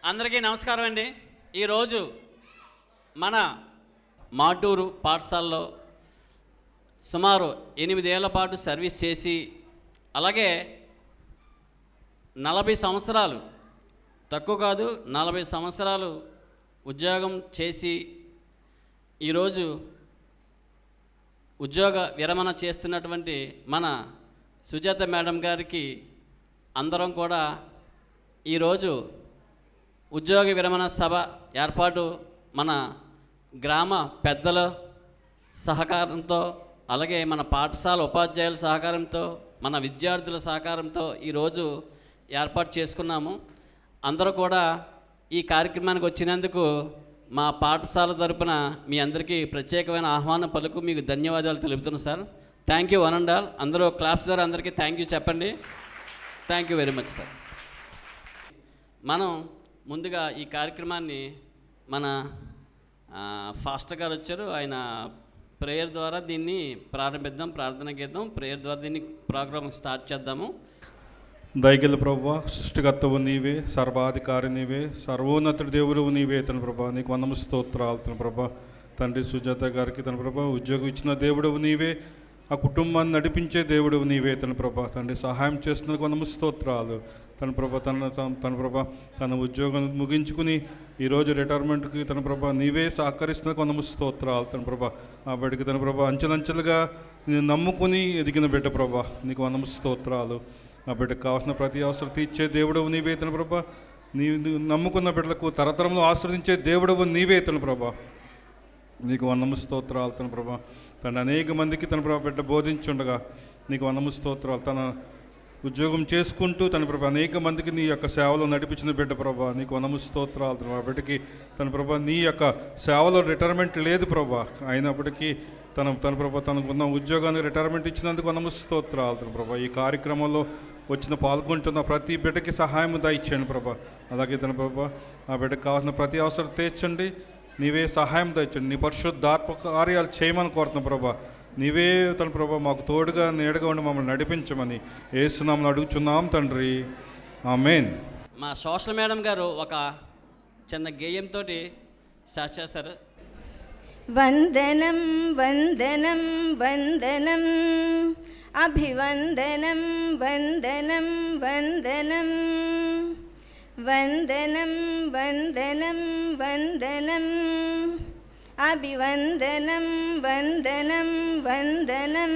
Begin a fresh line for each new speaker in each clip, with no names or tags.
అందరికీ నమస్కారం అండి. ఈరోజు మన మాటూరు పాఠశాలలో సుమారు 8 ఏళ్ల పాటు సర్వీస్ చేసి, అలాగే 40 సంవత్సరాలు, తక్కువ కాదు 40 సంవత్సరాలు ఉద్యోగం చేసి ఈరోజు ఉద్యోగ విరమణ చేస్తున్నటువంటి మన సుజాత మేడం గారికి అందరం కూడా ఈరోజు ఉద్యోగ విరమణ సభ ఏర్పాటు మన గ్రామ పెద్దల సహకారంతో, అలాగే మన పాఠశాల ఉపాధ్యాయుల సహకారంతో, మన విద్యార్థుల సహకారంతో ఈరోజు ఏర్పాటు చేసుకున్నాము. అందరూ కూడా ఈ కార్యక్రమానికి వచ్చినందుకు మా పాఠశాల తరపున మీ అందరికీ ప్రత్యేకమైన ఆహ్వానం పలుకు మీకు ధన్యవాదాలు తెలుపుతున్నాను sir. Thank you one and all. అందరూ క్లాప్స్ ద్వారా అందరికీ థ్యాంక్ యూ చెప్పండి. Thank you very much sir. మనం ముందుగా ఈ కార్యక్రమాన్ని మన ఫాస్టర్ గారు వచ్చారు, ఆయన ప్రేయర్ ద్వారా దీన్ని ప్రారంభిద్దాం. ప్రార్థన గీద్దాం. ప్రేయర్ ద్వారా దీన్ని ప్రోగ్రామ్ స్టార్ట్ చేద్దాము.
దయగల ప్రభువా, సృష్టికర్తవు నీవే, సర్వాధికారి నీవే, సర్వోన్నతుడి దేవుడు నీవే. తన ప్రభా నీకు వందము స్తోత్రాలు. తన ప్రభా తండ్రి సుజాత గారికి తన ప్రభా ఉద్యోగం ఇచ్చిన దేవుడవు నీవే, ఆ కుటుంబాన్ని నడిపించే దేవుడవు నీవే. తన ప్రభా తండ్రి సహాయం చేస్తున్నందుకు వందము స్తోత్రాలు. తన ప్రభా తన ప్రభా తన ఉద్యోగం ముగించుకుని ఈరోజు రిటైర్మెంట్కి తన ప్రభా నీవే సహకరిస్తున్న వందము స్తోత్రాలు. తన ప్రభా ఆ బిడ్డకి తన ప్రభా అంచెలంచెలుగా నేను నమ్ముకుని ఎదిగిన బిడ్డ ప్రభా నీకు వందము స్తోత్రాలు. ఆ బిడ్డకు కావాల్సిన ప్రతి అవసరం తీర్చే దేవుడవు నీవే. తన ప్రభా నీ నమ్ముకున్న బిడ్డలకు తరతరంలో ఆశ్రదించే దేవుడవు నీవే. తన ప్రభా నీకు వందము స్తోత్రాలు. తన ప్రభా తన అనేక మందికి తన ప్రభా బిడ్డ బోధించుండగా నీకు వందము స్తోత్రాలు. తన ఉద్యోగం చేసుకుంటూ తన ప్రభా అనేక మందికి నీ యొక్క సేవలో నడిపించిన బిడ్డ ప్రభా నీకు వందము స్తోత్రాలు. తన బిడ్డకి తన ప్రభా నీ యొక్క సేవలో రిటైర్మెంట్ లేదు ప్రభా, అయినప్పటికీ తన ప్రభా తనకున్న ఉద్యోగానికి రిటైర్మెంట్ ఇచ్చినందుకు వందము స్తోత్రాలు. తన ప్రభా ఈ కార్యక్రమంలో వచ్చిన పాల్గొంటున్న ప్రతి బిడ్డకి సహాయం దయచేయండి ప్రభా. అలాగే తన ప్రభా ఆ బిడ్డకి కావాల్సిన ప్రతి అవసరం తీర్చండి, నీవే సహాయం దయచండి. నీ పరిశుద్ధాత్మ కార్యాలు చేయమని కోరుతున్న ప్రభా నీవే తన ప్రభా మాకు తోడుగా నీడగా ఉండి మమ్మల్ని నడిపించమని యేసునామములో అడుగుచున్నాం తండ్రి, ఆమేన్.
మా సోషల్ మేడం గారు ఒక చిన్న గేయంతో స్టార్ట్ చేస్తారు.
వందనం వందనం వందనం అభివందనం వందనం వందనం వందనం వందనం వందనం అభివందనం వందనం వందనం.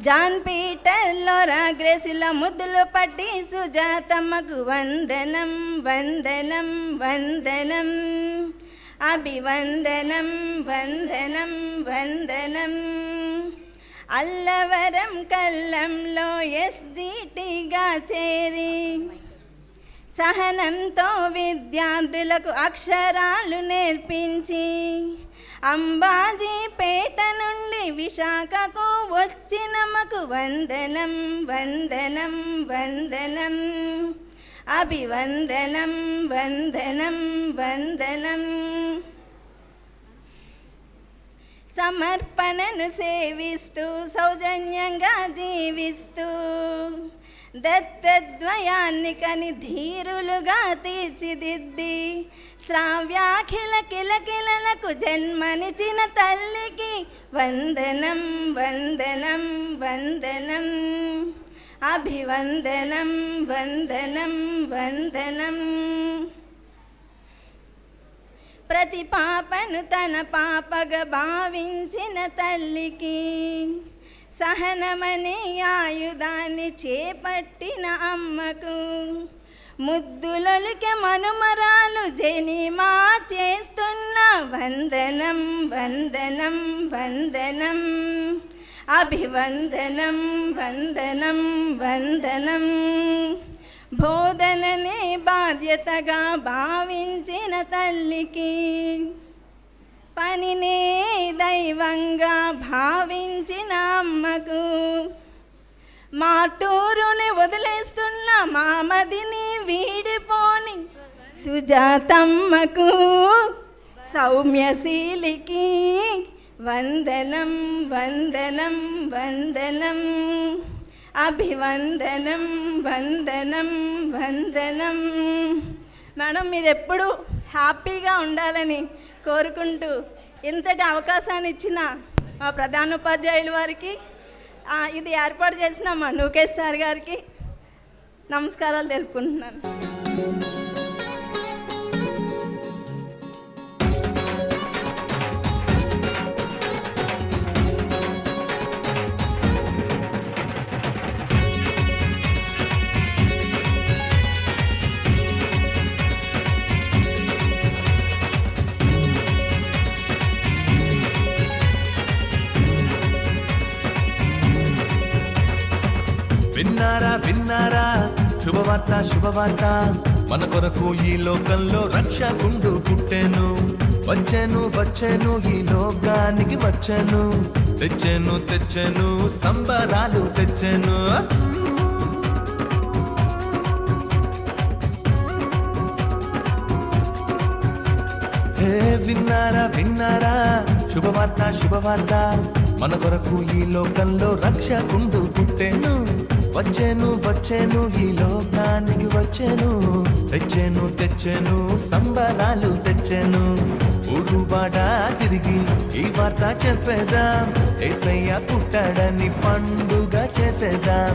జాన్ పీటర్లో రాగ్రేసిలో ముద్దులు పట్టి సుజాతమ్మకు వందనం వందనం వందనం అభివందనం వందనం వందనం. అల్లవరం కల్లంలో ఎస్జిటిగా చేరి సహనంతో విద్యార్థులకు అక్షరాలు నేర్పించి అంబాజీపేట నుండి విశాఖకు వచ్చినమ్మకు వందనం వందనం వందనం అభివందనం వందనం వందనం. సమర్పణను సేవిస్తూ సౌజన్యంగా జీవిస్తూ దత్తద్వయాన్ని కని ధీరులుగా తీర్చిదిద్ది శ్రావ్యాఖిల కిలకిలలకు జన్మనిచిన తల్లికి వందనం వందనం వందనం అభివందనం వందనం వందనం. ప్రతి పాపను తన పాపగా భావించిన తల్లికి సహనమనే ఆయుధాన్ని చేపట్టిన అమ్మకు ముద్దులొలికే మనుమరాలు జనిమా చేస్తున్న వందనం వందనం వందనం అభివందనం వందనం వందనం. బోధననే బాధ్యతగా భావించిన తల్లికి పనినే దైవంగా భావించిన అమ్మకు మాటూరుని వదిలేస్తున్న మామదిని వీడిపోని సుజాతమ్మకు సౌమ్యశీలికి వందనం వందనం వందనం అభివందనం వందనం వందనం. మేడం మీరు ఎప్పుడు హ్యాపీగా ఉండాలని కోరుకుంటూ ఇంతటి అవకాశాన్ని ఇచ్చిన మా ప్రధానోపాధ్యాయుల వారికి, ఇది ఏర్పాటు చేసిన మా నూకేష్ సార్ గారికి నమస్కారాలు తెలుపుకుంటున్నాను.
విన్నారా విన్నారా శుభవార్త శుభవార్త, మన కొరకు ఈ లోకంలో రక్షకుండు పుట్టెను. వచ్చెను వచ్చెను ఈ లోకానికి వచ్చెను, తెచ్చెను తెచ్చెను సంబరాలు తెచ్చెను. హే విన్నారా విన్నారా శుభవార్త శుభవార్త, మన కొరకు ఈ లోకంలో రక్షకుండు పుట్టెను. వచ్చెను వచ్చెను ఈ లోకానికి వచ్చెను, తెచ్చెను తెచ్చెను సంబరాలు తెచ్చెను. ఊరువాడ తిరిగి ఈ వార్త చెప్పేదాం, యేసయ్య పుట్టాడని పండుగ చేసేదాం.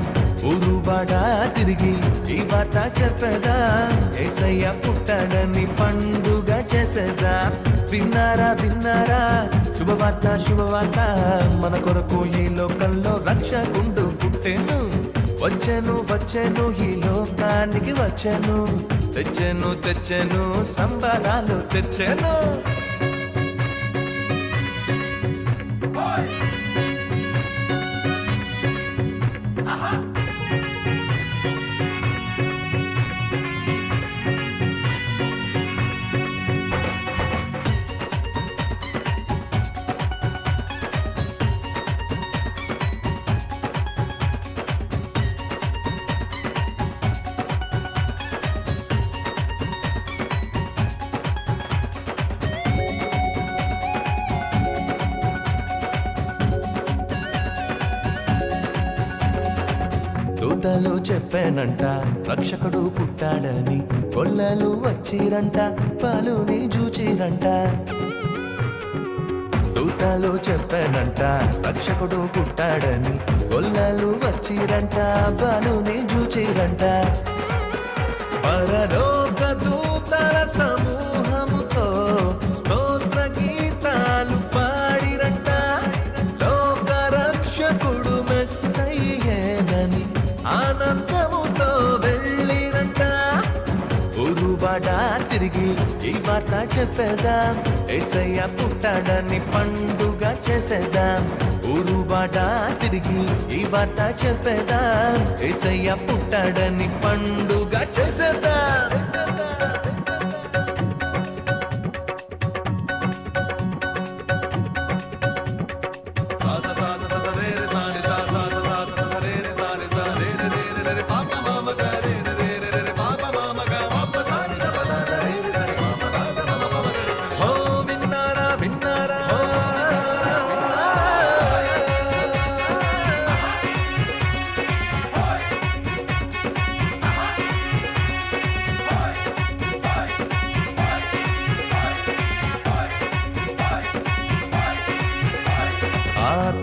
ఊరువాడ తిరిగి ఈ వార్త చెప్పేదాం, యేసయ్య పుట్టాడని పండుగ చేసేదాం. విన్నారా విన్నారా శుభవార్త శుభవార్త, మన కొరకు ఈ లోకంలో రక్షకుండు పుట్టెను. వచ్చెను వచ్చెను ఈ లోకానికి వచ్చెను, తెచ్చెను తెచ్చెను సంబరాలు తెచ్చెను. దూతలు చెప్పానంట రక్షకుడు పుట్టాడని, కొల్లలు వచ్చిరంట పాలుని చూచిరంట. దూతలు చెప్పానంట రక్షకుడు పుట్టాడని, కొల్లలు వచ్చిరంట పాలుని చూచిరంట. పరలోక దూతల సమూహముతో స్తోత్ర గీతాలు పాడిరంట. లోక రక్షకుడు మెస్సయ్యేనని ఆనందముతో వెళ్ళిరంట. ఊరువాడ తిరిగి ఈ వార్త చెప్పేదాం, యేసయ్య పుట్టాడని పండుగ చేసేదాం. ఊరువాడ తిరిగి ఈ వార్త చెప్పేదాం, యేసయ్య పుట్టాడని పండుగ చేసేదాం.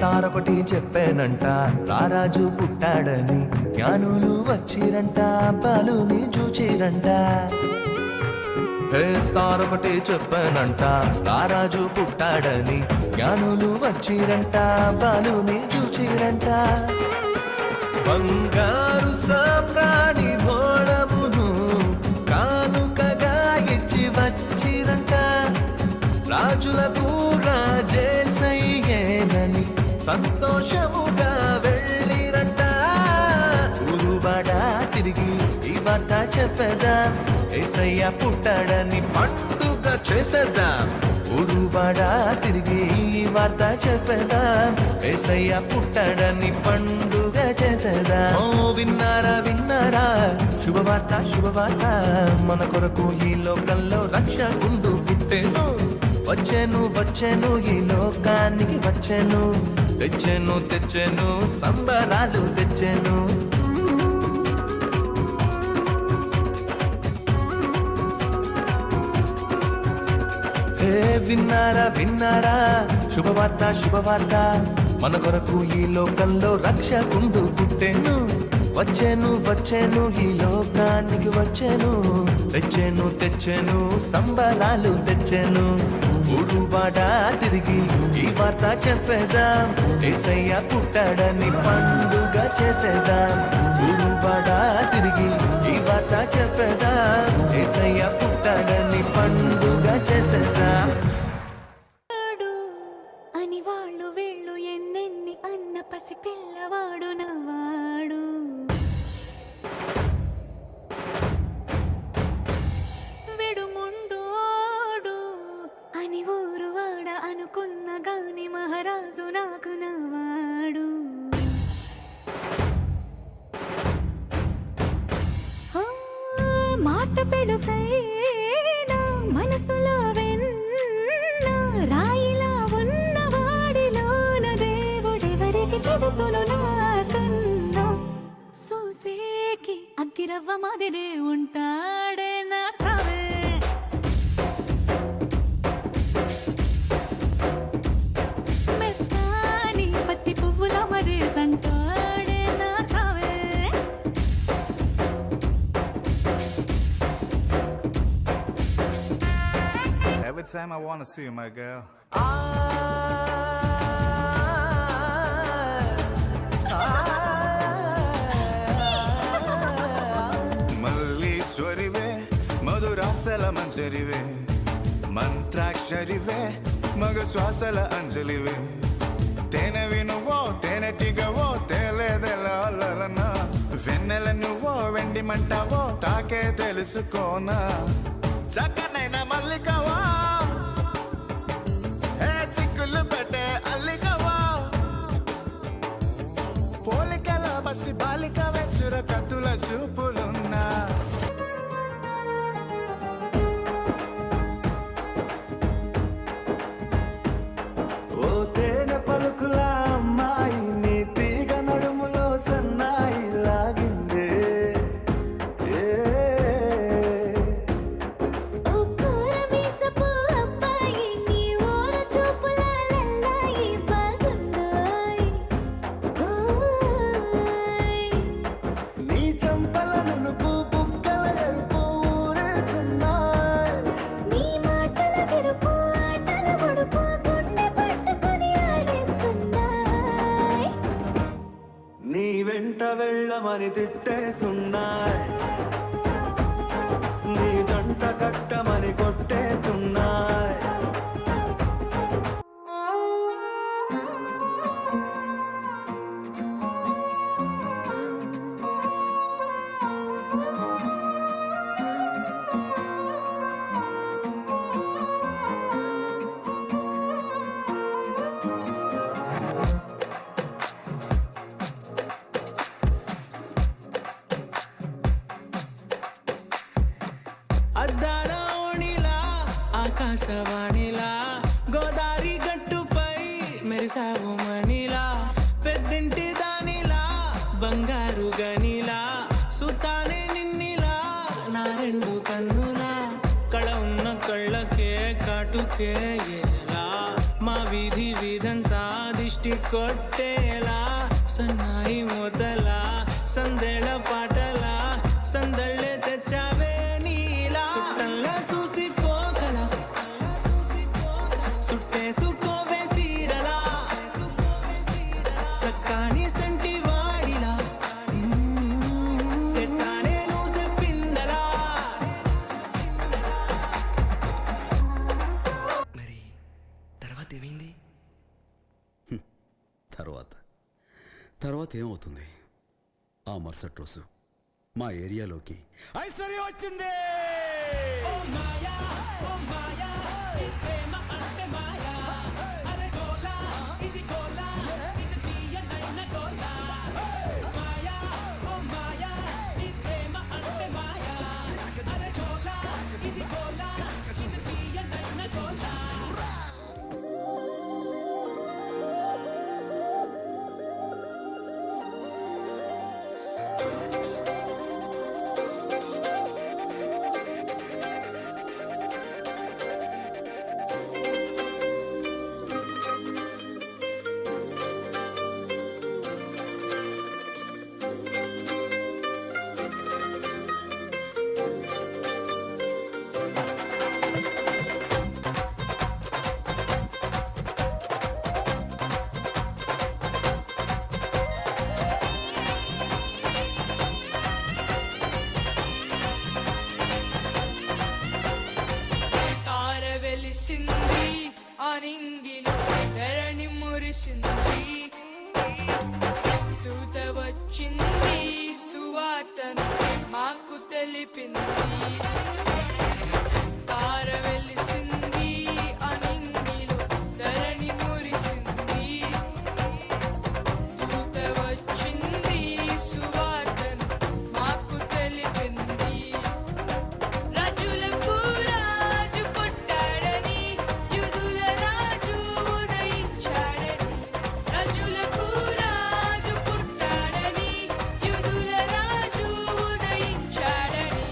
తారొకటి చెప్పానంట రారాజు పుట్టాడని, జ్ఞానులు వచ్చిరంట బాలుని చూచిరంట. తారొకటి చెప్పానంట రారాజు పుట్టాడని, జ్ఞానులు వచ్చిరంట బాలుని చూచిరంట. బంగారు సామ్రాణి భోళమును కానుకగా ఇచ్చి వచ్చిరంట. రాజులకు రాజేసయ్యేనని సంతోషముగా వెళ్ళిరంట. ఊరువాడ తిరిగి ఈ వార్త చెప్పేదాం, యేసయ్య పుట్టాడని పండుగ చేసేద్దాం. ఊరువాడ తిరిగి ఈ వార్త చెప్పేదాం, యేసయ్య పుట్టాడని పండుగ చేసేదాం. ఓ విన్నారా విన్నారా శుభవార్త శుభవార్త, మన కొరకు ఈ లోకంలో రక్షకుండు పుట్టెను. వచ్చెను వచ్చెను ఈ లోకానికి వచ్చెను, తెచ్చెను తెచ్చెను సంబరాలు తెచ్చెను. హే విన్నారా విన్నారా శుభవార్త శుభవార్త, మన కొరకు ఈ లోకంలో రక్షకుండు పుట్టెను. వచ్చేను వచ్చేను ఈ లోకానికి వచ్చేను. తెచ్చెను తెచ్చెను సంబరాలు తెచ్చెను. ఊరువాడ తిరిగి ఈ వార్త చెప్పేదాం, యేసయ్య పుట్టాడని పండుగ చేసేదాం. ఊరువాడ తిరిగి ఈ వార్త చెప్పేదాం, యేసయ్య పుట్టాడని పండుగ చేసేదాం.
అని వాళ్ళు వీళ్ళు ఎన్నెన్ని అన్న పసి పిల్లవాడు నవ్వాడు. విడుముండోడు అని ఊరు వాడ అనుకున్న గాని మహారాజు నాకు నవ్వాడు. మాట పెడుసైనా మనసులో వెన్నా, రాయిలా ఉన్నవాడిలోన దేవుడెవరికి తెలుసును నాకన్నా. సూసేకి అగ్గిరవ్వ మాదిరే ఉంటాడే నా సావే. మెత్తాని పత్తి పువ్వుల మరేసంటాడే నా సావే.
Every time I want to see you, my girl. మల్లీశ్వరివే మధురాసల మంజరివే, మంత్రాక్షరివే మగ శ్వాసల అంజలివే. తేనెవి నువ్వో తేనెటిగవో తేలేదెలన, వెన్నెల నువ్వో వెండి మంటావో తాకే తెలుసుకోనా. చక్కనైన మల్లికవా ఏ చిక్కులు పెట్టే అల్లికవా, పోలికల బసి బాలిక వెచ్చుర కత్తుల చూపులున్నా. ఓ తేనె పలుకుల అమ్మాయి నీ తీగ నడుములో సన్నాయి లాగిందే. నీ వెంట వెళ్ళమని తిట్టేస్తున్నాయి, నీ జంట కట్టమని కొట్టేస్తున్నాయి.
అద్దాల ఓణిలా ఆకాశవాణిలా గోదారి గట్టుపై మెరిసావు మణిలా, పెద్దింటి దానిలా బంగారు గనిలా, సుతానే నిన్నిలా నా రెండు కన్నులా. కళ ఉన్న కళ్ళకే కాటుకే ఎలా, మా వీధి వీధంతా దిష్టి కొట్టేలా. సన్నాయి మూతలా సందేళ పాటలా సందళ్ళే తెచ్చావే నీలా. సుట్టంలా చూసిపోగల సుట్టేసుకోవే సీరలా, సక్కాని సంటి వాడిలా సెట్టానే నువ్వు చెప్పిందలా.
మరి తర్వాత ఏమైంది? తర్వాత ఏమవుతుంది? ఆ మరుసటి రోజు మా ఏరియాలోకి ఐశ్వర్య వచ్చింది.
తార వెలిసింది అనింగిలో ధరణి మురిసింది దూత వచ్చింది సువార్తను మాకు తెలిపింది రాజులకు రాజు పుట్టాడని యూదుల రాజు ఉదయించాడని రాజులకు రాజు పుట్టాడని యూదుల రాజు ఉదయించాడని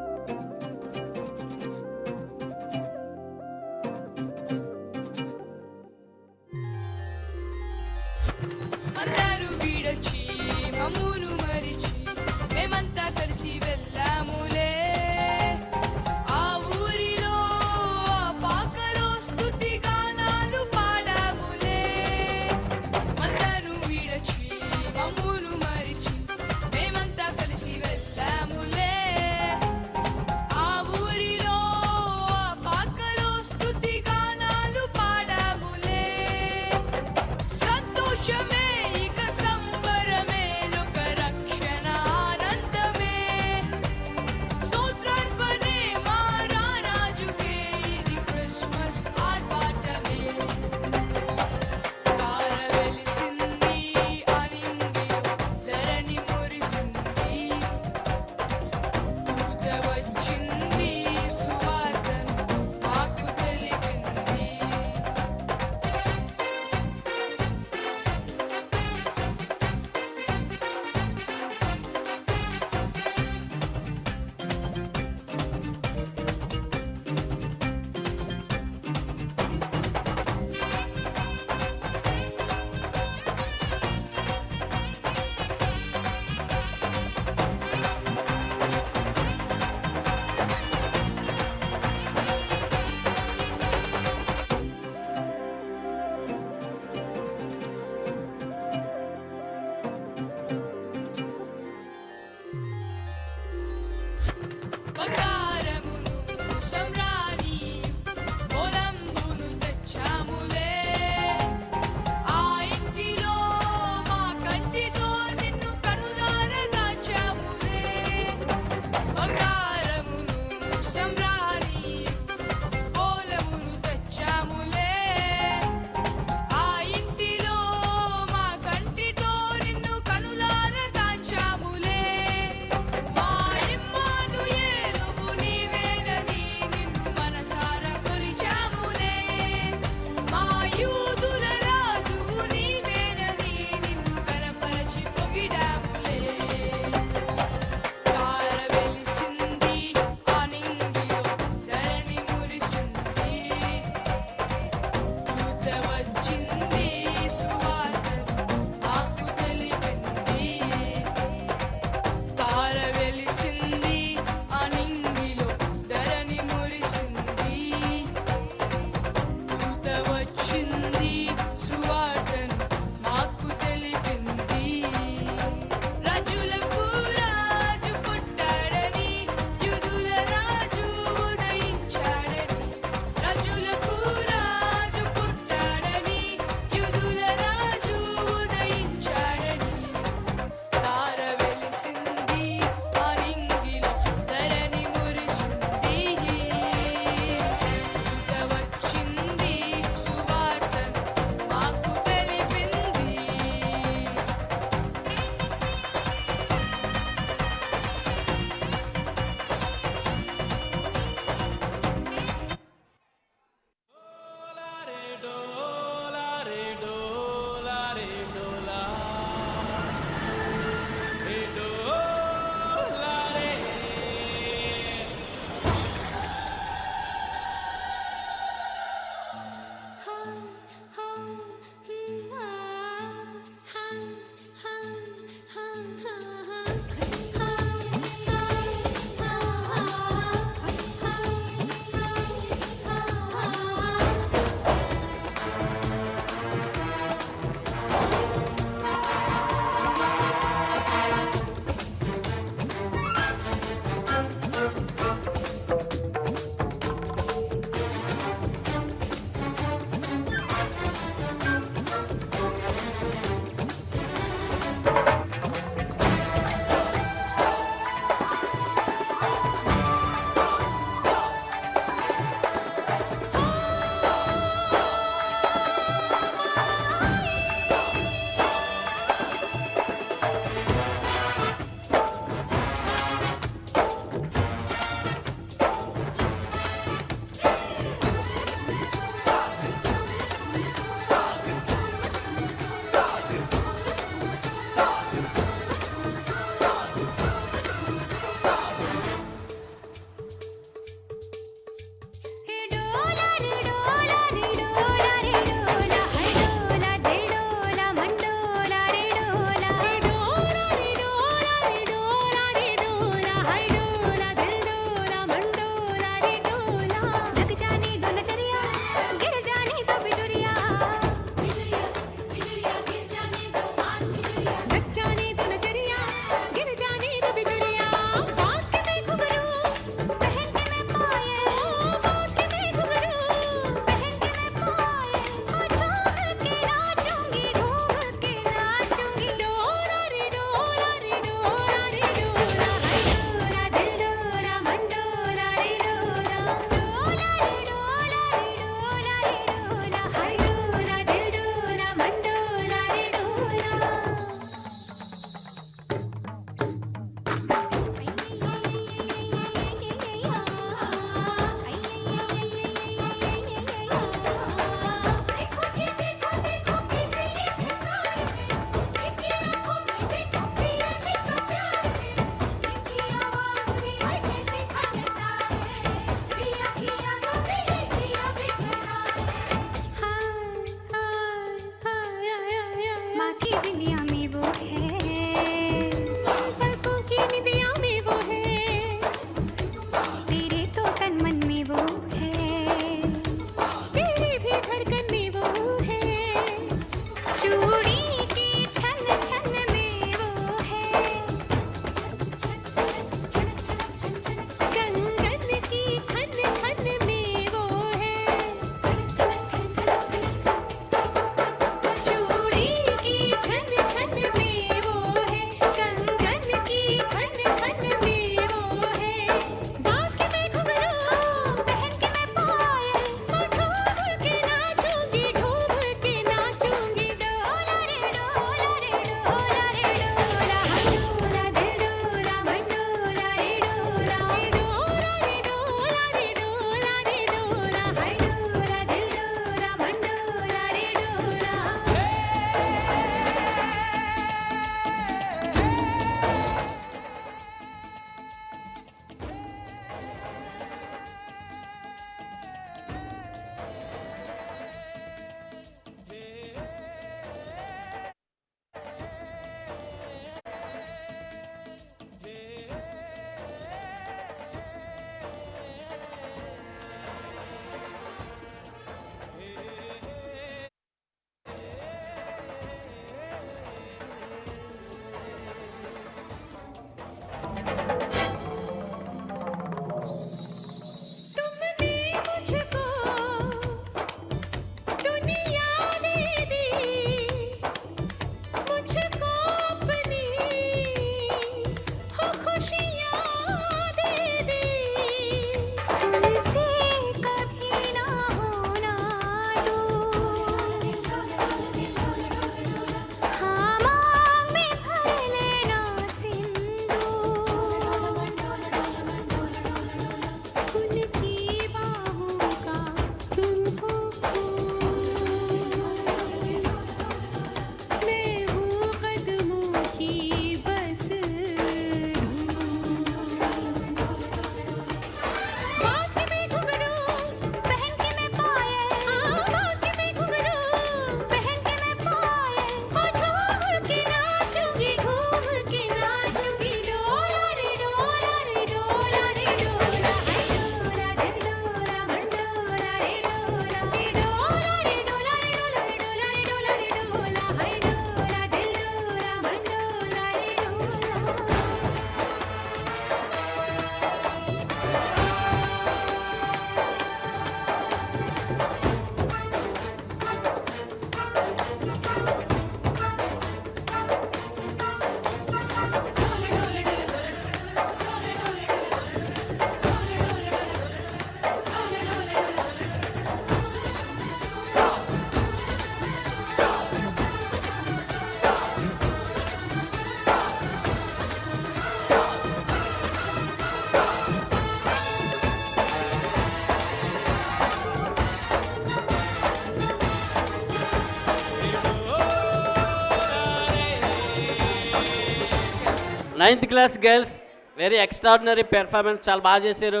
9th class girls very extraordinary performance, చాలా బాగా చేశారు.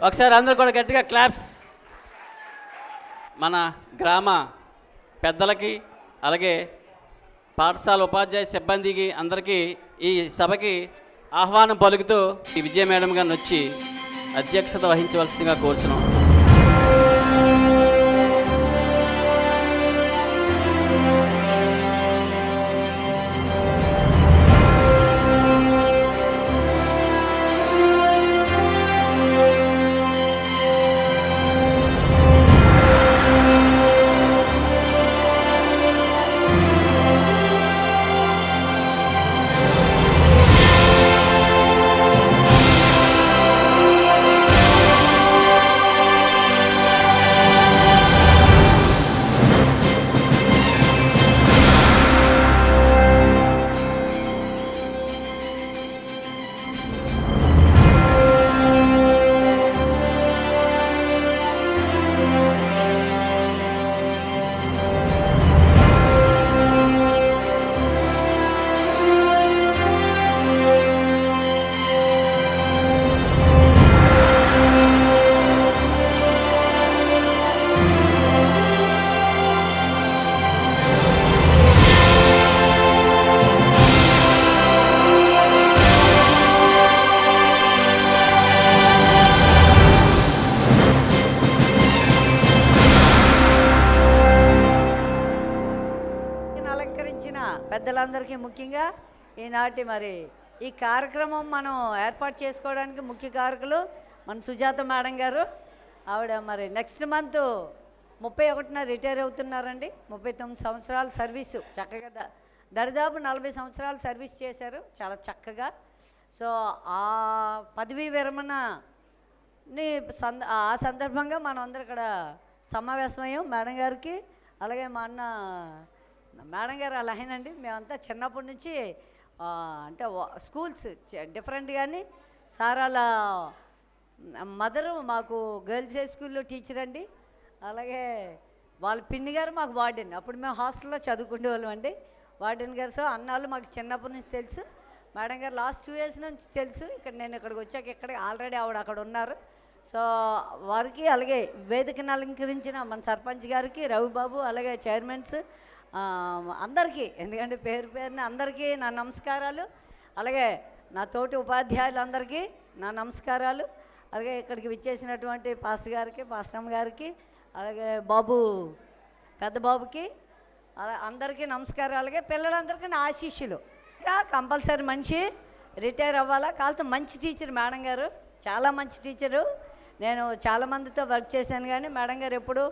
ఒకసారి అందరూ కూడా గట్టిగా క్లాప్స్. మన గ్రామ పెద్దలకి అలాగే పాఠశాల ఉపాధ్యాయ సిబ్బందికి అందరికీ ఈ సభకి ఆహ్వానం పలుకుతూ ఈ విజయ మేడం గారిని వచ్చి అధ్యక్షత వహించవలసిందిగా కోరుచున్నాం.
అలంకరించిన పెద్దలందరికీ ముఖ్యంగా ఈనాటి మరి ఈ కార్యక్రమం మనం ఏర్పాటు చేసుకోవడానికి ముఖ్య కారకులు మన సుజాత మేడం గారు. ఆవిడ మరి నెక్స్ట్ మంత్ 31న రిటైర్ అవుతున్నారండి. 39 సంవత్సరాల సర్వీసు చక్కగా దరిదాపు 40 సంవత్సరాలు సర్వీస్ చేశారు చాలా చక్కగా. సో ఆ పదవీ విరమణని ఆ సందర్భంగా మనం అందరం ఇక్కడ సమావేశమయ్యాం. మేడం గారికి అలాగే మా అన్న మేడం గారు అలా అయినండి. మేమంతా చిన్నప్పటి నుంచి అంటే స్కూల్స్ డిఫరెంట్ కానీ సార్ అలా మదరు మాకు గర్ల్స్ హై స్కూల్లో టీచర్ అండి. అలాగే వాళ్ళ పిన్ని గారు మాకు వార్డెన్. అప్పుడు మేము హాస్టల్లో చదువుకునే వాళ్ళం అండి. వార్డెన్ గారు. సో అన్నాళ్ళు మాకు చిన్నప్పటి నుంచి తెలుసు. మేడం గారు లాస్ట్ 2 years నుంచి తెలుసు. ఇక్కడ నేను ఇక్కడికి వచ్చాక ఇక్కడ ఆల్రెడీ ఆవిడ అక్కడ ఉన్నారు. సో వారికి అలాగే వేదికను అలంకరించిన మన సర్పంచ్ గారికి, రవిబాబు, అలాగే చైర్మన్స్ అందరికీ, ఎందుకంటే పేరు పేరున అందరికీ నా నమస్కారాలు. అలాగే నా తోటి ఉపాధ్యాయులందరికీ నా నమస్కారాలు. అలాగే ఇక్కడికి విచ్చేసినటువంటి పాస్టర్ గారికి, పాస్టమ్ గారికి, అలాగే బాబు పెద్ద బాబుకి అందరికీ నమస్కారాలు. అలాగే పిల్లలందరికీ నా ఆశీస్సులు. ఇంకా కంపల్సరీ మనిషి రిటైర్ అవ్వాలా. కాకపోతే మంచి టీచర్ మేడం గారు, చాలా మంచి టీచరు. నేను చాలామందితో వర్క్ చేశాను కానీ మేడం గారు ఎప్పుడు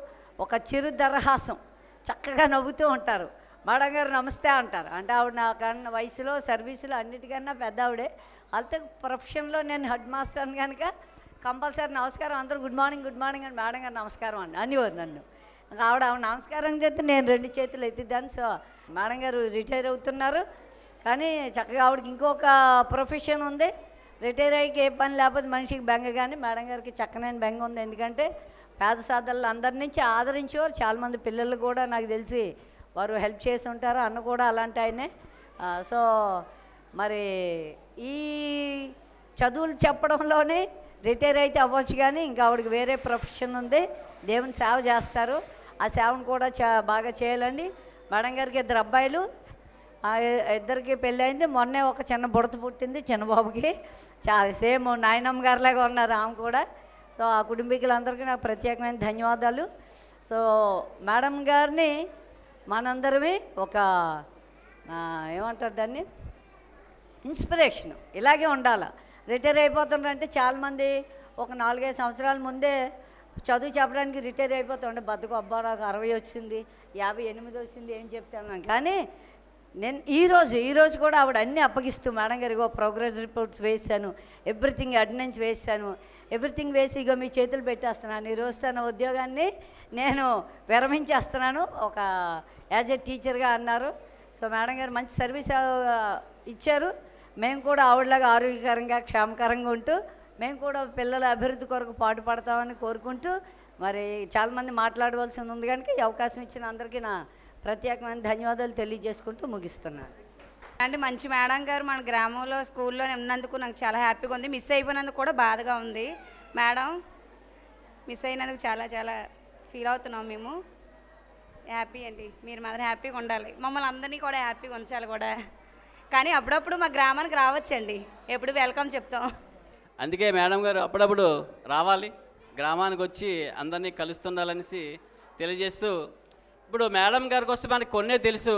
ఒక చిరు దరహాసం చక్కగా నవ్వుతూ ఉంటారు. మేడం గారు నమస్తే అంటారు. అంటే ఆవిడ నా కన్నా వయసులో సర్వీసులో అన్నిటికన్నా పెద్ద ఆవిడే. అయితే ప్రొఫెషన్లో నేను హెడ్ మాస్టర్ని కనుక కంపల్సరీ నమస్కారం, అందరూ గుడ్ మార్నింగ్ అని మేడం గారు నమస్కారం అనేవారు నన్ను. ఆవిడ నమస్కారం చేస్తే నేను 2 చేతులు ఎత్తిద్దాను. సో మేడం గారు రిటైర్ అవుతున్నారు కానీ చక్కగా ఆవిడకి ఇంకొక ప్రొఫెషన్ ఉంది. రిటైర్ అయ్యి ఏ పని లేకపోతే మనిషికి బెంగ, కానీ మేడం గారికి చక్కనైన బెంగ ఉంది. ఎందుకంటే పేద సాధనలు అందరి నుంచి ఆదరించేవారు. చాలామంది పిల్లలు కూడా నాకు తెలిసి వారు హెల్ప్ చేసి ఉంటారు. అన్న కూడా అలాంటి ఆయనే. సో మరి ఈ చదువులు చెప్పడంలోనే రిటైర్ అయితే అవ్వచ్చు కానీ ఇంకా ఆవిడకి వేరే ప్రొఫెషన్ ఉంది. దేవుని సేవ చేస్తారు. ఆ సేవను కూడా బాగా చేయాలండి. మేడం గారికి 2 అబ్బాయిలు, ఇద్దరికి పెళ్ళి అయింది. మొన్నే ఒక చిన్న బుడత పుట్టింది చిన్నబాబుకి. చాలా సేమ్ నాయనమ్మ గారిలాగా ఉన్నారు ఆమె కూడా. సో ఆ కుటుంబీకులందరికీ నాకు ప్రత్యేకమైన ధన్యవాదాలు. సో మేడం గారిని మనందరమే ఒక ఏమంటారు దాన్ని, ఇన్స్పిరేషన్ ఇలాగే ఉండాలి. రిటైర్ అయిపోతున్నారంటే చాలామంది ఒక 4-5 సంవత్సరాల ముందే చదువు చెప్పడానికి రిటైర్ అయిపోతుండే. బతుకు అబ్బా నాకు 60 వచ్చింది, 58 వచ్చింది ఏం చెప్తాను. కానీ నేను ఈరోజు కూడా ఆవిడ అన్నీ అప్పగిస్తూ మేడం గారు ఇగో ప్రోగ్రెస్ రిపోర్ట్స్ వేసాను, ఎవ్రీథింగ్ అటెండెన్స్ వేసాను, ఎవ్రీథింగ్ వేసి ఇగో మీ చేతులు పెట్టేస్తున్నాను. ఈరోజు తన ఉద్యోగాన్ని నేను విరమించేస్తున్నాను ఒక యాజ్ ఎ టీచర్గా అన్నారు. సో మేడం గారు మంచి సర్వీస్ ఇచ్చారు. మేము కూడా ఆవిడలాగా ఆరోగ్యకరంగా క్షేమకరంగా ఉంటూ మేము కూడా పిల్లల అభివృద్ధి కొరకు పాటుపడతామని కోరుకుంటూ మరి చాలామంది మాట్లాడవలసింది ఉంది కనుక ఈ అవకాశం ఇచ్చిన అందరికీ నా ప్రత్యేకమైన ధన్యవాదాలు తెలియజేసుకుంటూ ముగిస్తున్నాను.
అంటే మంచి మేడం గారు మన గ్రామంలో స్కూల్లో ఉన్నందుకు నాకు చాలా హ్యాపీగా ఉంది. మిస్ అయిపోయినందుకు కూడా బాధగా ఉంది. మేడం మిస్ అయినందుకు చాలా చాలా ఫీల్ అవుతున్నాం మేము. హ్యాపీ అండి, మీరు మాత్రం హ్యాపీగా ఉండాలి, మమ్మల్ని అందరినీ కూడా హ్యాపీగా ఉంచాలి కూడా. కానీ అప్పుడప్పుడు మా గ్రామానికి రావచ్చండి, ఎప్పుడు వెల్కమ్ చెప్తాం.
అందుకే మేడం గారు అప్పుడప్పుడు రావాలి, గ్రామానికి వచ్చి అందరినీ కలుస్తుండాలనేసి తెలియజేస్తూ, ఇప్పుడు మేడం గారికి వస్తే మనకు కొన్నే తెలుసు,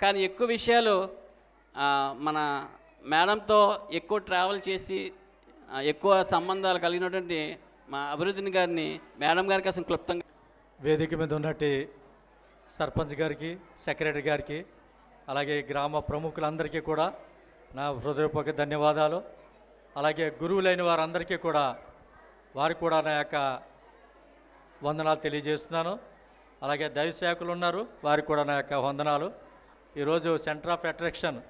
కానీ ఎక్కువ విషయాలు మన మేడంతో ఎక్కువ ట్రావెల్ చేసి ఎక్కువ సంబంధాలు కలిగినటువంటి మా అభివృద్ధిని గారిని మేడం గారికి అసలు క్లుప్తంగా
వేదిక మీద ఉన్నట్టు సర్పంచ్ గారికి, సెక్రటరీ గారికి, అలాగే గ్రామ ప్రముఖులందరికీ కూడా నా హృదయపూర్వక ధన్యవాదాలు. అలాగే గురువులైన వారందరికీ కూడా వారికి కూడా నా యొక్క వందనాలు తెలియజేస్తున్నాను. అలాగే దైవ సేవకులు ఉన్నారు, వారికి కూడా నా యొక్క వందనాలు. ఈరోజు సెంటర్ ఆఫ్ అట్రాక్షన్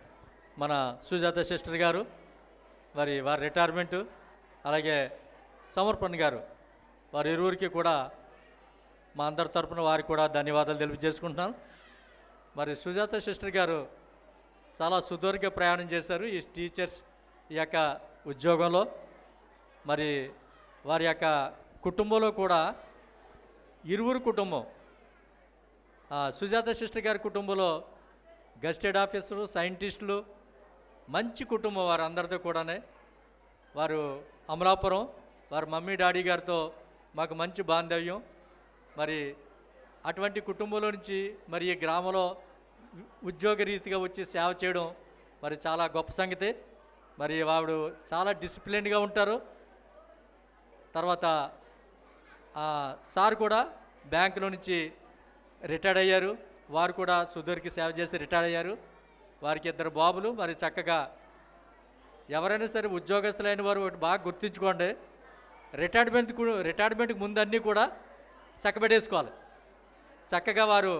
మన సుజాత సిస్టర్ గారు, మరి వారి రిటైర్మెంటు, అలాగే సమర్పణ్ గారు, వారి ఇరువురికి కూడా మా అందరి తరపున వారికి కూడా ధన్యవాదాలు తెలియజేసుకుంటున్నాను. మరి సుజాత సిస్టర్ గారు చాలా సుదీర్ఘ ప్రయాణం చేశారు ఈ టీచర్స్ ఈ యొక్క ఉద్యోగంలో. మరి వారి యొక్క కుటుంబంలో కూడా ఇరువురు కుటుంబం, సుజాత సిస్టర్ గారి కుటుంబంలో గెస్టెడ్ ఆఫీసరు, సైంటిస్టులు, మంచి కుటుంబం వారు అందరితో కూడానే. వారు అమలాపురం, వారి మమ్మీ డాడీ గారితో మాకు మంచి బాంధవ్యం. మరి అటువంటి కుటుంబంలో నుంచి మరి ఈ గ్రామంలో ఉద్యోగ రీతిగా వచ్చి సేవ చేయడం మరి చాలా గొప్ప సంగతి. మరి వాడు చాలా డిసిప్లిన్గా ఉంటారు. తర్వాత సార్ కూడా బ్యాంకులో నుంచి రిటైర్డ్ అయ్యారు, వారు కూడా సుదీర్ఘ సేవ చేసి రిటైర్డ్ అయ్యారు. వారికి 2 బాబులు. మరి చక్కగా ఎవరైనా సరే ఉద్యోగస్తులైన వారు ఒకటి బాగా గుర్తుంచుకోండి, రిటైర్మెంట్కి ముందు అన్నీ కూడా చక్కబెట్టేసుకోవాలి. చక్కగా వారు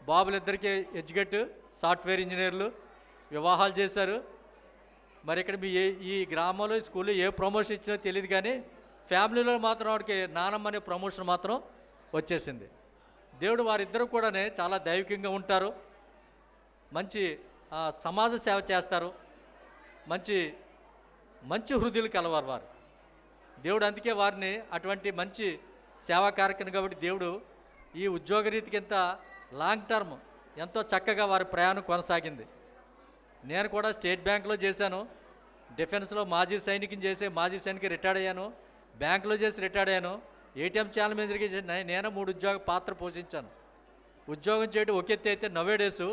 బాబులిద్దరికీ ఎడ్యుకేట్, సాఫ్ట్వేర్ ఇంజనీర్లు, వివాహాలు చేశారు. మరి ఇక్కడ మీ ఈ గ్రామంలో స్కూల్లో ఏ ప్రమోషన్ ఇచ్చినా తెలియదు, కానీ ఫ్యామిలీలో మాత్రం వాడికి నానమ్మ అనే ప్రమోషన్ మాత్రం వచ్చేసింది. దేవుడు వారిద్దరూ కూడా చాలా దైవికంగా ఉంటారు, మంచి సమాజ సేవ చేస్తారు, మంచి మంచి హృదయాలు కలవారు వారు. దేవుడు అందుకే వారిని అటువంటి మంచి సేవా కార్యక్రమం కాబట్టి దేవుడు ఈ ఉద్యోగ రీతికి ఎంత లాంగ్ టర్మ్ ఎంతో చక్కగా వారి ప్రయాణం కొనసాగింది. నేను కూడా స్టేట్ బ్యాంక్లో చేశాను, డిఫెన్స్లో మాజీ సైనికుని చేసి మాజీ సైనిక రిటైర్డ్ అయ్యాను, బ్యాంకులో చేసి రిటైర్డ్ అయ్యాను, ఏటీఎం ఛానల్ మేనేజర్గా చేసి నేను 3 ఉద్యోగ పాత్ర పోషించాను. ఉద్యోగం చేయడం ఒక ఎత్తి అయితే నవేడేసు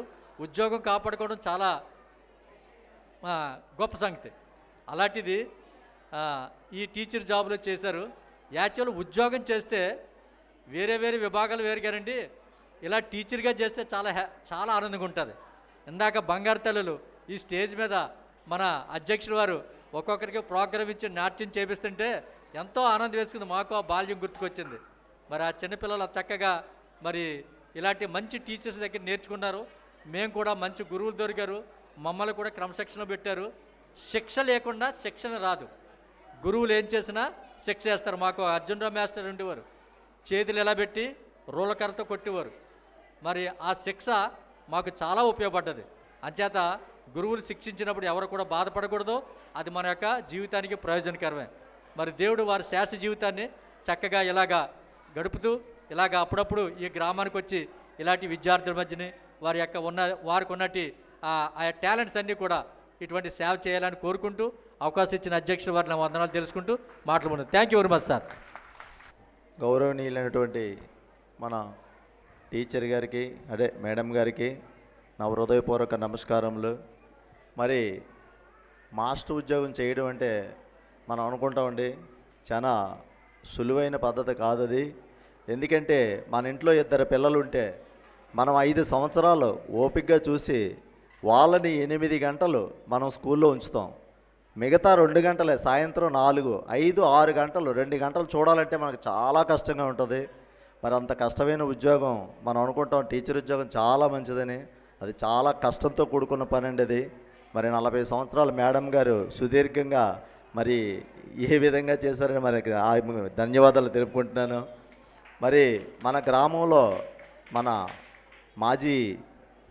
ఉద్యోగం కాపాడుకోవడం చాలా గొప్ప సంగతి. అలాంటిది ఈ టీచర్ జాబ్లో చేశారు. యాక్చువల్ ఉద్యోగం చేస్తే వేరే విభాగాలు వేరుగారండి, ఇలా టీచర్గా చేస్తే చాలా ఆనందంగా ఉంటుంది. ఇందాక బంగారు తల్లులు ఈ స్టేజ్ మీద మన అధ్యక్షుడు వారు ఒక్కొక్కరికి ప్రోగ్రామ్ ఇచ్చి నాట్యం చేపిస్తుంటే ఎంతో ఆనందం వేసుకుంది. మాకు ఆ బాల్యం గుర్తుకొచ్చింది. మరి ఆ చిన్నపిల్లలు చక్కగా మరి ఇలాంటి మంచి టీచర్స్ దగ్గర నేర్చుకున్నారు. మేము కూడా మంచి గురువులు దొరికారు, మమ్మల్ని కూడా క్రమశిక్షణ పెట్టారు. శిక్ష లేకుండా శిక్షణ రాదు. గురువులు ఏం చేసినా శిక్ష చేస్తారు. మాకు అర్జునరావు మాస్టర్ ఉండేవారు, చేతులు ఎలా పెట్టి రూలకరతో కొట్టేవారు. మరి ఆ శిక్ష మాకు చాలా ఉపయోగపడ్డది. అంచేత గురువులు శిక్షించినప్పుడు ఎవరు కూడా బాధపడకూడదు, అది మన యొక్క జీవితానికి ప్రయోజనకరమే. మరి దేవుడు వారి శాస్త్ర జీవితాన్ని చక్కగా ఇలాగా గడుపుతూ ఇలాగా అప్పుడప్పుడు ఈ గ్రామానికి వచ్చి ఇలాంటి విద్యార్థుల మధ్యని వారికి ఉన్నటి ఆ టాలెంట్స్ అన్నీ కూడా ఇటువంటి సేవ చేయాలని కోరుకుంటూ అవకాశం ఇచ్చిన అధ్యక్షుల వారిని వందనాలు తెలుసుకుంటూ మాట్లాడుతున్నాను. Thank you very much sir.
గౌరవనీయులైనటువంటి మన టీచర్ గారికి, మేడం గారికి నా హృదయపూర్వక నమస్కారములు. మరి మాస్టర్ ఉద్యోగం చేయడం అంటే మనం అనుకుంటామండి చాలా సులువైన పద్ధతి కాదు అది. ఎందుకంటే మన ఇంట్లో 2 పిల్లలు ఉంటే మనం 5 సంవత్సరాలు ఓపికగా చూసి వాళ్ళని 8 గంటలు మనం స్కూల్లో ఉంచుతాం, మిగతా 2 గంటలే సాయంత్రం 4, 5, 6 గంటలు 2 గంటలు చూడాలంటే మనకు చాలా కష్టంగా ఉంటుంది. మరి అంత కష్టమైన ఉద్యోగం మనం అనుకుంటాం టీచర్ ఉద్యోగం చాలా మంచిదని, అది చాలా కష్టంతో కూడుకున్న పని అండి అది. మరి 40 సంవత్సరాలు మేడం గారు సుదీర్ఘంగా మరి ఏ విధంగా చేశారని మరి ధన్యవాదాలు తెలుపుకుంటున్నాను. మరి మన గ్రామంలో మన మాజీ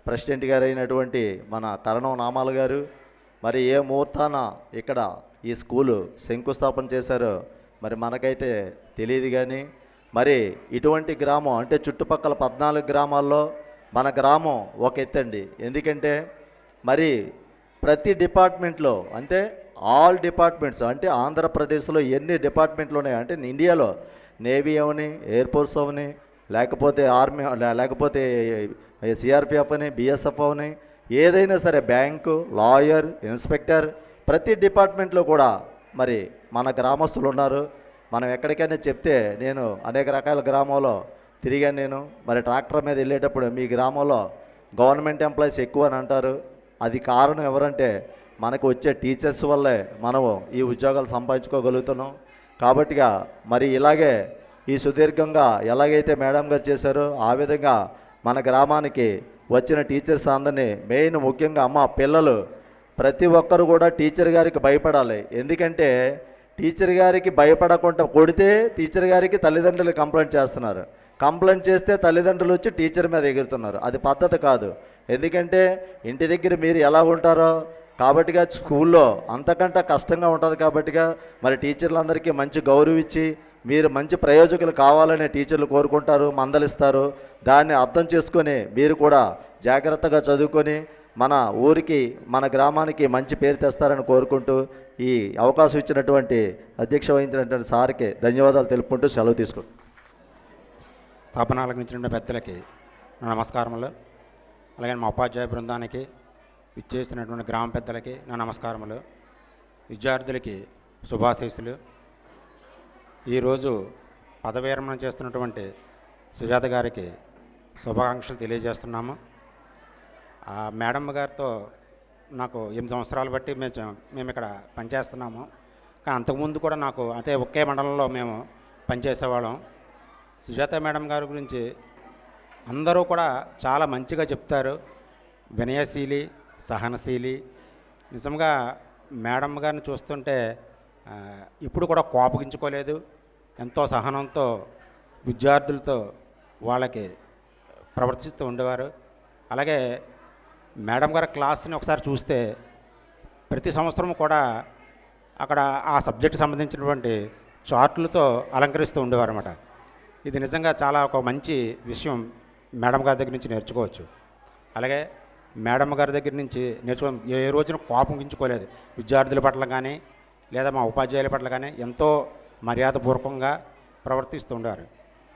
ప్రెసిడెంట్ గారు అయినటువంటి మన కరణం నామాల గారు మరి ఏ ముహూర్తాన ఇక్కడ ఈ స్కూలు శంకుస్థాపన చేశారో మరి మనకైతే తెలియదు. కానీ మరి ఇటువంటి గ్రామం అంటే చుట్టుపక్కల 14 గ్రామాల్లో మన గ్రామం ఒక ఎత్తండి. ఎందుకంటే మరి ప్రతి డిపార్ట్మెంట్లో అంటే ఆల్ డిపార్ట్మెంట్స్ అంటే ఆంధ్రప్రదేశ్లో ఎన్ని డిపార్ట్మెంట్లు ఉన్నాయి అంటే ఇండియాలో నేవీ అవని, ఎయిర్ ఫోర్స్ అవని, లేకపోతే ఆర్మీ, లేకపోతే సిఆర్పిఎఫ్ అని, బిఎస్ఎఫ్ అవని, ఏదైనా సరే బ్యాంకు, లాయర్, ఇన్స్పెక్టర్, ప్రతి డిపార్ట్మెంట్లో కూడా మరి మన గ్రామస్తులు ఉన్నారు. మనం ఎక్కడికైనా చెప్తే నేను అనేక రకాల గ్రామంలో తిరిగాను. నేను మరి ట్రాక్టర్ మీద వెళ్ళేటప్పుడు మీ గ్రామంలో గవర్నమెంట్ ఎంప్లాయీస్ ఎక్కువ అని అంటారు. అది కారణం ఎవరంటే మనకు వచ్చే టీచర్స్ వల్లే మనము ఈ ఉద్యోగాలు సంపాదించుకోగలుగుతున్నాం. కాబట్టిగా మరి ఇలాగే ఈ సుదీర్ఘంగా ఎలాగైతే మేడం గారు చేశారో ఆ విధంగా మన గ్రామానికి వచ్చిన టీచర్స్ అందరినీ మెయిన్ ముఖ్యంగా పిల్లలు ప్రతి ఒక్కరు కూడా టీచర్ గారికి భయపడాలి. ఎందుకంటే టీచర్ గారికి భయపడకుండా కొడితే టీచర్ గారికి తల్లిదండ్రులు కంప్లైంట్ చేస్తున్నారు. కంప్లైంట్ చేస్తే తల్లిదండ్రులు వచ్చి టీచర్ మీద ఎగురుతున్నారు. అది పద్ధతి కాదు. ఎందుకంటే ఇంటి దగ్గర మీరు ఎలా ఉంటారో కాబట్టిగా స్కూల్లో అంతకంటే కష్టంగా ఉంటుంది. కాబట్టిగా మరి టీచర్లందరికీ మంచి గౌరవం ఇచ్చి మీరు మంచి ప్రయోజకులు కావాలనే టీచర్లు కోరుకుంటారు, మందలిస్తారు. దాన్ని అర్థం చేసుకొని మీరు కూడా జాగ్రత్తగా చదువుకొని మన ఊరికి మన గ్రామానికి మంచి పేరు తెస్తారని కోరుకుంటూ ఈ అవకాశం ఇచ్చినటువంటి అధ్యక్ష వహించినటువంటి సార్కి ధన్యవాదాలు తెలుపుకుంటూ సెలవు తీసుకుంటాం.
సభను అలంకరించిన పెద్దలకి నా నమస్కారములు. అలాగే మా ఉపాధ్యాయ బృందానికి ఇచ్చేసినటువంటి గ్రామ పెద్దలకి నా నమస్కారములు. విద్యార్థులకి శుభాశీస్సులు. ఈరోజు పదవీ విరమణ చేస్తున్నటువంటి సుజాత గారికి శుభాకాంక్షలు తెలియజేస్తున్నాము. మేడం గారితో నాకు 8 సంవత్సరాలు బట్టి మేము ఇక్కడ పనిచేస్తున్నాము. కానీ అంతకుముందు కూడా నాకు అంటే ఒకే మండలంలో మేము పనిచేసేవాళ్ళం. సుజాత మేడం గారి గురించి అందరూ కూడా చాలా మంచిగా చెప్తారు. వినయశీలి, సహనశీలి. నిజంగా మేడం గారిని చూస్తుంటే ఇప్పుడు కూడా కోపగించుకోలేదు. ఎంతో సహనంతో విద్యార్థులతో వాళ్ళకి ప్రవర్తిస్తూ ఉండేవారు. అలాగే మేడం గారి క్లాస్ని ఒకసారి చూస్తే ప్రతి సంవత్సరం కూడా అక్కడ ఆ సబ్జెక్టుకి సంబంధించినటువంటి చార్టులతో అలంకరిస్తూ ఉండేవారు అన్నమాట. ఇది నిజంగా చాలా ఒక మంచి విషయం మేడం గారి దగ్గర నుంచి నేర్చుకోవచ్చు. అలాగే మేడం గారి దగ్గర నుంచి ఏ రోజున కోపగించుకోలేదు. విద్యార్థుల పట్ల కానీ లేదా మా ఉపాధ్యాయుల పట్ల కానీ ఎంతో మర్యాదపూర్వకంగా ప్రవర్తిస్తూ ఉండేవారు.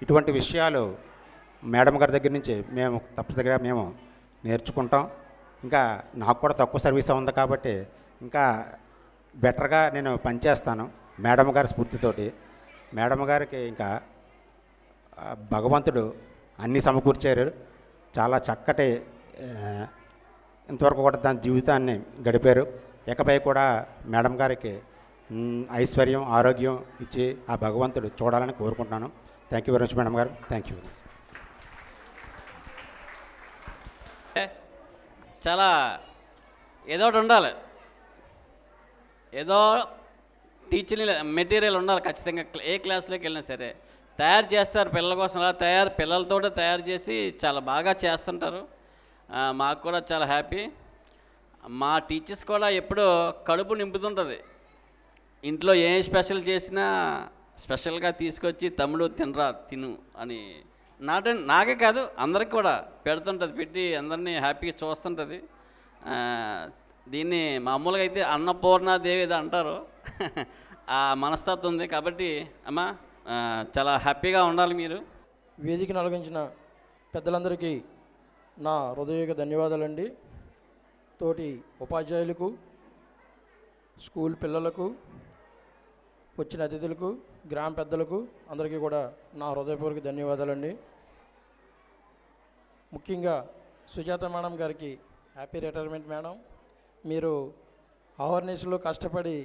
ఇటువంటి విషయాలు మేడం గారి దగ్గర నుంచి మేము తప్పనిసరిగా మేము నేర్చుకుంటాం. ఇంకా నాకు కూడా తక్కువ సర్వీస్ ఉంది కాబట్టి ఇంకా బెటర్గా నేను పనిచేస్తాను మేడం గారి స్ఫూర్తితోటి. మేడం గారికి ఇంకా భగవంతుడు అన్నీ సమకూర్చారు. చాలా చక్కటి ఇంతవరకు కూడా దాని జీవితాన్ని గడిపారు. ఇకపై కూడా మేడం గారికి ఐశ్వర్యం, ఆరోగ్యం ఇచ్చి ఆ భగవంతుడు చూడాలని కోరుకుంటున్నాను. Thank you very much madam గారు. Thank you.
చాలా ఏదో ఒకటి ఉండాలి, ఏదో టీచింగ్ మెటీరియల్ ఉండాలి ఖచ్చితంగా. ఏ క్లాస్లోకి వెళ్ళినా సరే తయారు చేస్తారు పిల్లల కోసం. అలా పిల్లలతో తయారు చేసి చాలా బాగా చేస్తుంటారు. మాకు కూడా చాలా హ్యాపీ. మా టీచర్స్ కూడా ఎప్పుడూ కడుపు నింపుతుంటుంది. ఇంట్లో ఏ స్పెషల్ చేసినా స్పెషల్గా తీసుకొచ్చి తమ్ముడు తిను అని నాకే కాదు అందరికి కూడా పెడుతుంటుంది. పెట్టి అందరినీ హ్యాపీగా చూస్తుంటుంది. దీన్ని మామూలుగా అయితే అన్నపూర్ణాదేవి ఇది అంటారు. ఆ మనస్తత్వం ఉంది. కాబట్టి అమ్మా చాలా హ్యాపీగా ఉండాలి మీరు.
వేదికను అలంకరించిన పెద్దలందరికీ నా హృదయక ధన్యవాదాలండి. తోటి ఉపాధ్యాయులకు, స్కూల్ పిల్లలకు, వచ్చిన అతిథులకు, గ్రామ పెద్దలకు అందరికీ కూడా నా హృదయపూర్వక ధన్యవాదాలండి. ముఖ్యంగా సుజాత మేడం గారికి హ్యాపీ రిటైర్మెంట్ మేడం. మీరు అవేర్నెస్లో కష్టపడి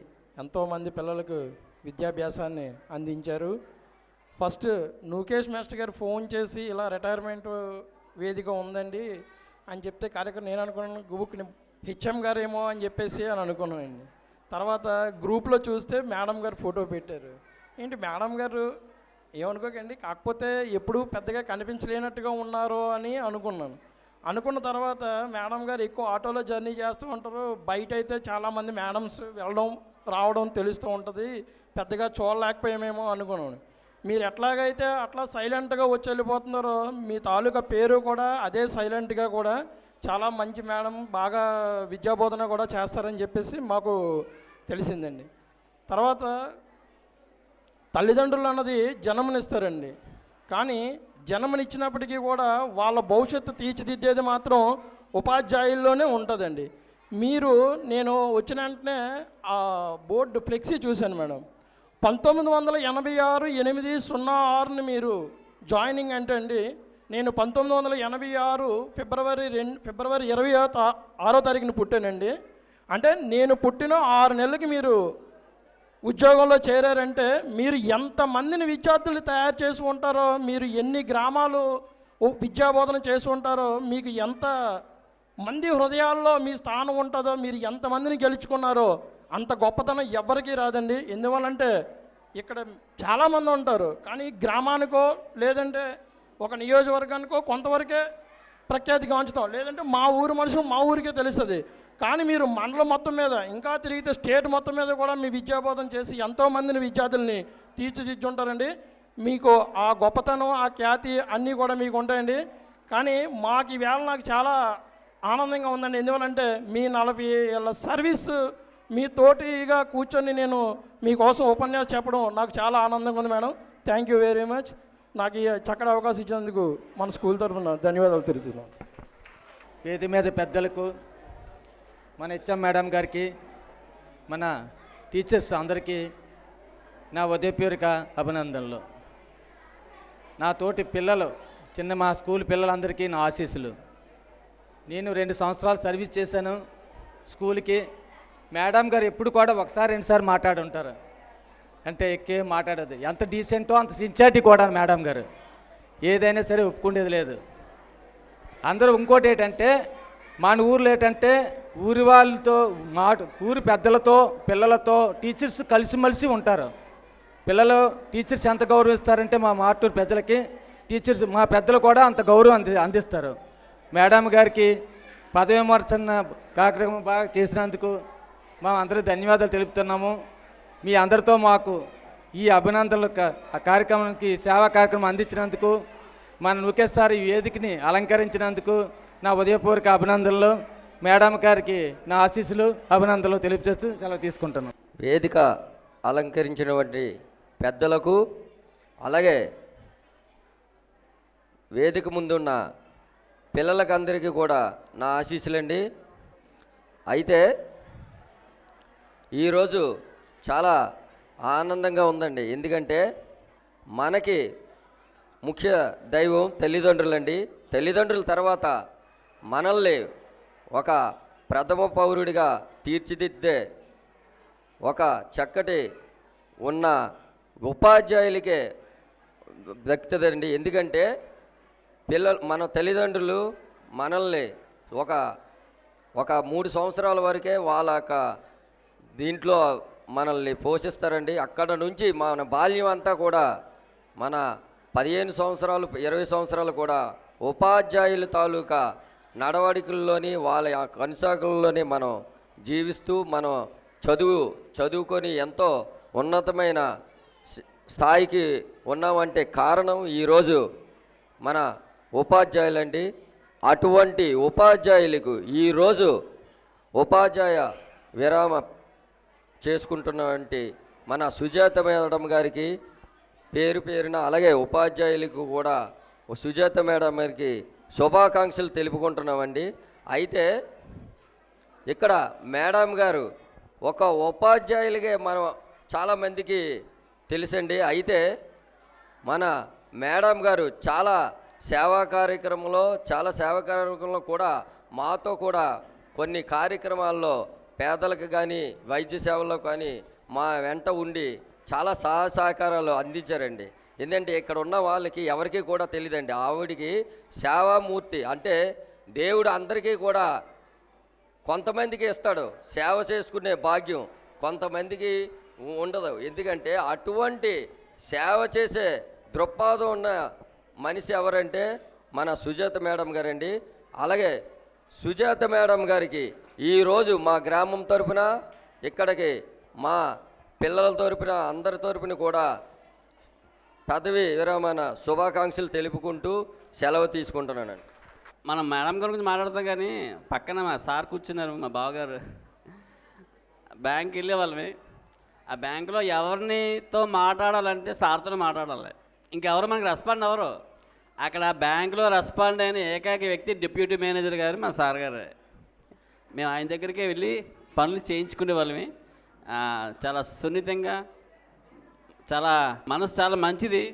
ఎంతోమంది పిల్లలకు విద్యాభ్యాసాన్ని అందించారు. ఫస్ట్ నూకేష్ మాస్టర్ గారు ఫోన్ చేసి ఇలా రిటైర్మెంట్ వేదిక ఉందండి అని చెప్తే కార్యక్రమం నేను అనుకున్నాను గుబుక్ని హెచ్ఎం గారు ఏమో అని చెప్పేసి అని అనుకున్నానండి. తర్వాత గ్రూప్లో చూస్తే మేడం గారు ఫోటో పెట్టారు. ఏంటి మేడం గారు ఏమనుకోకండి, కాకపోతే ఎప్పుడు పెద్దగా కనిపించలేనట్టుగా ఉన్నారో అని అనుకున్నాను. అనుకున్న తర్వాత మేడం గారు ఎక్కువ ఆటోలో జర్నీ చేస్తూ ఉంటారు. బయట అయితే చాలామంది మేడమ్స్ వెళ్ళడం రావడం తెలుస్తూ ఉంటుంది, పెద్దగా చూడలేకపోయామేమో అనుకున్నాను. మీరు ఎట్లాగైతే అట్లా సైలెంట్గా వచ్చి వెళ్ళిపోతున్నారో మీ తాలూకా పేరు కూడా అదే సైలెంట్గా కూడా చాలా మంచి మేడం, బాగా విద్యాబోధన కూడా చేస్తారని చెప్పేసి మాకు తెలిసిందండి. తర్వాత తల్లిదండ్రులు అన్నది జన్మనిస్తారండి, కానీ జన్మనిచ్చినప్పటికీ కూడా వాళ్ళ భవిష్యత్తు తీర్చిదిద్దేది మాత్రం ఉపాధ్యాయుల్లోనే ఉంటుందండి. నేను వచ్చిన వెంటనే ఆ బోర్డు ఫ్లెక్సీ చూశాను మేడం. 1986 8/06 మీరు జాయినింగ్ అంటే అండి, నేను 1986 ఫిబ్రవరి 26వ తారీఖున పుట్టానండి. అంటే నేను పుట్టిన 6 నెలలకి మీరు ఉద్యోగంలో చేరారంటే మీరు ఎంతమందిని విద్యార్థులు తయారు చేసి ఉంటారో, మీరు ఎన్ని గ్రామాలు విద్యాబోధన చేసి ఉంటారో, మీకు ఎంత మంది హృదయాల్లో మీ స్థానం ఉంటుందో, మీరు ఎంతమందిని గెలుచుకున్నారో అంత గొప్పతనం ఎవరికీ రాదండి. ఎందువల్లంటే ఇక్కడ చాలామంది ఉంటారు, కానీ గ్రామానికో లేదంటే ఒక నియోజకవర్గానికో కొంతవరకే ప్రఖ్యాతి గాంచుతాం, లేదంటే మా ఊరు మనుషులు మా ఊరికే తెలుస్తుంది. కానీ మీరు మండలం మొత్తం మీద ఇంకా తిరిగితే స్టేట్ మొత్తం మీద కూడా మీ విద్యాబోధన చేసి ఎంతోమందిని విద్యార్థుల్ని తీర్చిదిద్దుంటారండి. మీకు ఆ గొప్పతనం ఆ ఖ్యాతి అన్నీ కూడా మీకు ఉంటాయండి. కానీ మాకు ఈవేళ నాకు చాలా ఆనందంగా ఉందండి. ఎందువల్లంటే మీ 40 ఏళ్ళ సర్వీస్ మీ తోటిగా కూర్చొని నేను మీకోసం ఉపన్యాసం చెప్పడం నాకు చాలా ఆనందంగా ఉంది madam. Thank you very much. నాకు ఈ చక్కటి అవకాశం ఇచ్చినందుకు మన స్కూల్ తరఫున ధన్యవాదాలు తెలుపుతున్నాను.
వేది మీద పెద్దలకు, మన హెచ్ఎం మేడం గారికి, మన టీచర్స్ అందరికీ నా ఉదయపూర్వక అభినందనలు. నా తోటి పిల్లలు, మా స్కూల్ పిల్లలందరికీ నా ఆశీస్సులు. నేను 2 సంవత్సరాలు సర్వీస్ చేశాను స్కూల్కి. మేడం గారు ఎప్పుడు కూడా ఒకసారి 2 సార్లు మాట్లాడుంటారు, అంటే ఎక్కే మాట్లాడదు. ఎంత డీసెంటో అంత సిన్సియారిటీ కూడా మేడం గారు, ఏదైనా సరే ఒప్పుకునేది లేదు. అందరూ ఇంకోటి ఏంటంటే మన ఊర్లో ఏంటంటే ఊరి వాళ్ళతో ఊరి పెద్దలతో పిల్లలతో టీచర్స్ కలిసిమెలిసి ఉంటారు. పిల్లలు టీచర్స్ ఎంత గౌరవిస్తారంటే మా మార్టూరు ప్రజలకి టీచర్స్ మా పెద్దలు కూడా అంత గౌరవం అందిస్తారు. మేడం గారికి పదవి విమర్శన కార్యక్రమం బాగా చేసినందుకు మా అందరూ ధన్యవాదాలు తెలుపుతున్నాము. మీ అందరితో మాకు ఈ అభినందనలు కార్యక్రమానికి సేవా కార్యక్రమం అందించినందుకు, మన ఒకేసారి ఈ వేదికని అలంకరించినందుకు నా ఉదయపూర్వక అభినందనలు. మేడం గారికి నా ఆశీస్సులు అభినందనలు తెలియజేస్తూ సెలవు తీసుకుంటున్నాను.
వేదిక అలంకరించినటువంటి పెద్దలకు, అలాగే వేదిక ముందున్న పిల్లలకందరికీ కూడా నా ఆశీస్సులండి. అయితే ఈరోజు చాలా ఆనందంగా ఉందండి. ఎందుకంటే మనకి ముఖ్య దైవం తల్లిదండ్రులండి. తల్లిదండ్రుల తర్వాత మనల్ని ఒక ప్రథమ పౌరుడిగా తీర్చిదిద్దే ఒక చక్కటి ఉన్న ఉపాధ్యాయులకే దక్కుతుందండి. ఎందుకంటే మన తల్లిదండ్రులు మనల్ని ఒక 3 సంవత్సరాల వరకే వాళ్ళ దీంట్లో మనల్ని పోషిస్తారండి. అక్కడ నుంచి మన బాల్యం అంతా కూడా మన 15 సంవత్సరాలు 20 సంవత్సరాలు కూడా ఉపాధ్యాయుల తాలూకా నడవడికల్లోని వాళ్ళ కొనసాగుల్లోని మనం జీవిస్తూ మనం చదువుకొని ఎంతో ఉన్నతమైన స్థాయికి ఉన్నామంటే కారణం ఈరోజు మన ఉపాధ్యాయులండి. అటువంటి ఉపాధ్యాయులకు ఈరోజు ఉపాధ్యాయ విరామ చేసుకుంటున్నటువంటి మన సుజాత మేడం గారికి పేరున, అలాగే ఉపాధ్యాయులకు కూడా సుజాత మేడం గారికి శుభాకాంక్షలు తెలుపుకుంటున్నామండి. అయితే ఇక్కడ మేడం గారు ఒక ఉపాధ్యాయులుగా మనం చాలామందికి తెలుసండి. అయితే మన మేడం గారు చాలా సేవా కార్యక్రమంలో కూడా మాతో కూడా కొన్ని కార్యక్రమాల్లో పేదలకు కానీ వైద్య సేవల్లో కానీ మా వెంట ఉండి చాలా సహకారాలు అందించారండి. ఎందుకంటే ఇక్కడ ఉన్న వాళ్ళకి ఎవరికీ కూడా తెలియదండి, ఆవిడికి సేవామూర్తి అంటే దేవుడు అందరికీ కూడా కొంతమందికి ఇస్తాడు సేవ చేసుకునే భాగ్యం, కొంతమందికి ఉండదు. ఎందుకంటే అటువంటి సేవ చేసే దృక్పథం ఉన్న మనిషి ఎవరంటే మన సుజాత మేడం గారండి. అలాగే సుజాత మేడం గారికి ఈరోజు మా గ్రామం తరపున ఇక్కడికి మా పిల్లల తరపున అందరి తరపున కూడా పదవి విరమణ శుభాకాంక్షలు తెలుపుకుంటూ సెలవు తీసుకుంటున్నానండి.
మనం మేడం గారి గురించి మాట్లాడతాం కానీ పక్కన మా సార్ కూర్చున్నారు, మా బావగారు. బ్యాంక్ వెళ్ళే వాళ్ళమే. ఆ బ్యాంకులో ఎవరినితో మాట్లాడాలంటే సార్తో మాట్లాడాలి, ఇంకెవరు మనకి రెస్పాండ్ అవ్వరు. అక్కడ బ్యాంకులో రెస్పాండ్ అయిన ఏకైక వ్యక్తి డిప్యూటీ మేనేజర్ గారు, మా సార్ గారు. మేము ఆయన దగ్గరికే వెళ్ళి పనులు చేయించుకునే వాళ్ళమే. చాలా సున్నితంగా, చాలా మనసు చాలా మంచిది.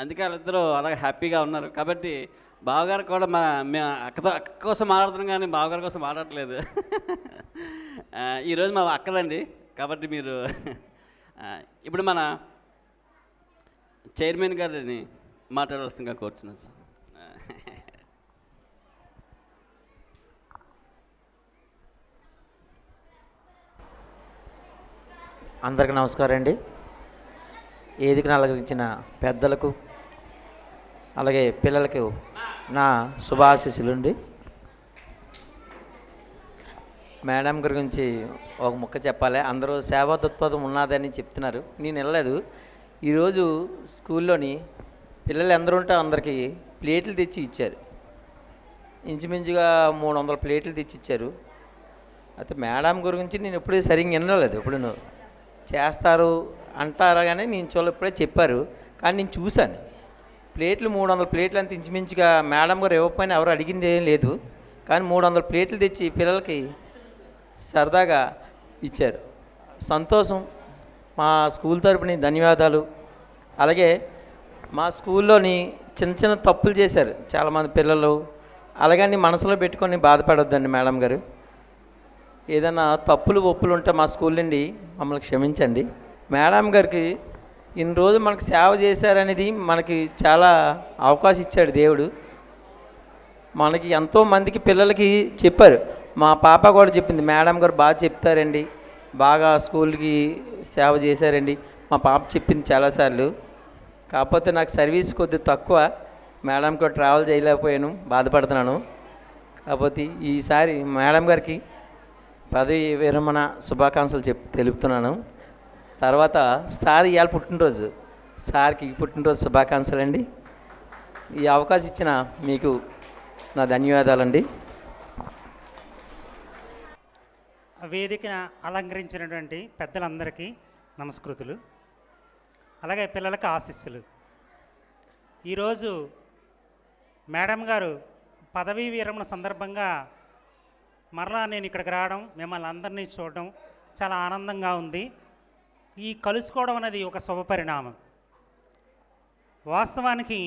అందుకే వాళ్ళిద్దరూ అలాగే హ్యాపీగా ఉన్నారు. కాబట్టి బావగారు కూడా మేము అక్క కోసం మాట్లాడుతున్నాం కానీ బావగారి కోసం మాట్లాడట్లేదు. ఈరోజు మా అక్కదండి. కాబట్టి మీరు ఇప్పుడు మన చైర్మన్ గారిని మాట్లాడవలసిందిగా కోరుతున్నాను సార్.
అందరికీ నమస్కారం అండి. వేదికను అలంకరించిన పెద్దలకు అలాగే పిల్లలకు నా శుభాశీస్సులు అండి. మేడం గురించి ఒక ముక్క చెప్పాలి. అందరూ సేవా దృక్పథం ఉన్నదని చెప్తున్నారు, నేను వెళ్ళలేదు. ఈరోజు స్కూల్లోని పిల్లలు ఎందరూ ఉంటే అందరికీ ప్లేట్లు తెచ్చి ఇచ్చారు. ఇంచుమించుగా 300 ప్లేట్లు తెచ్చి ఇచ్చారు. అయితే మేడం గురించి నేను ఎప్పుడూ సరిగ్గా వినలేదు. ఎప్పుడు చేస్తారు అంటారా కానీ నేను ఇప్పుడే చెప్పారు, కానీ నేను చూశాను. ప్లేట్లు 300 ప్లేట్లు అంత ఇంచుమించుగా మేడం గారు ఇవ్వకపోయినా ఎవరు అడిగింది ఏం లేదు, కానీ 300 ప్లేట్లు తెచ్చి పిల్లలకి సరదాగా ఇచ్చారు. సంతోషం. మా స్కూల్ తరపున ధన్యవాదాలు. అలాగే మా స్కూల్లోని చిన్న చిన్న తప్పులు చేశారు చాలామంది పిల్లలు, అలాగని మనసులో పెట్టుకొని బాధపడొద్దండి మేడం గారు. ఏదైనా తప్పులు ఒప్పులు ఉంటే మా స్కూల్ నుండి మమ్మల్ని క్షమించండి. మేడం గారికి ఇన్ని రోజు మనకు సేవ చేశారనేది మనకి చాలా అవకాశం ఇచ్చాడు దేవుడు. మనకి ఎంతోమందికి పిల్లలకి చెప్పారు. మా పాప కూడా చెప్పింది, మేడం గారు బాగా చెప్తారండి, బాగా స్కూల్కి సేవ చేశారండి. మా పాప చెప్పింది చాలాసార్లు. కాకపోతే నాకు సర్వీస్ కొద్దిగా తక్కువ, మేడంతో ట్రావెల్ చేయలేకపోయాను, బాధపడుతున్నాను. కాకపోతే ఈసారి మేడం గారికి పదవి విరమణ శుభాకాంక్షలు తెలుపుతున్నాను. తర్వాత సార్ ఇవాళ పుట్టినరోజు, సార్కి పుట్టినరోజు శుభాకాంక్షలు అండి. ఈ అవకాశం ఇచ్చిన మీకు నా ధన్యవాదాలండి.
వేదికను అలంకరించినటువంటి పెద్దలందరికీ నమస్కృతులు, అలాగే పిల్లలకు ఆశీస్సులు. ఈరోజు మేడం గారు పదవీ విరమణ సందర్భంగా మరలా నేను ఇక్కడికి రావడం, మిమ్మల్ని అందరినీ చూడడం చాలా ఆనందంగా ఉంది. ఈ కలుసుకోవడం అనేది ఒక శుభపరిణామం. వాస్తవానికి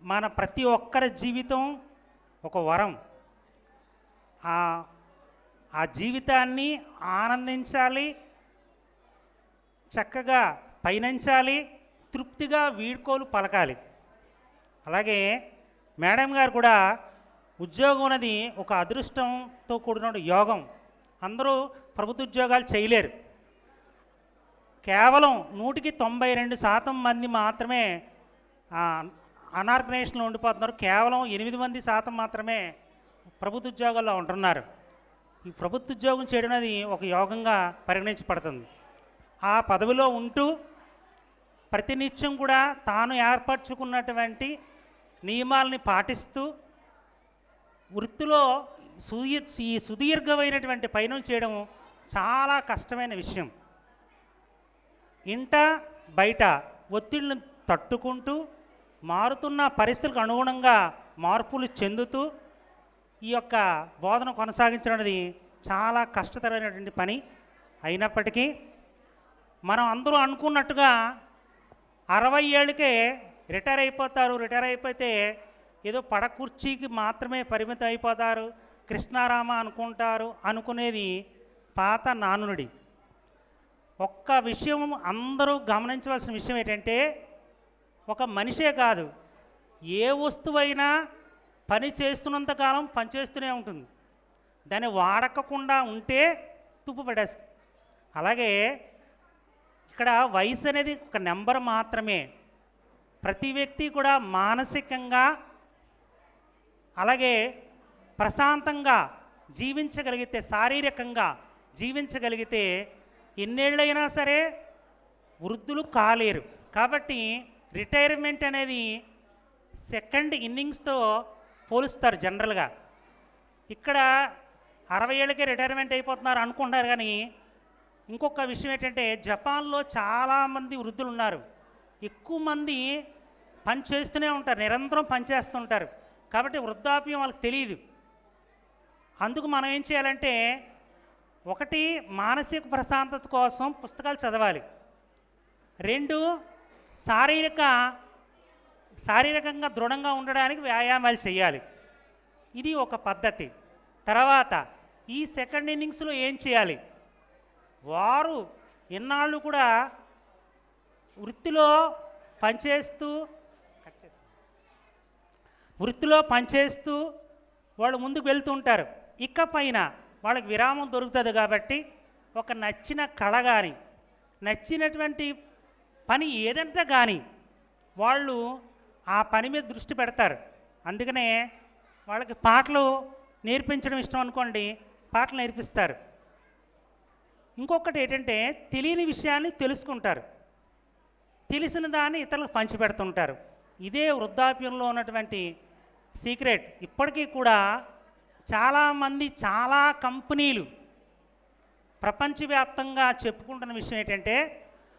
మన ప్రతి ఒక్కరి జీవితం ఒక వరం. ఆ జీవితాన్ని ఆనందించాలి, చక్కగా పయనించాలి, తృప్తిగా వీడ్కోలు పలకాలి. అలాగే మేడం గారు కూడా ఉద్యోగం అనేది ఒక అదృష్టంతో కూడిన యోగం. అందరూ ప్రభుత్వ ఉద్యోగాలు చేయలేరు. కేవలం 192% మంది మాత్రమే అనార్గనైజేషన్లో ఉండిపోతున్నారు. కేవలం 8% మాత్రమే ప్రభుత్వ ఉద్యోగాల్లో ఉంటున్నారు. ఈ ప్రభుత్వ ఉద్యోగం చేయడం అనేది ఒక యోగంగా పరిగణించబడుతుంది. ఆ పదవిలో ఉంటూ ప్రతినిత్యం కూడా తాను ఏర్పరచుకున్నటువంటి నియమాలని పాటిస్తూ వృత్తిలో ఈ సుదీర్ఘమైనటువంటి పయనం చేయడం చాలా కష్టమైన విషయం. ఇంట బయట ఒత్తిడిని తట్టుకుంటూ మారుతున్న పరిస్థితులకు అనుగుణంగా మార్పులు చెందుతూ ఈ యొక్క బోధన కొనసాగించడం అనేది చాలా కష్టతరమైనటువంటి పని. అయినప్పటికీ మనం అందరూ అనుకున్నట్టుగా 60 ఏళ్ళకే రిటైర్ అయిపోతారు, రిటైర్ అయిపోతే ఏదో పడకుర్చీకి మాత్రమే పరిమితం అయిపోతారు, కృష్ణారామ అనుకుంటారు అనుకునేది పాత నానుడి. ఒక్క విషయం అందరూ గమనించవలసిన విషయం ఏంటంటే, ఒక మనిషే కాదు, ఏ వస్తువైనా పని చేస్తున్నంతకాలం పనిచేస్తూనే ఉంటుంది. దాన్ని వాడకకుండా ఉంటే తుప్పు పడేస్తుంది. అలాగే ఇక్కడ వయసు అనేది ఒక నెంబర్ మాత్రమే. ప్రతి వ్యక్తి కూడా మానసికంగా అలాగే ప్రశాంతంగా జీవించగలిగితే, శారీరకంగా జీవించగలిగితే ఎన్నేళ్ళైనా సరే వృద్ధులు కాలేరు. కాబట్టి రిటైర్మెంట్ అనేది సెకండ్ ఇన్నింగ్స్తో పోలుస్తారు జనరల్గా. ఇక్కడ 60 ఏళ్ళకే రిటైర్మెంట్ అయిపోతున్నారు అనుకుంటారు. కానీ ఇంకొక విషయం ఏంటంటే, జపాన్లో చాలామంది వృద్ధులు ఉన్నారు. ఎక్కువ మంది పని చేస్తూనే ఉంటారు, నిరంతరం పనిచేస్తుంటారు. కాబట్టి వృద్ధాప్యం వాళ్ళకి తెలియదు. అందుకు మనం ఏం చేయాలంటే, ఒకటి మానసిక ప్రశాంతత కోసం పుస్తకాలు చదవాలి. 2 శారీరకంగా దృఢంగా ఉండడానికి వ్యాయామాలు చేయాలి. ఇది ఒక పద్ధతి. తర్వాత ఈ సెకండ్ ఇన్నింగ్స్లో ఏం చేయాలి? వారు ఎన్నాళ్ళు కూడా వృత్తిలో పనిచేస్తూ వాళ్ళు ముందుకు వెళ్తూ ఉంటారు. ఇకపైన వాళ్ళకి విరామం దొరుకుతుంది. కాబట్టి ఒక నచ్చిన కళ కానీ, నచ్చినటువంటి పని ఏదంటే కానీ వాళ్ళు ఆ పని మీద దృష్టి పెడతారు. అందుకనే వాళ్ళకి పాటలు నేర్పించడం ఇష్టం అనుకోండి, పాటలు నేర్పిస్తారు. ఇంకొకటి ఏంటంటే, తెలియని విషయాన్ని తెలుసుకుంటారు, తెలిసిన దాన్ని ఇతరులకు పంచిపెడుతుంటారు. ఇదే వృద్ధాప్యంలో ఉన్నటువంటి సీక్రెట్. ఇప్పటికీ కూడా చాలామంది, చాలా కంపెనీలు ప్రపంచవ్యాప్తంగా చెప్పుకుంటున్న విషయం ఏంటంటే,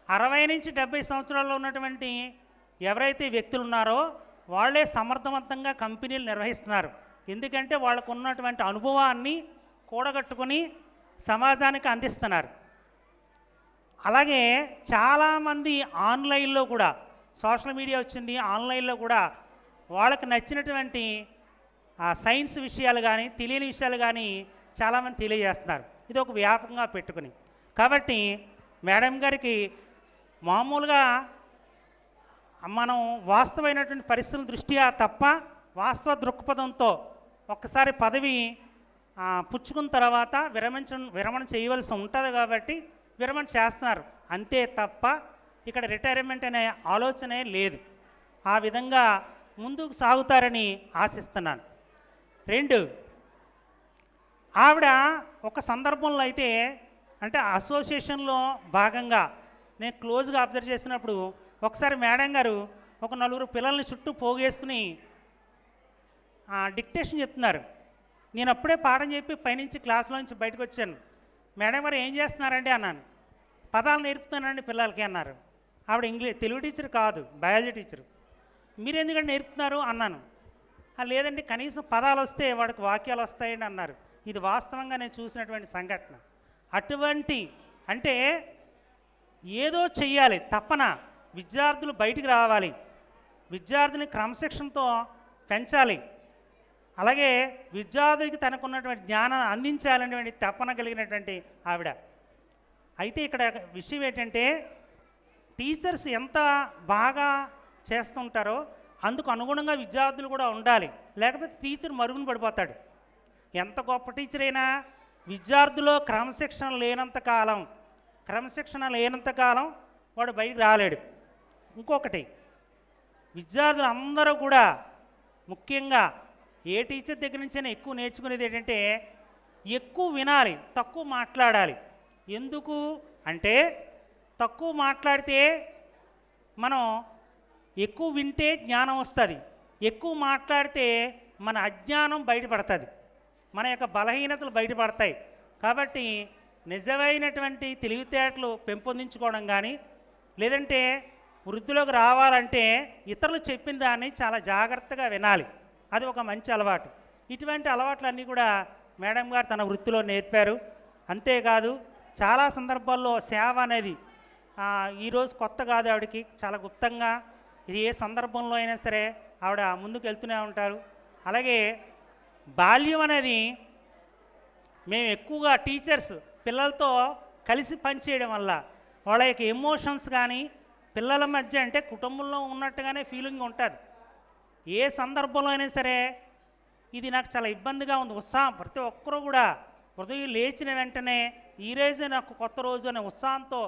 60 నుంచి 70 సంవత్సరాల్లో ఉన్నటువంటి ఎవరైతే వ్యక్తులు ఉన్నారో వాళ్ళే సమర్థవంతంగా కంపెనీలు నిర్వహిస్తున్నారు. ఎందుకంటే వాళ్ళకు ఉన్నటువంటి అనుభవాన్ని కూడగట్టుకొని సమాజానికి అందిస్తున్నారు. అలాగే చాలామంది ఆన్లైన్లో కూడా, సోషల్ మీడియా వచ్చింది, ఆన్లైన్లో కూడా వాళ్ళకి నచ్చినటువంటి సైన్స్ విషయాలు కానీ, తెలియని విషయాలు కానీ చాలామంది తెలియజేస్తున్నారు. ఇది ఒక వ్యాపకంగా పెట్టుకుని. కాబట్టి మేడం గారికి మామూలుగా మనం వాస్తవమైనటువంటి పరిస్థితుల దృష్ట్యా తప్ప వాస్తవ దృక్పథంతో ఒక్కసారి పదవి పుచ్చుకున్న తర్వాత విరమణ చేయవలసి ఉంటుంది. కాబట్టి విరమణ చేస్తున్నారు అంతే తప్ప ఇక్కడ రిటైర్మెంట్ అనే ఆలోచనే లేదు. ఆ విధంగా ముందుకు సాగుతారని ఆశిస్తున్నాను. 2, ఆవిడ ఒక సందర్భంలో అయితే, అంటే అసోసియేషన్లో భాగంగా నేను క్లోజ్గా అబ్జర్వ్ చేసినప్పుడు, ఒకసారి మేడం గారు ఒక 4 పిల్లల్ని చుట్టూ పోగేసుకుని డిక్టేషన్ చెప్తున్నారు. నేను అప్పుడే పాఠం చెప్పి పైనుంచి క్లాసులో నుంచి బయటకు వచ్చాను. మేడం గారు ఏం చేస్తున్నారండి అన్నాను. పదాలు నేర్పుతున్నానండి పిల్లలకి అన్నారు. ఆవిడ తెలుగు టీచర్ కాదు, బయాలజీ టీచరు. మీరు ఎందుకంటే నేర్పుతున్నారు అన్నాను. లేదండి, కనీసం పదాలు వస్తే వాడికి వాక్యాలు వస్తాయండి అన్నారు. ఇది వాస్తవంగా నేను చూసినటువంటి సంఘటన. అటువంటి అంటే ఏదో చెయ్యాలి, తప్పన విద్యార్థులు బయటికి రావాలి, విద్యార్థుని క్రమశిక్షణతో పెంచాలి, అలాగే విద్యార్థులకి తనకున్నటువంటి జ్ఞానాన్ని అందించాలనేటువంటి తపన కలిగినటువంటి ఆవిడ. అయితే ఇక్కడ విషయం ఏంటంటే, టీచర్స్ ఎంత బాగా చేస్తుంటారో అందుకు అనుగుణంగా విద్యార్థులు కూడా ఉండాలి. లేకపోతే టీచర్ మరుగున పడిపోతాడు. ఎంత గొప్ప టీచర్ అయినా విద్యార్థుల్లో క్రమశిక్షణ లేనంత కాలం వాడు బయటికి రాలేడు. ఇంకొకటి, విద్యార్థులు అందరూ కూడా ముఖ్యంగా ఏ టీచర్ దగ్గర నుంచైనా ఎక్కువ నేర్చుకునేది ఏంటంటే, ఎక్కువ వినాలి, తక్కువ మాట్లాడాలి. ఎందుకు అంటే, తక్కువ మాట్లాడితే మనం ఎక్కువ వింటే జ్ఞానం వస్తుంది, ఎక్కువ మాట్లాడితే మన అజ్ఞానం బయటపడుతుంది, మన యొక్క బలహీనతలు బయటపడతాయి. కాబట్టి నిజమైనటువంటి తెలివితేటలు పెంపొందించుకోవడం కానీ, లేదంటే వృద్ధిలోకి రావాలంటే ఇతరులు చెప్పిన దాన్ని చాలా జాగ్రత్తగా వినాలి. అది ఒక మంచి అలవాటు. ఇటువంటి అలవాట్లన్నీ కూడా మేడం గారు తన వృత్తిలో నేర్పారు. అంతేకాదు చాలా సందర్భాల్లో సేవ అనేది ఈరోజు కొత్త కాదు ఆవిడకి, చాలా గుప్తంగా ఇది ఏ సందర్భంలో అయినా సరే ఆవిడ ముందుకు వెళ్తూనే ఉంటారు. అలాగే బాల్యం అనేది మేము ఎక్కువగా టీచర్స్ పిల్లలతో కలిసి పనిచేయడం వల్ల వాళ్ళ యొక్క ఎమోషన్స్ కానీ పిల్లల మధ్య అంటే కుటుంబంలో ఉన్నట్టుగానే ఫీలింగ్ ఉంటుంది. ఏ సందర్భంలో అయినా సరే ఇది నాకు చాలా ఇబ్బందిగా ఉంది, ఉత్సాహం ప్రతి ఒక్కరూ కూడా ఉదయం లేచిన వెంటనే ఈరోజే నాకు కొత్త రోజు అనే ఉత్సాహంతో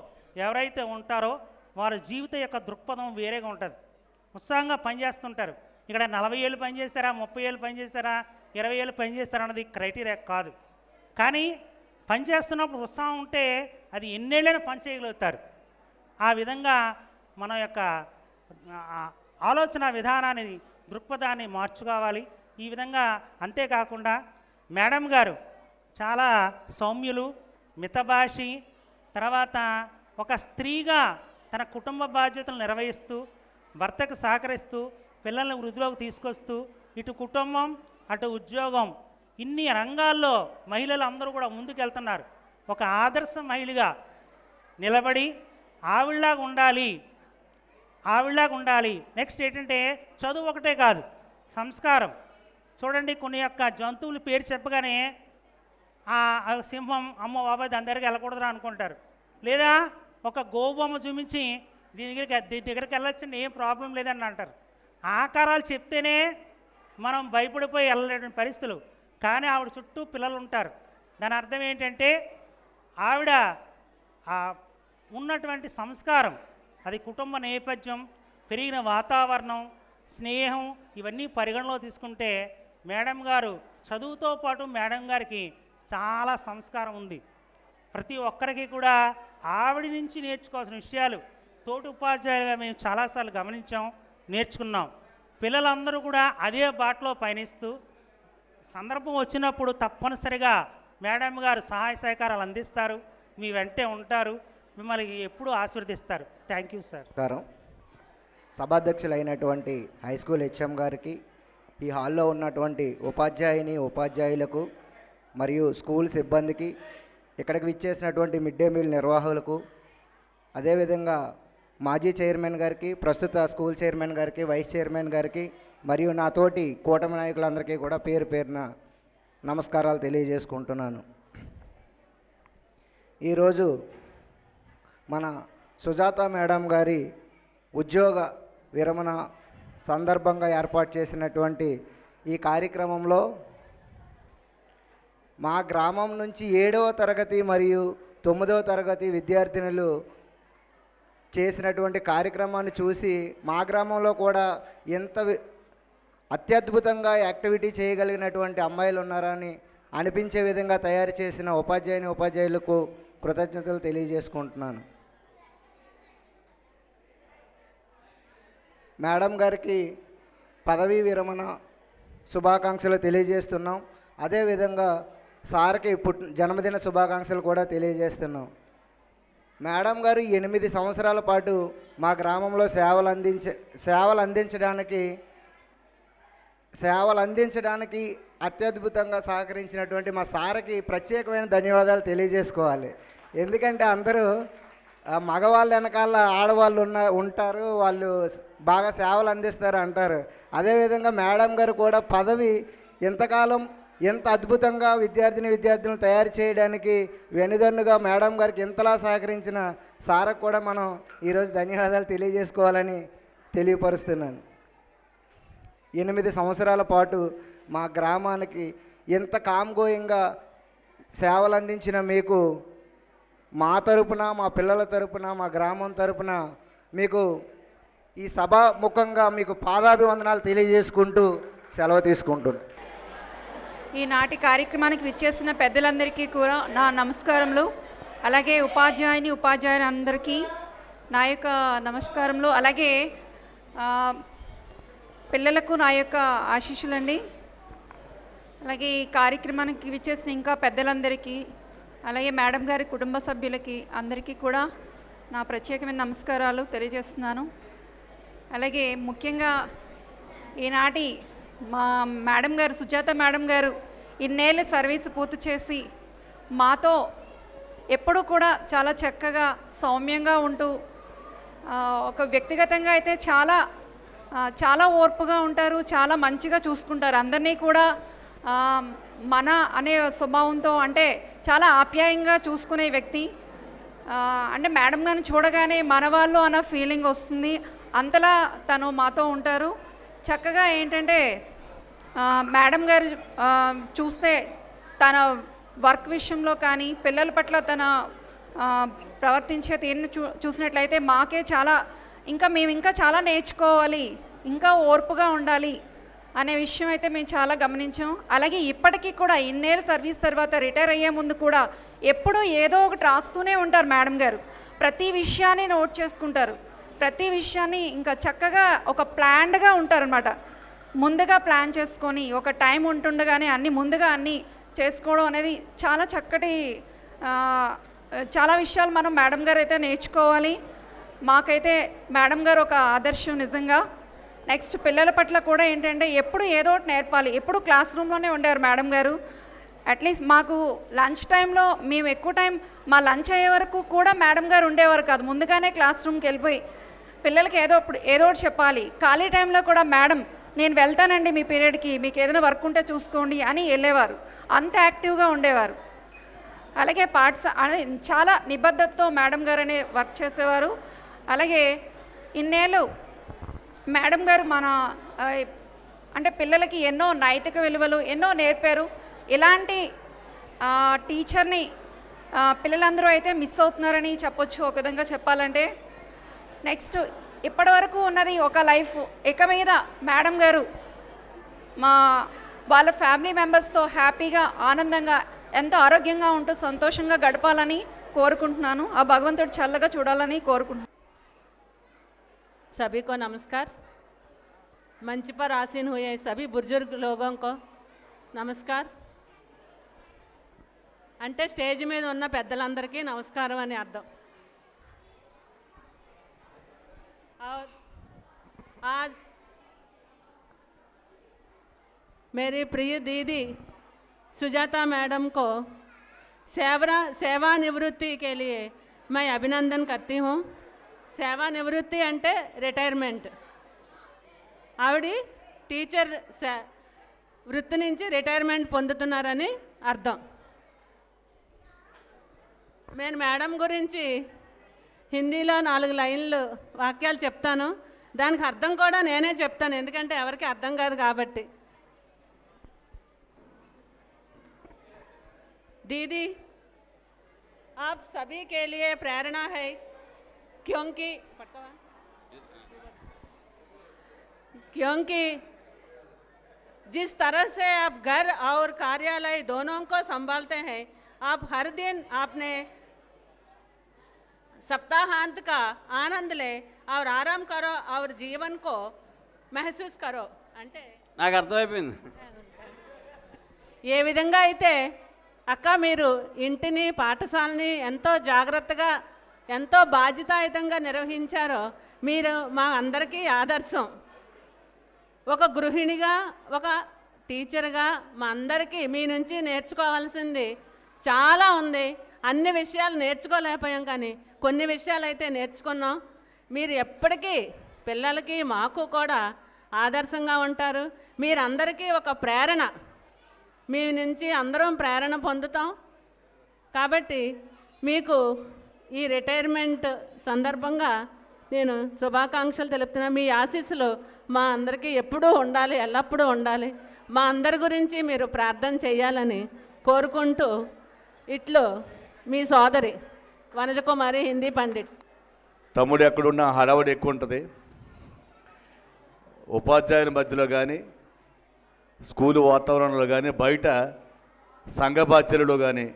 ఎవరైతే ఉంటారో వారి జీవితం యొక్క దృక్పథం వేరేగా ఉంటుంది, ఉత్సాహంగా పనిచేస్తుంటారు. ఇక్కడ 40 ఏళ్ళు పనిచేస్తారా, 30 ఏళ్ళు పనిచేస్తారా, 20 ఏళ్ళు పనిచేస్తారా అన్నది క్రైటీరియా కాదు. కానీ పనిచేస్తున్నప్పుడు ఉత్సాహం ఉంటే అది ఎన్నేళ్ళైనా పనిచేయగలుగుతారు. ఆ విధంగా మన యొక్క ఆలోచన విధానాన్ని, దృక్పథాన్ని మార్చుకోవాలి. ఈ విధంగా అంతేకాకుండా మేడం గారు చాలా సౌమ్యులు, మితభాషి, తర్వాత ఒక స్త్రీగా తన కుటుంబ బాధ్యతలు నిర్వహిస్తూ, భర్తకు సహకరిస్తూ, పిల్లల్ని వృద్ధిలోకి తీసుకొస్తూ, ఇటు కుటుంబం అటు ఉద్యోగం, ఇన్ని రంగాల్లో మహిళలు అందరూ కూడా ముందుకెళ్తున్నారు. ఒక ఆదర్శ మహిళగా నిలబడి ఆవిడలాగా ఉండాలి. నెక్స్ట్ ఏంటంటే చదువు ఒకటే కాదు, సంస్కారం. చూడండి, కొన్ని యొక్క జంతువుల పేరు చెప్పగానే ఆ సింహం అమ్మ బాబాయ్ దాని దగ్గరికి వెళ్ళకూడదురా అనుకుంటారు. లేదా ఒక గోబొమ్మ చూపించి దీని దగ్గరికి వెళ్ళొచ్చండి, ఏం ప్రాబ్లం లేదని అంటారు. ఆకారాలు చెప్తేనే మనం భయపడిపోయి వెళ్ళలేని పరిస్థితులు. కానీ ఆవిడ చుట్టూ పిల్లలు ఉంటారు. దాని అర్థం ఏంటంటే ఆవిడ ఉన్నటువంటి సంస్కారం, అది కుటుంబ నేపథ్యం, పెరిగిన వాతావరణం, స్నేహం, ఇవన్నీ పరిగణలో తీసుకుంటే మేడం గారు చదువుతో పాటు మేడం గారికి చాలా సంస్కారం ఉంది. ప్రతి ఒక్కరికి కూడా ఆవిడ నుంచి నేర్చుకోవాల్సిన విషయాలు తోటి ఉపాధ్యాయులుగా మేము చాలాసార్లు గమనించాం, నేర్చుకున్నాం. పిల్లలందరూ కూడా అదే బాటలో పయనిస్తూ సందర్భం వచ్చినప్పుడు తప్పనిసరిగా మేడం గారు సహాయ సహకారాలు అందిస్తారు, మీ వెంటే ఉంటారు, మిమ్మల్ని ఎప్పుడూ ఆశీర్వదిస్తారు. Thank you sir.
సభాధ్యక్షులైనటువంటి హై స్కూల్ హెచ్ఎం గారికి, ఈ హాల్లో ఉన్నటువంటి ఉపాధ్యాయులకు మరియు స్కూల్ సిబ్బందికి, ఇక్కడికి విచ్చేసినటువంటి మిడ్ డే మీల్ నిర్వాహకులకు, అదేవిధంగా మాజీ చైర్మన్ గారికి, ప్రస్తుత స్కూల్ చైర్మన్ గారికి, వైస్ చైర్మన్ గారికి, మరియు నాతోటి కూటమి నాయకులందరికీ కూడా పేరు పేరున నమస్కారాలు తెలియజేసుకుంటున్నాను. ఈరోజు మన సుజాత మేడం గారి ఉద్యోగ విరమణ సందర్భంగా ఏర్పాటు చేసినటువంటి ఈ కార్యక్రమంలో మా గ్రామం నుంచి 7వ తరగతి మరియు 9వ తరగతి విద్యార్థినులు చేసినటువంటి కార్యక్రమాన్ని చూసి మా గ్రామంలో కూడా ఎంత అత్యద్భుతంగా యాక్టివిటీ చేయగలిగినటువంటి అమ్మాయిలు ఉన్నారని అనిపించే విధంగా తయారు చేసిన ఉపాధ్యాయులకు కృతజ్ఞతలు తెలియజేసుకుంటున్నాను. మేడం గారికి పదవీ విరమణ శుభాకాంక్షలు తెలియజేస్తున్నాం. అదేవిధంగా సార్కి జన్మదిన శుభాకాంక్షలు కూడా తెలియజేస్తున్నాం. మేడం గారు 8 సంవత్సరాల పాటు మా గ్రామంలో సేవలు అందించడానికి అత్యద్భుతంగా సహకరించినటువంటి మా సార్కి ప్రత్యేకమైన ధన్యవాదాలు తెలియజేసుకోవాలి. ఎందుకంటే అందరూ మగవాళ్ళు వెనకాల ఆడవాళ్ళు ఉంటారు, వాళ్ళు బాగా సేవలు అందిస్తారు అంటారు. అదేవిధంగా మేడం గారు కూడా పదవి ఎంతకాలం ఎంత అద్భుతంగా విద్యార్థులను తయారు చేయడానికి వెనుదన్నుగా మేడం గారికి ఎంతలా సహకరించిన సార్కు కూడా మనం ఈరోజు ధన్యవాదాలు తెలియజేసుకోవాలని తెలియపరుస్తున్నాను. 8 సంవత్సరాల పాటు మా గ్రామానికి ఎంత కామ్గోయింగ్గా సేవలు అందించిన మీకు మా తరపున, మా పిల్లల తరపున, మా గ్రామం తరపున మీకు ఈ సభాముఖంగా మీకు పాదాభివందనాలు తెలియజేసుకుంటూ సెలవు తీసుకుంటున్నాను.
ఈనాటి కార్యక్రమానికి విచ్చేసిన పెద్దలందరికీ కూడా నా నమస్కారములు. అలాగే ఉపాధ్యాయులందరికీ నా యొక్క నమస్కారములు. అలాగే పిల్లలకు నా యొక్క ఆశీస్సులండి. అలాగే ఈ కార్యక్రమానికి విచ్చేసిన ఇంకా పెద్దలందరికీ, అలాగే మేడం గారి కుటుంబ సభ్యులకి అందరికీ కూడా నా ప్రత్యేకమైన నమస్కారాలు తెలియజేస్తున్నాను. అలాగే ముఖ్యంగా ఈనాటి మా మేడం గారు, సుజాత మేడం గారు ఇన్నేళ్ళు సర్వీసు పూర్తి చేసి మాతో ఎప్పుడూ కూడా చాలా చక్కగా సౌమ్యంగా ఉంటూ, ఒక వ్యక్తిగతంగా అయితే చాలా ఓర్పుగా ఉంటారు, చాలా మంచిగా చూసుకుంటారు అందరినీ కూడా. మన అనే స్వభావంతో, అంటే చాలా ఆప్యాయంగా చూసుకునే వ్యక్తి. అంటే మేడం గారిని చూడగానే మన వాళ్ళు అన్న ఫీలింగ్ వస్తుంది, అంతలా తను మాతో ఉంటారు. చక్కగా ఏంటంటే మేడం గారు చూస్తే తన వర్క్ విషయంలో కానీ పిల్లల పట్ల తన ప్రవర్తించే తీరును చూసినట్లయితే మాకే మేము ఇంకా చాలా నేర్చుకోవాలి ఇంకా ఓర్పుగా ఉండాలి అనే విషయం అయితే మేము చాలా గమనించాం. అలాగే ఇప్పటికీ కూడా ఇన్నేళ్ళ సర్వీస్ తర్వాత రిటైర్ అయ్యే ముందు కూడా ఎప్పుడూ ఏదో ఒకటి రాస్తూనే ఉంటారు మేడం గారు. ప్రతి విషయాన్ని నోట్ చేసుకుంటారు, ప్రతి విషయాన్ని ఇంకా చక్కగా ఒక ప్లాన్డ్గా ఉంటారనమాట. ముందుగా ప్లాన్ చేసుకొని ఒక టైం ఉంటుండగానే ముందుగా అన్నీ చేసుకోవడం అనేది చాలా చక్కటి చాలా విషయాలు మనం మేడం గారు అయితే నేర్చుకోవాలి. మాకైతే మేడం గారు ఒక ఆదర్శం నిజంగా. నెక్స్ట్ పిల్లల పట్ల కూడా ఏంటంటే ఎప్పుడు ఏదో ఒకటి నేర్పాలి. ఎప్పుడు క్లాస్ రూమ్లోనే ఉండేవారు మేడం గారు. అట్లీస్ట్ మాకు లంచ్ టైంలో మేము ఎక్కువ టైం మా లంచ్ అయ్యే వరకు కూడా మేడం గారు ఉండేవారు కాదు. ముందుగానే క్లాస్ రూమ్కి వెళ్ళిపోయి పిల్లలకి ఏదో ఒకటి చెప్పాలి. ఖాళీ టైంలో కూడా మేడం నేను వెళ్తానండి మీ పీరియడ్కి, మీకు ఏదైనా వర్క్ ఉంటే చూసుకోండి అని వెళ్ళేవారు. అంత యాక్టివ్గా ఉండేవారు. అలాగే చాలా నిబద్ధతతో మేడం గారు అనే వర్క్ చేసేవారు. అలాగే ఇన్నేళ్ళు మేడం గారు మన అంటే పిల్లలకి ఎన్నో నైతిక విలువలు ఎన్నో నేర్పారు. ఇలాంటి టీచర్ని పిల్లలందరూ అయితే మిస్ అవుతున్నారని చెప్పొచ్చు ఒక విధంగా చెప్పాలంటే. నెక్స్ట్ ఇప్పటి వరకు ఉన్నది ఒక లైఫ్, ఇక మీద మేడం గారు వాళ్ళ ఫ్యామిలీ మెంబర్స్తో హ్యాపీగా ఆనందంగా ఎంతో ఆరోగ్యంగా ఉంటూ సంతోషంగా గడపాలని కోరుకుంటున్నాను. ఆ భగవంతుడు చల్లగా చూడాలని కోరుకుంటున్నాను.
सभी को नमस्कार. मंच पर आसीन हुए सभी बुजुर्ग लोगों को नमस्कार. అంటే స్టేజ్ మీద ఉన్న పెద్దలందరికీ నమస్కారం అని అర్థం. और आज मेरी प्रिय दीदी सुजाता मैडम को सेवानिवृत्ति के लिए मैं अभिनंदन करती हूँ. సేవానివృత్తి అంటే రిటైర్మెంట్. ఆవిడ టీచర్ వృత్తి నుంచి రిటైర్మెంట్ పొందుతున్నారని అర్థం. నేను మేడం గురించి హిందీలో 4 లైన్లు వాక్యాలు చెప్తాను. దానికి అర్థం కూడా నేనే చెప్తాను, ఎందుకంటే ఎవరికి అర్థం కాదు కాబట్టి. दीदी आप सभी के लिए प्रेरणा है, क्योंकि जिस तरह से आप घर और कार्यालय दोनों को संभालते हैं, आप हर दिन आपने सप्ताहांत का आनंद ले और आराम करो और जीवन को महसूस करो. అంటే
నాకు అర్థమైపోయింది.
ఏ విధంగా అయితే అక్క మీరు ఇంటిని పాఠశాలని ఎంతో జాగ్రత్తగా ఎంతో బాధ్యతాయుతంగా నిర్వహించారో మీరు మా అందరికీ ఆదర్శం. ఒక గృహిణిగా ఒక టీచర్గా మా అందరికీ మీ నుంచి నేర్చుకోవాల్సింది చాలా ఉంది. అన్ని విషయాలు నేర్చుకోలేకపోయాం, కానీ కొన్ని విషయాలు అయితే నేర్చుకున్నాం. మీరు ఎప్పటికీ పిల్లలకి మాకు కూడా ఆదర్శంగా ఉంటారు. మీరందరికీ ఒక ప్రేరణ, మీ నుంచి అందరం ప్రేరణ పొందుతాం. కాబట్టి మీకు ఈ రిటైర్మెంట్ సందర్భంగా నేను శుభాకాంక్షలు తెలుపుతున్నాను. మీ ఆశీస్సులు మా అందరికీ ఎప్పుడూ ఉండాలి, ఎల్లప్పుడూ ఉండాలి. మా అందరి గురించి మీరు ప్రార్థన చేయాలని కోరుకుంటూ ఇట్లు మీ సోదరి వనజకుమారి, హిందీ పండిట్.
తమ్ముడు ఎక్కడున్నా హడావుడి ఎక్కువ ఉంటుంది. ఉపాధ్యాయుల మధ్యలో కానీ, స్కూలు వాతావరణంలో కానీ, బయట సంఘ బాధ్యులలో కానీ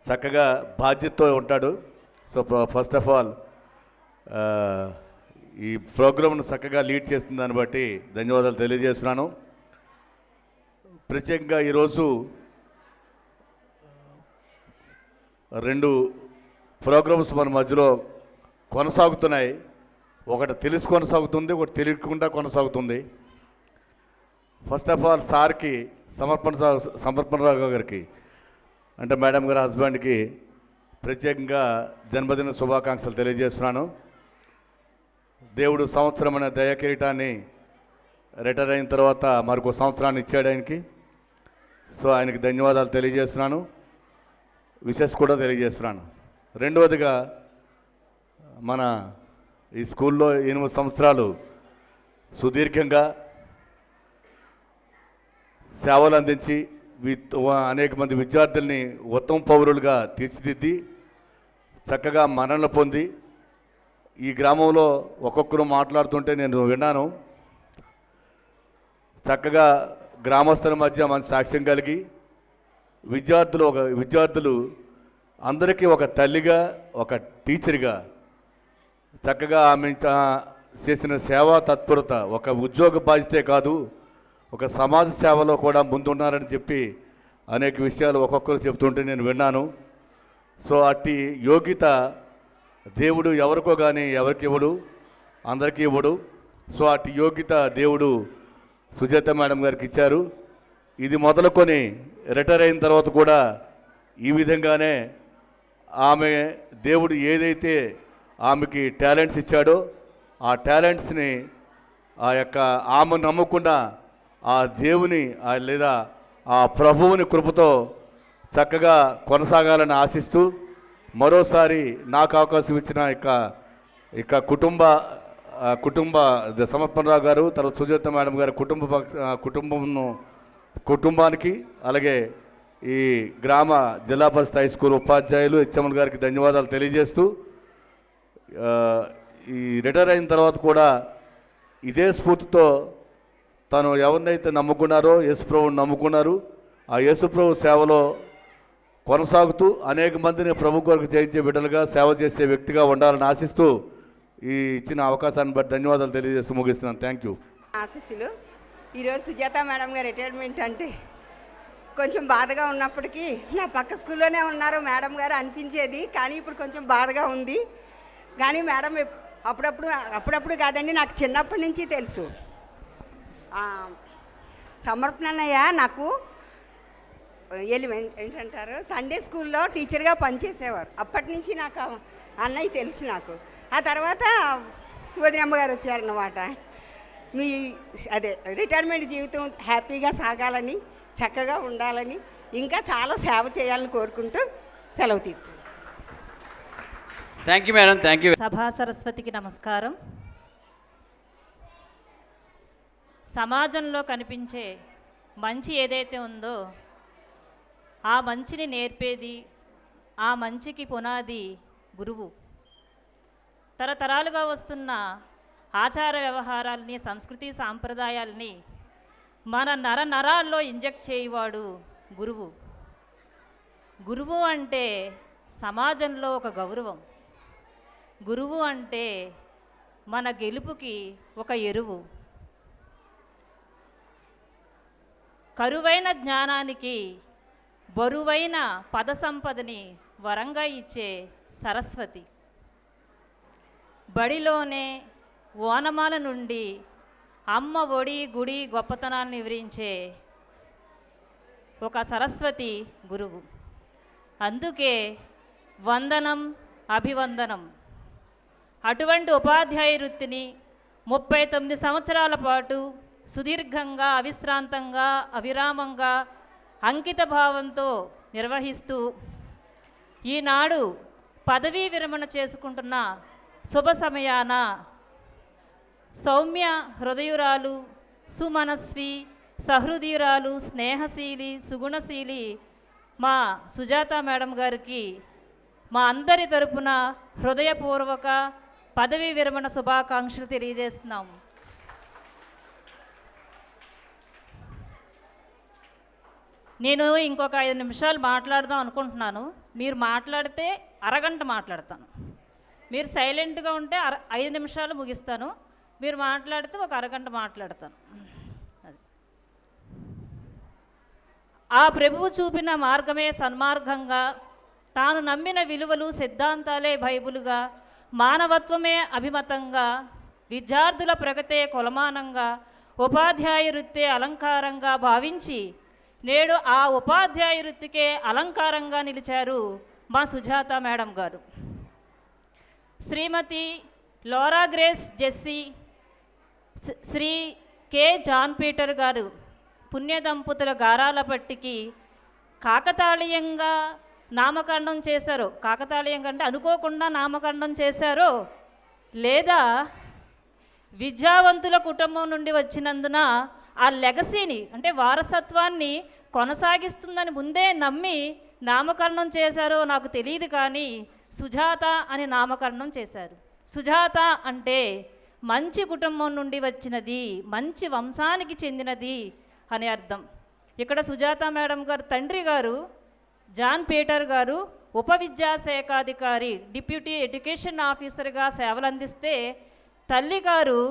చక్కగా బాధ్యతతో ఉంటాడు. సో ఫస్ట్ ఆఫ్ ఆల్ ఈ ప్రోగ్రామ్ను చక్కగా లీడ్ చేస్తున్న దాన్ని బట్టి ధన్యవాదాలు తెలియజేస్తున్నాను. ప్రత్యేకంగా ఈరోజు 2 ప్రోగ్రామ్స్ మన మధ్యలో కొనసాగుతున్నాయి. ఒకటి తెలిసి కొనసాగుతుంది, ఒకటి తెలియకుండా కొనసాగుతుంది. ఫస్ట్ ఆఫ్ ఆల్ సార్కి సమర్పణరావు గారికి, అంటే మేడం గారి హస్బెండ్కి ప్రత్యేకంగా జన్మదిన శుభాకాంక్షలు తెలియజేస్తున్నాను. దేవుడు సంవత్సరమైన దయాకిరీటాన్ని రిటైర్ అయిన తర్వాత మరొక సంవత్సరాన్ని ఇచ్చాడు ఆయనకి. సో ఆయనకి ధన్యవాదాలు తెలియజేస్తున్నాను, విషెస్ కూడా తెలియజేస్తున్నాను. రెండవదిగా మన ఈ స్కూల్లో 8 సంవత్సరాలు సుదీర్ఘంగా సేవలు అందించి అనేక మంది విద్యార్థుల్ని ఉత్తమ పౌరులుగా తీర్చిదిద్ది చక్కగా మన్ననలు పొంది ఈ గ్రామంలో ఒక్కొక్కరు మాట్లాడుతుంటే నేను విన్నాను. చక్కగా గ్రామస్తుల మధ్య మంచి సాక్ష్యం కలిగి విద్యార్థులు అందరికీ ఒక తల్లిగా, ఒక టీచర్గా చక్కగా ఆమె చేసిన సేవా తత్పరత ఒక ఉద్యోగ బాధ్యతే కాదు, ఒక సమాజ సేవలో కూడా ముందున్నారని చెప్పి అనేక విషయాలు ఒక్కొక్కరు చెప్తుంటే నేను విన్నాను. సో అట్టి యోగ్యత దేవుడు ఎవరికో కానీ ఎవరికి ఇవ్వడు, అందరికీ ఇవ్వడు. సో అట్టి యోగ్యత దేవుడు సుజాత మేడం గారికి ఇచ్చారు. ఇది మొదలుకొని రిటైర్ అయిన తర్వాత కూడా ఈ విధంగానే ఆమె దేవుడు ఏదైతే ఆమెకి టాలెంట్స్ ఇచ్చాడో ఆ టాలెంట్స్ని ఆమె నమ్ముకున్న ఆ దేవుని లేదా ఆ ప్రభువుని కృపతో చక్కగా కొనసాగాలని ఆశిస్తూ మరోసారి నాకు అవకాశం ఇచ్చిన కుటుంబ సమర్పణరావు గారు, తర్వాత సుజాత మేడం గారి కుటుంబానికి, అలాగే ఈ గ్రామ జిల్లా పరిషత్ హై స్కూల్ ఉపాధ్యాయులు హెచ్ఎంఎల్ గారికి ధన్యవాదాలు తెలియజేస్తూ, ఈ రిటైర్ అయిన తర్వాత కూడా ఇదే స్ఫూర్తితో తను ఎవరినైతే నమ్ముకున్నారో యేసుప్రభుని నమ్ముకున్నారు, ఆ యేసుప్రభు సేవలో కొనసాగుతూ అనేక మందిని ప్రభు కొరకు చేయించే బిడ్డలుగా సేవ చేసే వ్యక్తిగా ఉండాలని ఆశిస్తూ ఈ ఇచ్చిన అవకాశాన్ని బట్టి ధన్యవాదాలు తెలియజేస్తూ ముగిస్తున్నాను. Thank you.
ఆశీస్సులు. ఈరోజు సుజాత మేడం గారు రిటైర్మెంట్ అంటే కొంచెం బాధగా ఉన్నప్పటికీ నా పక్క స్కూల్లోనే ఉన్నారు మేడం గారు అనిపించేది, కానీ ఇప్పుడు కొంచెం బాధగా ఉంది. కానీ మేడం అప్పుడప్పుడు కాదండి, నాకు చిన్నప్పటి నుంచి తెలుసు. సమర్పణయ్య నాకు ఏంటంటారు సండే స్కూల్లో టీచర్గా పనిచేసేవారు. అప్పటి నుంచి నాకు అన్నయ్య తెలుసు నాకు. ఆ తర్వాత వదినమ్మ గారు వచ్చారన్నమాట. మీ రిటైర్మెంట్ జీవితం హ్యాపీగా సాగాలని, చక్కగా ఉండాలని, ఇంకా చాలా సేవ చేయాలని కోరుకుంటూ సెలవు తీసుకుంటాను.
Thank you madam. Thank you.
సభా సరస్వతికి నమస్కారం. సమాజంలో కనిపించే మంచి ఏదైతే ఉందో ఆ మంచిని నేర్పేది, ఆ మంచికి పునాది గురువు. తరతరాలుగా వస్తున్న ఆచార వ్యవహారాలని, సంస్కృతి సాంప్రదాయాల్ని మన నరాల్లో ఇంజెక్ట్ చేయవాడు గురువు. గురువు అంటే సమాజంలో ఒక గౌరవం. గురువు అంటే మన గెలుపుకి ఒక ఎరువు. కరువైన జ్ఞానానికి బరువైన పద సంపదని వరంగా ఇచ్చే సరస్వతి. బడిలోనే ఓనమాల నుండి అమ్మ ఒడి గుడి గొప్పతనాన్ని వివరించే ఒక సరస్వతి గురువు. అందుకే వందనం, అభివందనం. అటువంటి ఉపాధ్యాయ వృత్తిని 39 సంవత్సరాల పాటు సుదీర్ఘంగా, అవిశ్రాంతంగా, అవిరామంగా, అంకిత భావంతో నిర్వహిస్తూ ఈనాడు పదవీ విరమణ చేసుకుంటున్న శుభ సమయాన సౌమ్య హృదయురాలు, సుమనస్వి, సహృదయురాలు, స్నేహశీలి, సుగుణశీలి మా సుజాత మేడం గారికి మా అందరి తరపున హృదయపూర్వక పదవీ విరమణ శుభాకాంక్షలు తెలియజేస్తున్నాము. నేను ఇంకొక 5 నిమిషాలు మాట్లాడదాం అనుకుంటున్నాను. మీరు మాట్లాడితే అరగంట మాట్లాడతాను. మీరు సైలెంట్గా ఉంటే 5 నిమిషాలు ముగిస్తాను. మీరు మాట్లాడితే ఒక అరగంట మాట్లాడతాను. ఆ ప్రభువు చూపిన మార్గమే సన్మార్గంగా, తాను నమ్మిన విలువలు సిద్ధాంతాలే బైబులుగా, మానవత్వమే అభిమతంగా, విద్యార్థుల ప్రగతే కొలమానంగా, ఉపాధ్యాయ వృత్తే అలంకారంగా భావించి నేడు ఆ ఉపాధ్యాయ వృత్తికే అలంకారంగా నిలిచారు మా సుజాత మేడం గారు. Shrimati Laura Grace Jessie, Shri K John Peter గారు పుణ్యదంపతుల గారాల పట్టికి కాకతాళీయంగా నామకరణం చేశారో, కాకతాళీయంగా అంటే అనుకోకుండా నామకరణం చేశారో, లేదా విద్యావంతుల కుటుంబం నుండి వచ్చినందున ఆ లెగసీని అంటే వారసత్వాన్ని కొనసాగిస్తుందని ముందే నమ్మి నామకరణం చేశారో నాకు తెలియదు, కానీ సుజాత అని నామకరణం చేశారు. సుజాత అంటే మంచి కుటుంబం నుండి వచ్చినది, మంచి వంశానికి చెందినది అని అర్థం. ఇక్కడ సుజాత మేడం గారు తండ్రి గారు జాన్ పీటర్ గారు ఉప విద్యాశాఖాధికారి డిప్యూటీ ఎడ్యుకేషన్ ఆఫీసర్గా సేవలు అందిస్తే, తల్లి గారు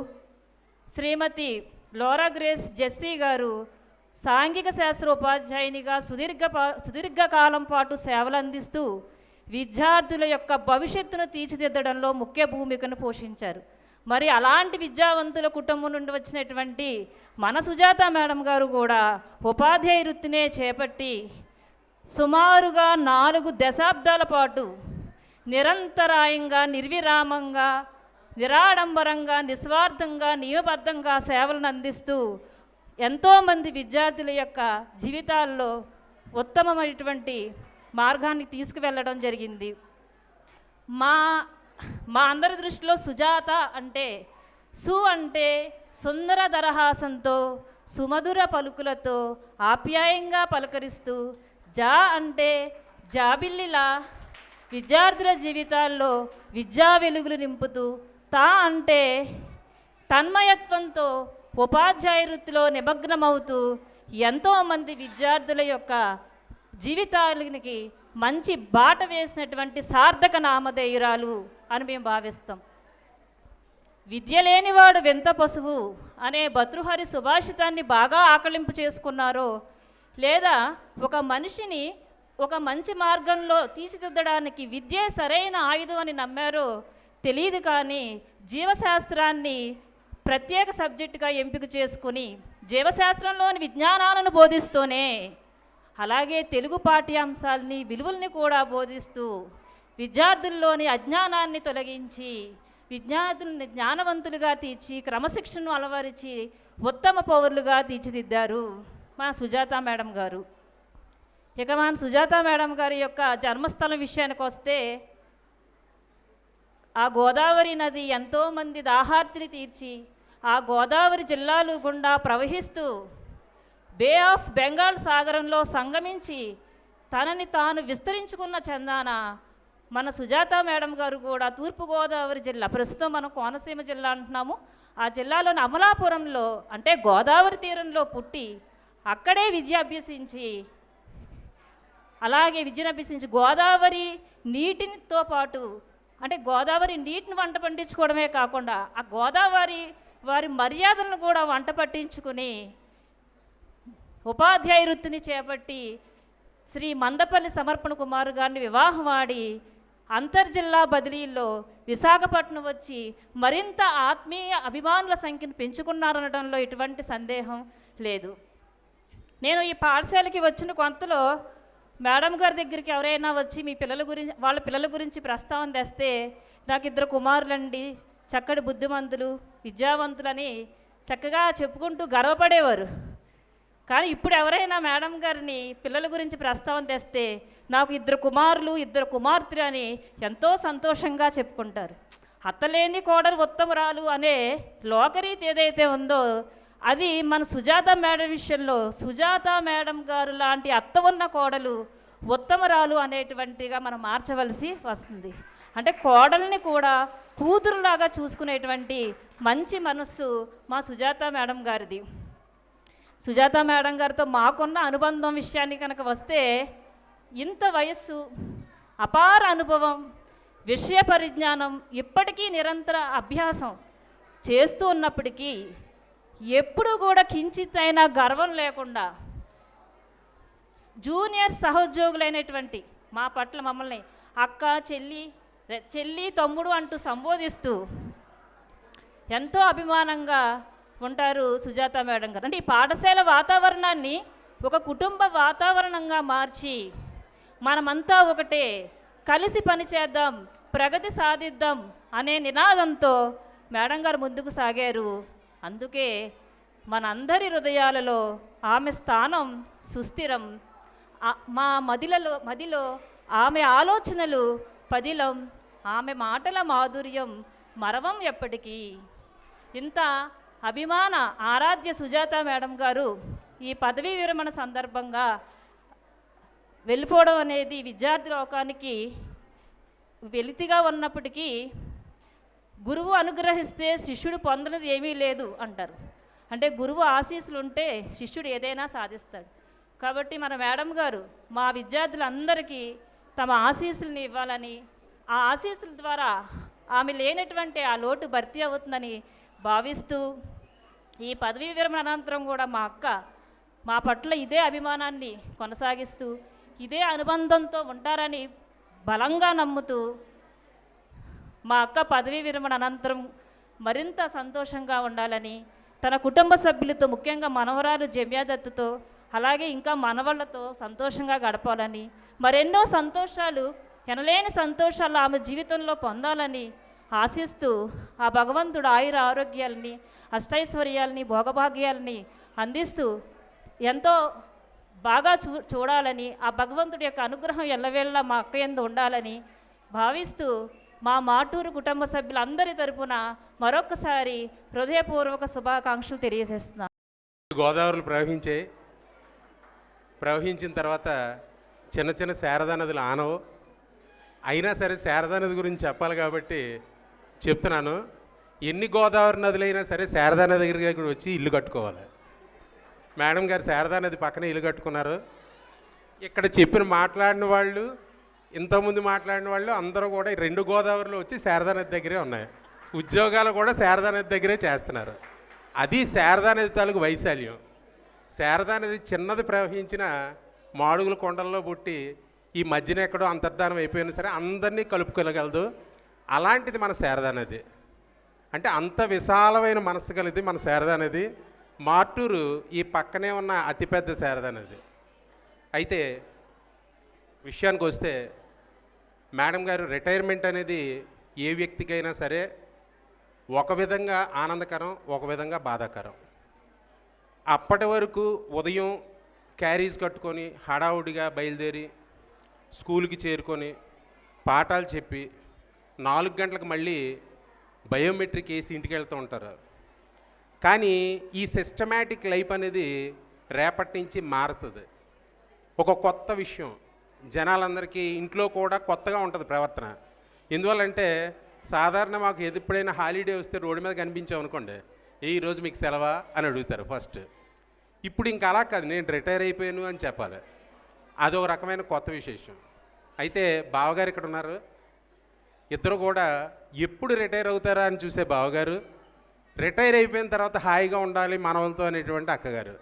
శ్రీమతి లోరా గ్రేస్ జెస్సీ గారు సాంఘిక శాస్త్ర ఉపాధ్యాయునిగా సుదీర్ఘకాలం పాటు సేవలు అందిస్తూ విద్యార్థుల యొక్క భవిష్యత్తును తీర్చిదిద్దడంలో ముఖ్య భూమికను పోషించారు. మరి అలాంటి విద్యావంతుల కుటుంబం నుండి వచ్చినటువంటి మన సుజాత మేడం గారు కూడా ఉపాధ్యాయ వృత్తినే చేపట్టి సుమారుగా 4 దశాబ్దాల పాటు నిరంతరాయంగా, నిర్విరామంగా, నిరాడంబరంగా, నిస్వార్థంగా, నియమబద్ధంగా సేవలను అందిస్తూ ఎంతోమంది విద్యార్థుల యొక్క జీవితాల్లో ఉత్తమమైనటువంటి మార్గాన్ని తీసుకువెళ్ళడం జరిగింది. మా అందరి దృష్టిలో సుజాత అంటే అంటే సుందర దరహాసంతో, సుమధుర పలుకులతో ఆప్యాయంగా పలకరిస్తూ, అంటే జాబిల్లిలా విద్యార్థుల జీవితాల్లో విద్యా వెలుగులు నింపుతూ, అంటే తన్మయత్వంతో ఉపాధ్యాయ వృత్తిలో నిమగ్నమవుతూ ఎంతోమంది విద్యార్థుల యొక్క జీవితాలకి మంచి బాట వేసినటువంటి సార్థక నామధేయురాలు అని మేము భావిస్తాం. విద్య లేనివాడు వింత పశువు అనే భర్తృహరి సుభాషితాన్ని బాగా ఆకళింపు చేసుకున్నారో, లేదా ఒక మనిషిని ఒక మంచి మార్గంలో తీర్చిదిద్దడానికి విద్యే సరైన ఆయుధం అని నమ్మారో తెలియదు. కానీ జీవశాస్త్రాన్ని ప్రత్యేక సబ్జెక్టుగా ఎంపిక చేసుకుని జీవశాస్త్రంలోని విజ్ఞానాలను బోధిస్తూనే, అలాగే తెలుగు పాఠ్యాంశాలని, విలువల్ని కూడా బోధిస్తూ విద్యార్థుల్లోని అజ్ఞానాన్ని తొలగించి విద్యార్థుల్ని జ్ఞానవంతులుగా తీర్చి క్రమశిక్షణను అలవరిచి ఉత్తమ పౌరులుగా తీర్చిదిద్దారు మా సుజాత మేడం గారు. ఇక మా సుజాత మేడం గారి యొక్క జన్మస్థలం విషయానికి వస్తే, ఆ గోదావరి నది ఎంతోమంది దాహార్తిని తీర్చి ఆ గోదావరి జిల్లాలు గుండా ప్రవహిస్తూ బే ఆఫ్ బెంగాల్ సాగరంలో సంగమించి తనని తాను విస్తరించుకున్న చందాన మన సుజాత మేడం గారు కూడా తూర్పుగోదావరి జిల్లా, ప్రస్తుతం మనం కోనసీమ జిల్లా అంటున్నాము, ఆ జిల్లాలోని అమలాపురంలో అంటే గోదావరి తీరంలో పుట్టి అక్కడే విద్య అభ్యసించి, అలాగే విద్యను అభ్యసించి గోదావరి నీటితో పాటు అంటే గోదావరి నీటిని వంట పట్టించుకోవడమే కాకుండా ఆ గోదావరి వారి మర్యాదలను కూడా వంట పట్టించుకుని ఉపాధ్యాయ వృత్తిని చేపట్టి శ్రీ మందపల్లి సమర్పణ కుమార్ గారిని వివాహమాడి అంతర్జిల్లా బదిలీల్లో విశాఖపట్నం వచ్చి మరింత ఆత్మీయ అభిమానుల సంఖ్యను పెంచుకున్నారనడంలో ఎటువంటి సందేహం లేదు. నేను ఈ పాఠశాలకి వచ్చిన కొంతలో మేడం గారి దగ్గరికి ఎవరైనా వచ్చి మీ పిల్లల గురించి, వాళ్ళ పిల్లల గురించి ప్రస్తావన తెస్తే, నాకు 2 కుమారులండి, చక్కటి బుద్ధిమంతులు, విద్యావంతులని చక్కగా చెప్పుకుంటూ గర్వపడేవారు. కానీ ఇప్పుడు ఎవరైనా మేడం గారిని పిల్లల గురించి ప్రస్తావన తెస్తే, నాకు 2 కుమారులు 2 కుమార్తెలు అని ఎంతో సంతోషంగా చెప్పుకుంటారు. అత్తలేని కోడలు ఉత్తమురాలు అనే లోకరీతి ఏదైతే ఉందో, అది మన సుజాత మేడం విషయంలో సుజాత మేడం గారు లాంటి అత్త ఉన్న కోడలు ఉత్తమరాలు అనేటువంటిగా మనం మార్చవలసి వస్తుంది. అంటే కోడల్ని కూడా కూతురులాగా చూసుకునేటువంటి మంచి మనస్సు మా సుజాత మేడం గారిది. సుజాత మేడం గారితో మాకున్న అనుబంధం విషయానికి కనుక వస్తే, ఇంత వయస్సు, అపార అనుభవం, విషయ పరిజ్ఞానం, ఇప్పటికీ నిరంతర అభ్యాసం చేస్తూ ఉన్నప్పటికీ ఎప్పుడు కూడా కించితైనా గర్వం లేకుండా జూనియర్ సహోద్యోగులైనటువంటి మా పట్ల మమ్మల్ని అక్క, చెల్లి, తమ్ముడు అంటూ సంబోధిస్తూ ఎంతో అభిమానంగా ఉంటారు సుజాత మేడం గారు. అంటే ఈ పాఠశాల వాతావరణాన్ని ఒక కుటుంబ వాతావరణంగా మార్చి మనమంతా ఒకటే, కలిసి పనిచేద్దాం, ప్రగతి సాధిద్దాం అనే నినాదంతో మేడం గారు ముందుకు సాగారు. అందుకే మనందరి హృదయాలలో ఆమె స్థానం సుస్థిరం. మా మదిలో ఆమె ఆలోచనలు పదిలం, ఆమె మాటల మాధుర్యం మరవం ఎప్పటికీ. ఇంత అభిమాన ఆరాధ్య సుజాత మేడం గారు ఈ పదవీ విరమణ సందర్భంగా వెళ్ళిపోవడం అనేది విద్యార్థి లోకానికి వెలితిగా ఉన్నప్పటికీ గురువు అనుగ్రహిస్తే శిష్యుడు పొందనిది ఏమీ లేదు అంటారు. అంటే గురువు ఆశీస్సులు ఉంటే శిష్యుడు ఏదైనా సాధిస్తాడు. కాబట్టి మన మేడం గారు మా విద్యార్థులందరికీ తమ ఆశీస్సుల్ని ఇవ్వాలని, ఆ ఆశీస్సుల ద్వారా ఆమె లేనటువంటి ఆ లోటు భర్తీ అవుతుందని భావిస్తూ, ఈ పదవీ విరమణ అనంతరం కూడా మా అక్క మా పట్ల ఇదే అభిమానాన్ని కొనసాగిస్తూ ఇదే అనుబంధంతో ఉంటారని బలంగా నమ్ముతూ, మా అక్క పదవీ విరమణ అనంతరం మరింత సంతోషంగా ఉండాలని, తన కుటుంబ సభ్యులతో ముఖ్యంగా మనవరాలు జమ్యాదత్తుతో అలాగే ఇంకా మనవళ్ళతో సంతోషంగా గడపాలని, మరెన్నో సంతోషాలు ఎనలేని సంతోషాలు ఆమె జీవితంలో పొందాలని ఆశిస్తూ, ఆ భగవంతుడు ఆయుర ఆరోగ్యాలని అష్టైశ్వర్యాలని భోగభాగ్యాలని అందిస్తూ ఎంతో బాగా చూడాలని, ఆ భగవంతుడి యొక్క అనుగ్రహం ఎల్లవేళలా మా అక్క యందు ఉండాలని భావిస్తూ, మా మాటూరు కుటుంబ సభ్యులందరి తరపున మరొకసారి హృదయపూర్వక శుభాకాంక్షలు తెలియజేస్తున్నాను.
గోదావరిలో ప్రవహించిన తర్వాత చిన్న చిన్న శారదా నదులు ఆనవు. అయినా సరే శారదా నది గురించి చెప్పాలి కాబట్టి చెప్తున్నాను. ఎన్ని గోదావరి నదులైనా సరే శారదా నది దగ్గరికి వచ్చి ఇల్లు కట్టుకోవాలి. మేడం గారు శారదా నది పక్కనే ఇల్లు కట్టుకున్నారు. ఇక్కడ మాట్లాడిన వాళ్ళు, ఇంతకుముందు మాట్లాడిన వాళ్ళు అందరూ కూడా 2 గోదావరిలో వచ్చి శారదా నది దగ్గరే ఉన్నాయి. ఉద్యోగాలు కూడా శారదా నది దగ్గరే చేస్తున్నారు. అది శారదా నది తాలూకు వైశాల్యం. శారదా నది చిన్నది ప్రవహించిన మాడుగుల కొండల్లో పుట్టి ఈ మధ్యన ఎక్కడో అంతర్ధానం అయిపోయినా సరే అందరినీ కలుపుకోగలదు. అలాంటిది మన శారదా నది. అంటే అంత విశాలమైన మనసు కలిది మన శారదా నది. మార్టూరు ఈ పక్కనే ఉన్న అతిపెద్ద శారదా నది. అయితే విషయానికి వస్తే మేడం గారు రిటైర్మెంట్ అనేది ఏ వ్యక్తికైనా సరే ఒక విధంగా ఆనందకరం, ఒక విధంగా బాధాకరం. అప్పటి వరకు ఉదయం క్యారీస్ కట్టుకొని హడావుడిగా బయలుదేరి స్కూల్కి చేరుకొని పాఠాలు చెప్పి 4 గంటలకు మళ్ళీ బయోమెట్రిక్ వేసి ఇంటికి వెళ్తూ ఉంటారు. కానీ ఈ సిస్టమేటిక్ లైఫ్ అనేది రేపటి నుంచి మారుతుంది. ఒక కొత్త విషయం జనాలందరికీ ఇంట్లో కూడా కొత్తగా ఉంటుంది ప్రవర్తన. ఎందువల్లంటే సాధారణ మాకు ఎప్పుడైనా హాలిడే వస్తే రోడ్డు మీద కనిపించామనుకోండి, ఈరోజు మీకు సెలవా అని అడుగుతారు ఫస్ట్. ఇప్పుడు ఇంకా అలా కాదు, నేను రిటైర్ అయిపోయాను అని చెప్పాలి. అదో రకమైన కొత్త విశేషం. అయితే బావగారు ఇక్కడ ఉన్నారు. ఇద్దరు కూడా ఎప్పుడు రిటైర్ అవుతారా అని చూసే బావగారు, రిటైర్ అయిపోయిన తర్వాత హాయిగా ఉండాలి మనవలతో అనేటువంటి అక్కగారు.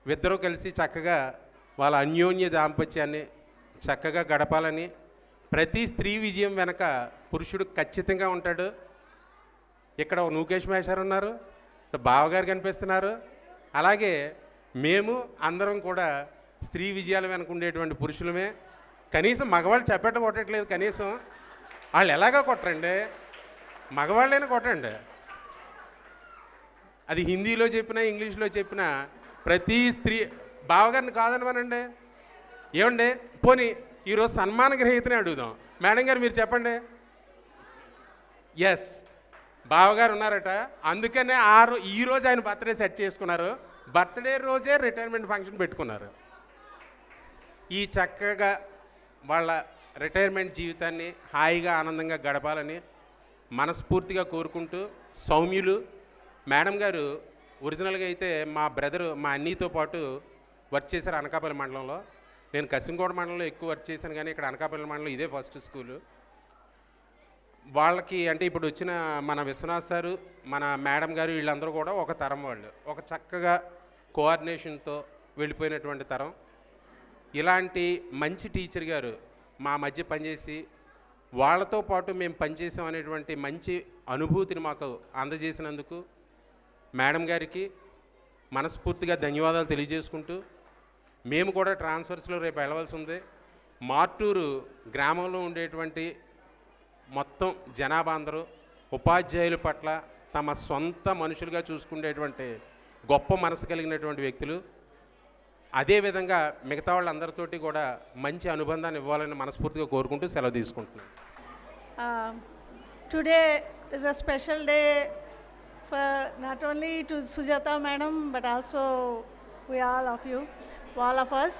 ఇద్దరూ కలిసి చక్కగా వాళ్ళ అన్యోన్య దాంపత్యాన్ని చక్కగా గడపాలని, ప్రతి స్త్రీ విజయం వెనక పురుషుడు ఖచ్చితంగా ఉంటాడు. ఇక్కడ నూకేష్ మేషారు ఉన్నారు, బావగారు కనిపిస్తున్నారు. అలాగే మేము అందరం కూడా స్త్రీ విజయాలు వెనక ఉండేటువంటి పురుషులమే. కనీసం మగవాళ్ళు చెప్పేట కొట్టట్లేదు, కనీసం వాళ్ళు ఎలాగా కొట్టరండి, మగవాళ్ళైనా కొట్టండి. అది హిందీలో చెప్పినా ఇంగ్లీష్లో చెప్పినా ప్రతి స్త్రీ బావగారిని కాదనమనండి. ఏమండి పోనీ ఈరోజు సన్మాన గ్రహీతనే అడుగుదాం. మేడం గారు మీరు చెప్పండి. ఎస్, బావగారు ఉన్నారట, అందుకనే ఈరోజు ఆయన బర్త్డే సెట్ చేసుకున్నారు. బర్త్డే రోజే రిటైర్మెంట్ ఫంక్షన్ పెట్టుకున్నారు. ఈ చక్కగా వాళ్ళ రిటైర్మెంట్ జీవితాన్ని హాయిగా ఆనందంగా గడపాలని మనస్ఫూర్తిగా కోరుకుంటూ, సౌమ్యులు మేడం గారు ఒరిజినల్గా అయితే మా బ్రదరు మా అన్నీతో పాటు వర్క్ చేశారు అనకాపల్లి మండలంలో. నేను కసింగోడ మండలంలో ఎక్కువ వర్క్ చేశాను, కానీ ఇక్కడ అనకాపల్లి మండలం ఇదే ఫస్ట్ స్కూలు. వాళ్ళకి అంటే ఇప్పుడు వచ్చిన మన విశ్వనాథ్ సారు, మన మేడం గారు వీళ్ళందరూ కూడా ఒక తరం వాళ్ళు, ఒక చక్కగా కోఆర్డినేషన్తో వెళ్ళిపోయినటువంటి తరం. ఇలాంటి మంచి టీచర్ గారు మా మధ్య పనిచేసి వాళ్ళతో పాటు మేము పనిచేసాం అనేటువంటి మంచి అనుభూతిని మాకు అందజేసినందుకు మేడం గారికి మనస్ఫూర్తిగా ధన్యవాదాలు తెలియజేసుకుంటూ, మేము కూడా ట్రాన్స్ఫర్స్లో రేపు వెళ్ళవలసి ఉంది. మార్టూరు గ్రామంలో ఉండేటువంటి మొత్తం జనాభా అందరూ ఉపాధ్యాయుల పట్ల తమ సొంత మనుషులుగా చూసుకునేటువంటి గొప్ప మనసు కలిగినటువంటి వ్యక్తులు. అదేవిధంగా మిగతా వాళ్ళందరితోటి కూడా మంచి అనుబంధాన్ని ఇవ్వాలని మనస్ఫూర్తిగా కోరుకుంటూ సెలవు తీసుకుంటున్నాను.
Today is a special day for not only to Sujatha madam but also we all of us.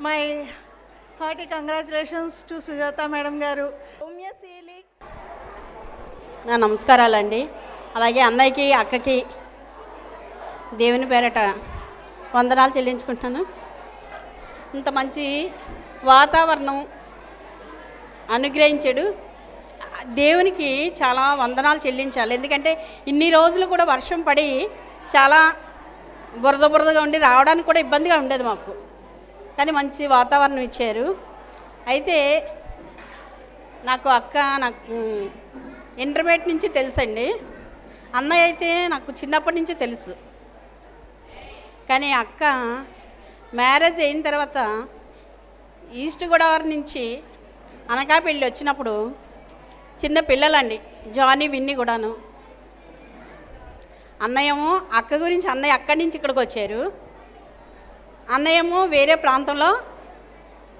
My hearty congratulations to Sujata Madam Garu.
నా నమస్కారాలండి. అలాగే అన్నయ్యకి అక్కకి దేవుని పేరట వందనాలు చెల్లించుకుంటున్నాను. ఇంత మంచి వాతావరణం అనుగ్రహించాడు దేవునికి చాలా వందనాలు చెల్లించాలి. ఎందుకంటే ఇన్ని రోజులు కూడా వర్షం పడి చాలా బురదగా ఉండి రావడానికి కూడా ఇబ్బందిగా ఉండేది మాకు, కానీ మంచి వాతావరణం ఇచ్చారు. అయితే నాకు అక్క నాకు ఇంటర్మీడియట్ నుంచి తెలుసండి. అన్నయ్య అయితే నాకు చిన్నప్పటి నుంచి తెలుసు. కానీ అక్క మ్యారేజ్ అయిన తర్వాత ఈస్ట్ గోదావరి నుంచి అనకాపల్లి వచ్చినప్పుడు చిన్న పిల్లలండి, జానీ విన్ని కూడాను. అన్నయ్యేమో అక్క గురించి అన్నయ్య అక్కడి నుంచి ఇక్కడికి వచ్చారు. అన్నయ్యేమో వేరే ప్రాంతంలో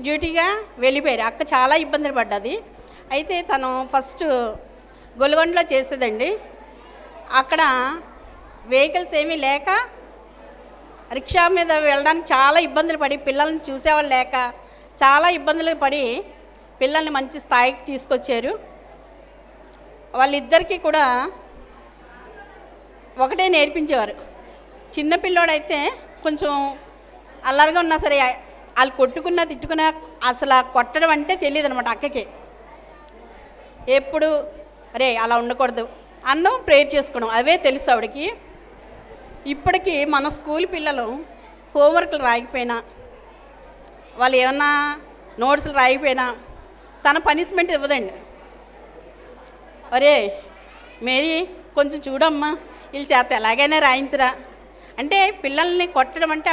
డ్యూటీగా వెళ్ళిపోయారు. అక్క చాలా ఇబ్బందులు పడ్డది. అయితే తను ఫస్ట్ గొల్గొండలో చేసేదండి. అక్కడ వెహికల్స్ ఏమీ లేక రిక్షా మీద వెళ్ళడానికి చాలా ఇబ్బందులు పడి, పిల్లల్ని చూసేవాళ్ళు లేక చాలా ఇబ్బందులు పడి పిల్లల్ని మంచి స్థాయికి తీసుకొచ్చారు. వాళ్ళిద్దరికీ కూడా ఒకటే నేర్పించేవారు. చిన్నపిల్లోడైతే కొంచెం అల్లరిగా ఉన్నా సరే వాళ్ళు కొట్టుకున్నా తిట్టుకున్నా అసలు కొట్టడం అంటే తెలియదు అనమాట అక్కకి. ఎప్పుడు అరే అలా ఉండకూడదు అన్నం ప్రేయర్ చేసుకోవడం అవే తెలుసు ఆవిడకి. ఇప్పటికీ మన స్కూల్ పిల్లలు హోంవర్క్లు రాయకపోయినా, వాళ్ళు ఏమన్నా నోట్స్లు రాయకపోయినా తన పనిష్మెంట్ ఇవ్వదండి. అరే మేరీ కొంచెం చూడమ్మా, వీళ్ళ చేత ఎలాగైనా రాయించరా అంటే పిల్లల్ని కొట్టడం అంటే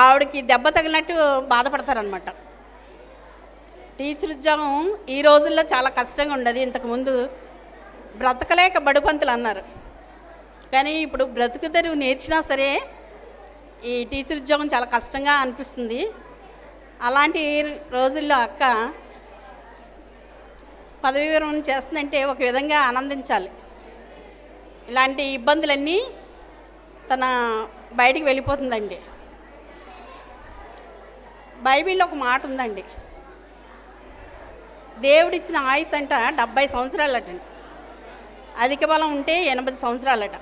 ఆవిడకి దెబ్బ తగిలినట్టు బాధపడతారనమాట. టీచర్ ఉద్యోగం ఈ రోజుల్లో చాలా కష్టంగా ఉండదు. ఇంతకుముందు బ్రతకలేక బడుపంతులు అన్నారు, కానీ ఇప్పుడు బ్రతుకు తెరువు నేర్చినా సరే ఈ టీచర్ ఉద్యోగం చాలా కష్టంగా అనిపిస్తుంది. అలాంటి రోజుల్లో అక్క పదవీ విరమణ చేస్తుందంటే ఒక విధంగా ఆనందించాలి. ఇలాంటి ఇబ్బందులన్నీ తన బయటికి వెళ్ళిపోతుందండి. బైబిల్లో ఒక మాట ఉందండి, దేవుడిచ్చిన ఆయుష్ అంట 70 సంవత్సరాలటండి, అధిక బలం ఉంటే 80 సంవత్సరాలట.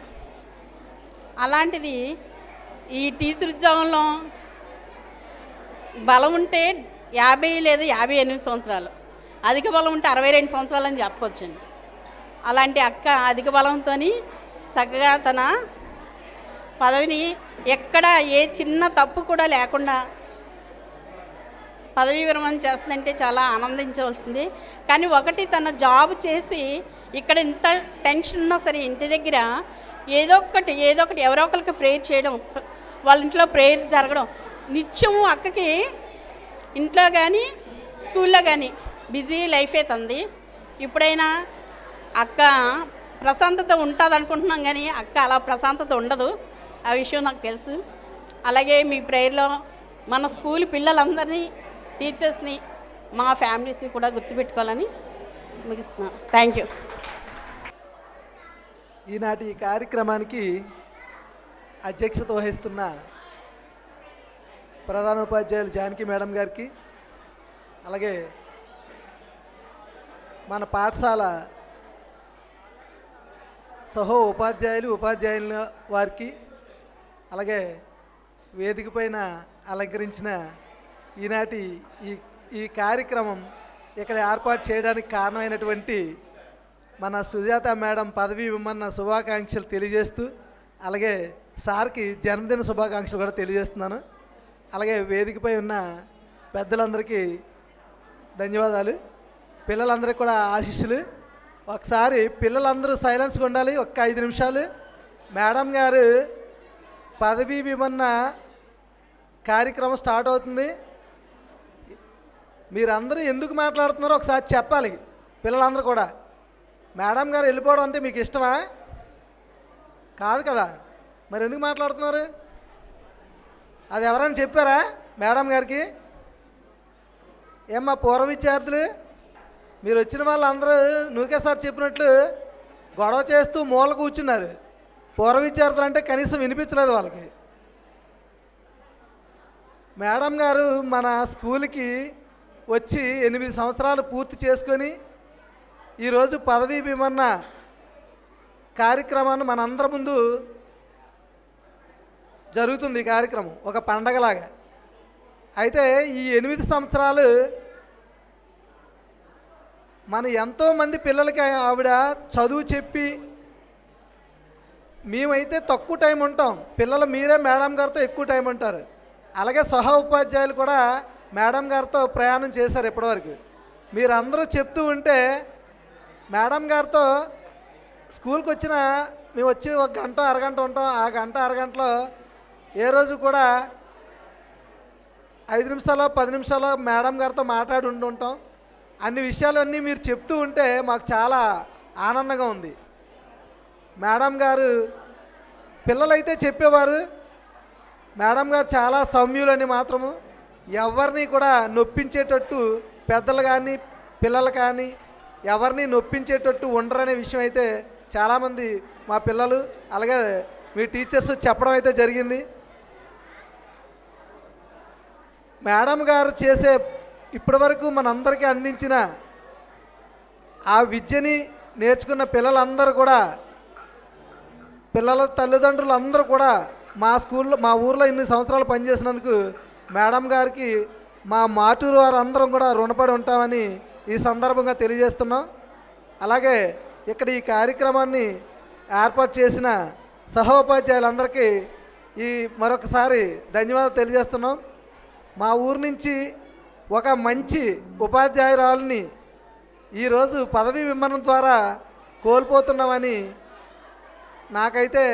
అలాంటిది ఈ టీచర్ ఉద్యోగంలో బలం ఉంటే 50 లేదా 58 సంవత్సరాలు, అధిక బలం ఉంటే 62 సంవత్సరాలు అని చెప్పవచ్చండి. అలాంటి అక్క అధిక బలంతో చక్కగా తన పదవిని ఎక్కడ ఏ చిన్న తప్పు కూడా లేకుండా పదవీ విరమణ చేస్తుందంటే చాలా ఆనందించవలసింది. కానీ ఒకటి తన జాబ్ చేసి ఇక్కడ ఇంత టెన్షన్ ఉన్నా సరే ఇంటి దగ్గర ఏదో ఒకటి ఎవరో ఒకరికి ప్రేయర్ చేయడం, వాళ్ళ ఇంట్లో ప్రేయర్ జరగడం నిత్యము. అక్కకి ఇంట్లో కానీ స్కూల్లో కానీ బిజీ లైఫే తంది. ఇప్పుడైనా అక్క ప్రశాంతత ఉంటుంది అనుకుంటున్నాం, కానీ అక్క అలా ప్రశాంతత ఉండదు, ఆ విషయం నాకు తెలుసు. అలాగే మీ ప్రేయర్లో మన స్కూల్ పిల్లలందరినీ, టీచర్స్ని, మా ఫ్యామిలీస్ని కూడా గుర్తుపెట్టుకోవాలని ముగిస్తున్నాను. Thank you.
ఈనాటి ఈ కార్యక్రమానికి అధ్యక్షత వహిస్తున్న ప్రధానోపాధ్యాయులు జానకి మేడం గారికి, అలాగే మన పాఠశాల ఉపాధ్యాయుల వారికి, అలాగే వేదిక పైన అలంకరించిన ఈనాటి ఈ కార్యక్రమం ఇక్కడ ఏర్పాటు చేయడానికి కారణమైనటువంటి మన సుజాత మేడం పదవీ విరమణ శుభాకాంక్షలు తెలియజేస్తూ, అలాగే సార్కి జన్మదిన శుభాకాంక్షలు కూడా తెలియజేస్తున్నాను. అలాగే వేదికపై ఉన్న పెద్దలందరికీ ధన్యవాదాలు, పిల్లలందరికీ కూడా ఆశీస్సులు. ఒకసారి పిల్లలందరూ సైలెన్స్గా ఉండాలి, ఒక్క 5 నిమిషాలు. మేడం గారు పదవీ విరమణ కార్యక్రమం స్టార్ట్ అవుతుంది. మీరందరూ ఎందుకు మాట్లాడుతున్నారో ఒకసారి చెప్పాలి పిల్లలందరూ కూడా. మేడం గారు వెళ్ళిపోవడం అంటే మీకు ఇష్టమా? కాదు కదా, మరి ఎందుకు మాట్లాడుతున్నారు? అది ఎవరైనా చెప్పారా మేడం గారికి? ఏమ్మా పూర్వ విద్యార్థులు, మీరు వచ్చిన వాళ్ళందరూ నువ్వుకే సార్ చెప్పినట్లు గొడవ చేస్తూ మూల కూర్చున్నారు. పూర్వ విద్యార్థులు అంటే కనీసం వినిపించలేదు వాళ్ళకి. మేడం గారు మన స్కూల్కి వచ్చి 8 సంవత్సరాలు పూర్తి చేసుకొని ఈరోజు పదవీ విమరణ కార్యక్రమాన్ని మనందరి ముందు జరుగుతుంది. ఈ కార్యక్రమం ఒక పండగలాగా. అయితే ఈ 8 సంవత్సరాలు మన ఎంతోమంది పిల్లలకి ఆవిడ చదువు చెప్పి, మేమైతే తక్కువ టైం ఉంటాం, పిల్లలు మీరే మేడం గారితో ఎక్కువ టైం ఉంటారు. అలాగే సహ ఉపాధ్యాయులు కూడా మేడం గారితో ప్రయాణం చేశారు ఇప్పటివరకు. మీరందరూ చెప్తూ ఉంటే మేడం గారితో స్కూల్కి వచ్చిన మేము వచ్చి 1 గంట అరగంట ఉంటాం. ఆ గంట అరగంటలో ఏ రోజు కూడా 5 నిమిషాలు 10 నిమిషాలు మేడం గారితో మాట్లాడి ఉంటుంటాం. అన్ని విషయాలన్నీ మీరు చెప్తూ ఉంటే మాకు చాలా ఆనందంగా ఉంది. మేడం గారు పిల్లలైతే చెప్పేవారు, మేడం గారు చాలా సౌమ్యులని మాత్రము ఎవరిని కూడా నొప్పించేటట్టు, పెద్దలు కానీ పిల్లలు కానీ ఎవరిని నొప్పించేటట్టు ఉండరనే విషయం అయితే చాలామంది మా పిల్లలు అలాగే మీ టీచర్స్ చెప్పడం అయితే జరిగింది. మేడం గారు చేసే ఇప్పటివరకు మనందరికీ అందించిన ఆ విద్యని నేర్చుకున్న పిల్లలందరూ కూడా, పిల్లల తల్లిదండ్రులు అందరూ కూడా మా స్కూల్లో మా ఊర్లో ఇన్ని సంవత్సరాలు పనిచేసినందుకు మేడం గారికి మా మాటూరు వారు అందరం కూడా రుణపడి ఉంటామని ఈ సందర్భంగా తెలియజేస్తున్నాం. అలాగే ఇక్కడ ఈ కార్యక్రమాన్ని ఏర్పాటు చేసిన సహోపాధ్యాయులందరికీ మరొకసారి ధన్యవాదాలు తెలియజేస్తున్నాం. మా ఊరు నుంచి ఒక మంచి ఉపాధ్యాయురాలని ఈరోజు పదవీ విమరణ ద్వారా కోల్పోతున్నామని నాకైతే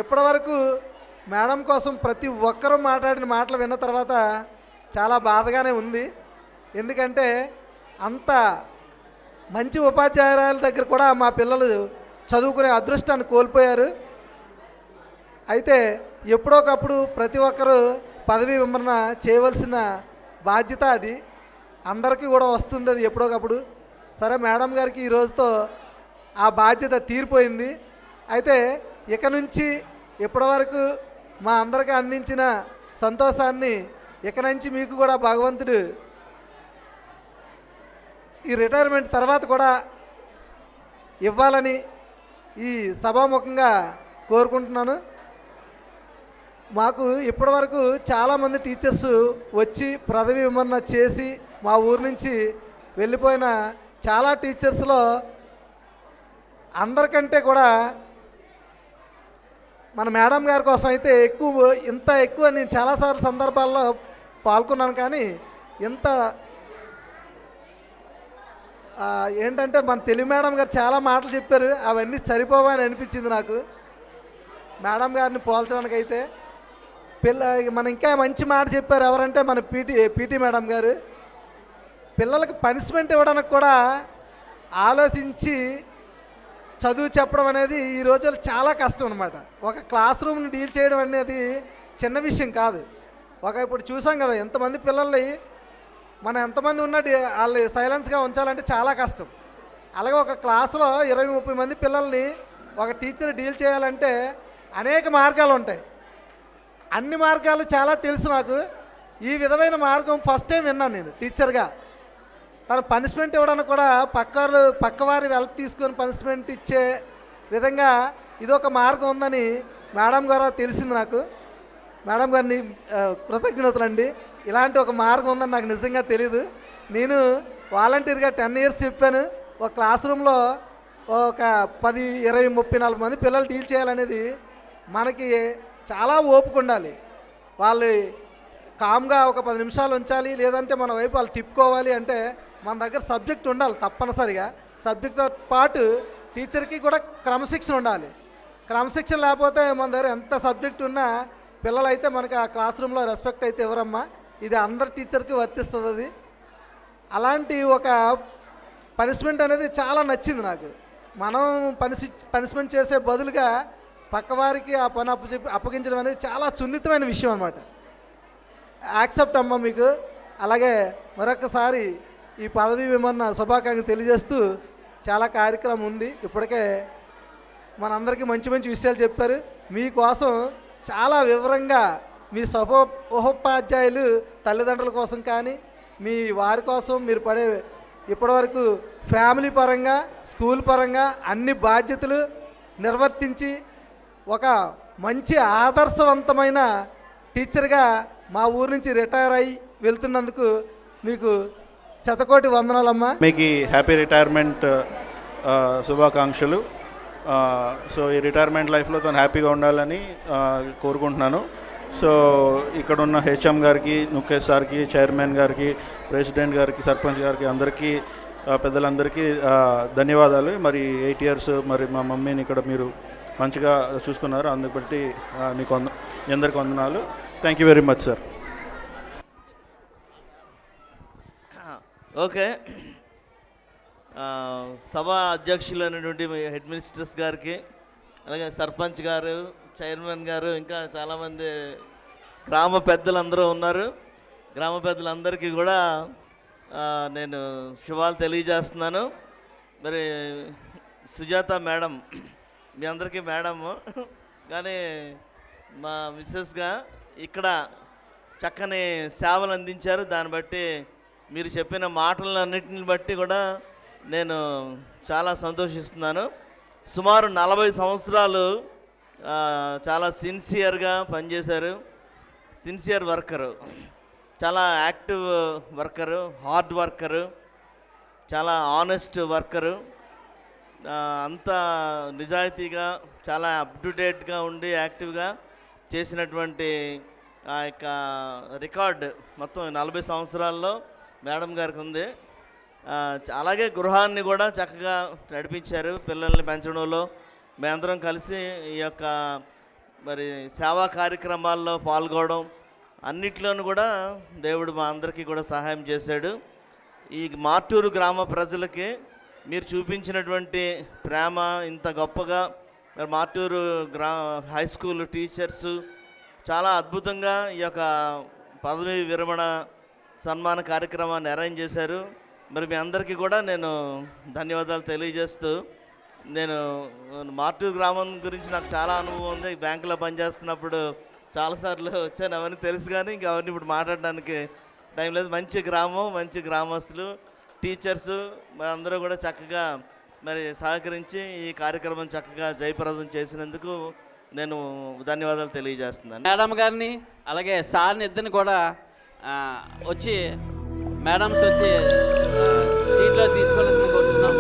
ఇప్పటివరకు మేడం కోసం ప్రతి ఒక్కరూ మాట్లాడిన మాటలు విన్న తర్వాత చాలా బాధగానే ఉంది. ఎందుకంటే అంత మంచి ఉపాధ్యాయురాల దగ్గర కూడా మా పిల్లలు చదువుకునే అదృష్టాన్ని కోల్పోయారు. అయితే ఎప్పుడోకప్పుడు ప్రతి ఒక్కరూ పదవీ విమరణ చేయవలసిన బాధ్యత అది అందరికీ కూడా వస్తుంది. అది ఎప్పుడోకప్పుడు. సరే, మేడం గారికి ఈ రోజుతో ఆ బాధ్యత తీరిపోయింది. అయితే ఇక నుంచి ఇప్పటివరకు మా అందరికీ అందించిన సంతోషాన్ని ఇక నుంచి మీకు కూడా భగవంతుడు ఈ రిటైర్మెంట్ తర్వాత కూడా ఇవ్వాలని ఈ సభాముఖంగా కోరుకుంటున్నాను. మాకు ఇప్పటివరకు చాలామంది టీచర్స్ వచ్చి పదవీ విమరణ చేసి మా ఊరు నుంచి వెళ్ళిపోయిన చాలా టీచర్స్లో అందరికంటే కూడా మన మేడం గారి కోసం అయితే ఇంత ఎక్కువ నేను చాలాసార్లు సందర్భాల్లో పాల్గొన్నాను. కానీ ఇంత ఏంటంటే మన తెలుగు మేడం గారు చాలా మాటలు చెప్పారు, అవన్నీ సరిపోవని అనిపించింది నాకు మేడం గారిని పోల్చడానికైతే. మన ఇంకా మంచి మాట చెప్పారు ఎవరంటే మన పీటీ మేడం గారు. పిల్లలకి పనిష్మెంట్ ఇవ్వడానికి కూడా ఆలోచించి చదువు చెప్పడం అనేది ఈ రోజుల్లో చాలా కష్టం అనమాట. ఒక క్లాస్ రూమ్ని డీల్ చేయడం అనేది చిన్న విషయం కాదు. ఇప్పుడు చూసాం కదా ఎంతమంది పిల్లల్ని మనం ఎంతమంది ఉన్నా వాళ్ళు సైలెన్స్గా ఉంచాలంటే చాలా కష్టం. అలాగే ఒక క్లాసులో 20-30 మంది పిల్లల్ని ఒక టీచర్ డీల్ చేయాలంటే అనేక మార్గాలు ఉంటాయి. అన్ని మార్గాలు చాలా తెలుసు నాకు. ఈ విధమైన మార్గం ఫస్ట్ టైం విన్నాను నేను టీచర్గా. తను పనిష్మెంట్ ఇవ్వడానికి కూడా పక్కవారి వెల్ప్ తీసుకొని పనిష్మెంట్ ఇచ్చే విధంగా ఇదొక మార్గం ఉందని మేడం గారు తెలిసింది నాకు. మేడం గారిని కృతజ్ఞతలు అండి. ఇలాంటి ఒక మార్గం ఉందని నాకు నిజంగా తెలీదు. నేను వాలంటీర్గా 10 ఇయర్స్ చెప్పాను. ఒక క్లాస్ రూమ్లో ఒక 10, 20, 30, 40 మంది పిల్లలు డీల్ చేయాలనేది మనకి చాలా ఓపిక ఉండాలి. వాళ్ళు కామ్గా ఒక 10 నిమిషాలు ఉంచాలి, లేదంటే మన వైపు వాళ్ళు తిప్పుకోవాలి అంటే మన దగ్గర సబ్జెక్ట్ ఉండాలి తప్పనిసరిగా. సబ్జెక్ట్తో పాటు టీచర్కి కూడా క్రమశిక్షణ ఉండాలి. క్రమశిక్షణ లేకపోతే మన దగ్గర ఎంత సబ్జెక్ట్ ఉన్నా పిల్లలైతే మనకి ఆ క్లాస్ రూమ్లో రెస్పెక్ట్ అయితే ఇవ్వరమ్మా. ఇది అందరి టీచర్కి వర్తిస్తుంది. అది అలాంటి ఒక పనిష్మెంట్ అనేది చాలా నచ్చింది నాకు. మనం పనిష్మెంట్ చేసే బదులుగా పక్కవారికి ఆ పని అప్పగించడం అనేది చాలా సున్నితమైన విషయం అన్నమాట. యాక్సెప్ట్ అమ్మ మీకు. అలాగే మరొకసారి ఈ పదవీ విమరణ శుభాకాంక్షలు తెలియజేస్తూ చాలా కార్యక్రమం ఉంది. ఇప్పటికే మనందరికీ మంచి మంచి విషయాలు చెప్పారు. మీకోసం చాలా వివరంగా మీ సహోపాధ్యాయులు తల్లిదండ్రుల కోసం కానీ మీ వారి కోసం మీరు పడే ఇప్పటివరకు ఫ్యామిలీ పరంగా స్కూల్ పరంగా అన్ని బాధ్యతలు నిర్వర్తించి ఒక మంచి ఆదర్శవంతమైన టీచర్గా మా ఊరు నుంచి రిటైర్ అయ్యి వెళ్తున్నందుకు మీకు శతకోటి వందనాలమ్మా.
మీకు హ్యాపీ రిటైర్మెంట్ శుభాకాంక్షలు. సో ఈ రిటైర్మెంట్ లైఫ్లో తను హ్యాపీగా ఉండాలని కోరుకుంటున్నాను. సో ఇక్కడ ఉన్న హెచ్ఎం గారికి, ముఖేష్ సార్కి, చైర్మన్ గారికి, ప్రెసిడెంట్ గారికి, సర్పంచ్ గారికి, అందరికీ పెద్దలందరికీ ధన్యవాదాలు. మరి 8 years మరి మా మమ్మీని ఇక్కడ మీరు మంచిగా చూసుకున్నారు, అందుకు బట్టి మీకు మీ అందరికీ వందనాలు. Thank you very much sir.
Okay, Sabha అధ్యక్షులైనటువంటి head ministers గారికి, అలాగే సర్పంచ్ గారు, చైర్మన్ గారు, ఇంకా చాలామంది గ్రామ పెద్దలందరూ ఉన్నారు. గ్రామ పెద్దలందరికీ కూడా నేను శుభాలు తెలియజేస్తున్నాను. మరి సుజాత మేడం, మీ అందరికీ మేడము, కానీ మా మిస్సెస్గా ఇక్కడ చక్కని సేవలు అందించారు. దాన్ని బట్టి మీరు చెప్పిన మాటలన్నిటిని బట్టి కూడా నేను చాలా సంతోషిస్తున్నాను. సుమారు 40 సంవత్సరాలు చాలా సిన్సియర్గా పనిచేశారు. సిన్సియర్ వర్కరు, చాలా యాక్టివ్ వర్కరు, హార్డ్ వర్కరు, చాలా ఆనెస్ట్ వర్కరు, అంత నిజాయితీగా చాలా అప్ టు డేట్గా ఉండి యాక్టివ్గా చేసినటువంటి ఆ యొక్క రికార్డ్ మొత్తం 40 సంవత్సరాల్లో మేడం గారికి ఉంది. అలాగే గృహాన్ని కూడా చక్కగా నడిపించారు. పిల్లల్ని పెంచడంలో మేమందరం కలిసి ఈ యొక్క మరి సేవా కార్యక్రమాల్లో పాల్గొనడం అన్నిట్లోనూ కూడా దేవుడు మా అందరికీ కూడా సహాయం చేశాడు. ఈ మార్టూరు గ్రామ ప్రజలకి మీరు చూపించినటువంటి ప్రేమ ఇంత గొప్పగా, మరి మార్టూరు హై స్కూల్ టీచర్సు చాలా అద్భుతంగా ఈ యొక్క పదవీ విరమణ సన్మాన కార్యక్రమాన్ని అరేంజ్ చేశారు. మరి మీ అందరికీ కూడా నేను ధన్యవాదాలు తెలియజేస్తూ, నేను మార్టూరు గ్రామం గురించి నాకు చాలా అనుభవం ఉంది. బ్యాంకులో పనిచేస్తున్నప్పుడు చాలాసార్లు వచ్చాను, అవన్నీ తెలుసు, కానీ ఇంకా అవన్నీ ఇప్పుడు మాట్లాడడానికి టైం లేదు. మంచి గ్రామం, మంచి గ్రామస్తులు, టీచర్సు అందరూ కూడా చక్కగా మరి సహకరించి ఈ కార్యక్రమం చక్కగా జయప్రదం చేసినందుకు నేను ధన్యవాదాలు తెలియజేస్తున్నాను.
మేడం గారిని అలాగే సార్ని ఇద్దరిని కూడా వచ్చి మేడమ్స్ వచ్చి సీట్లో తీసుకెళ్ళి కోరుతున్నాం.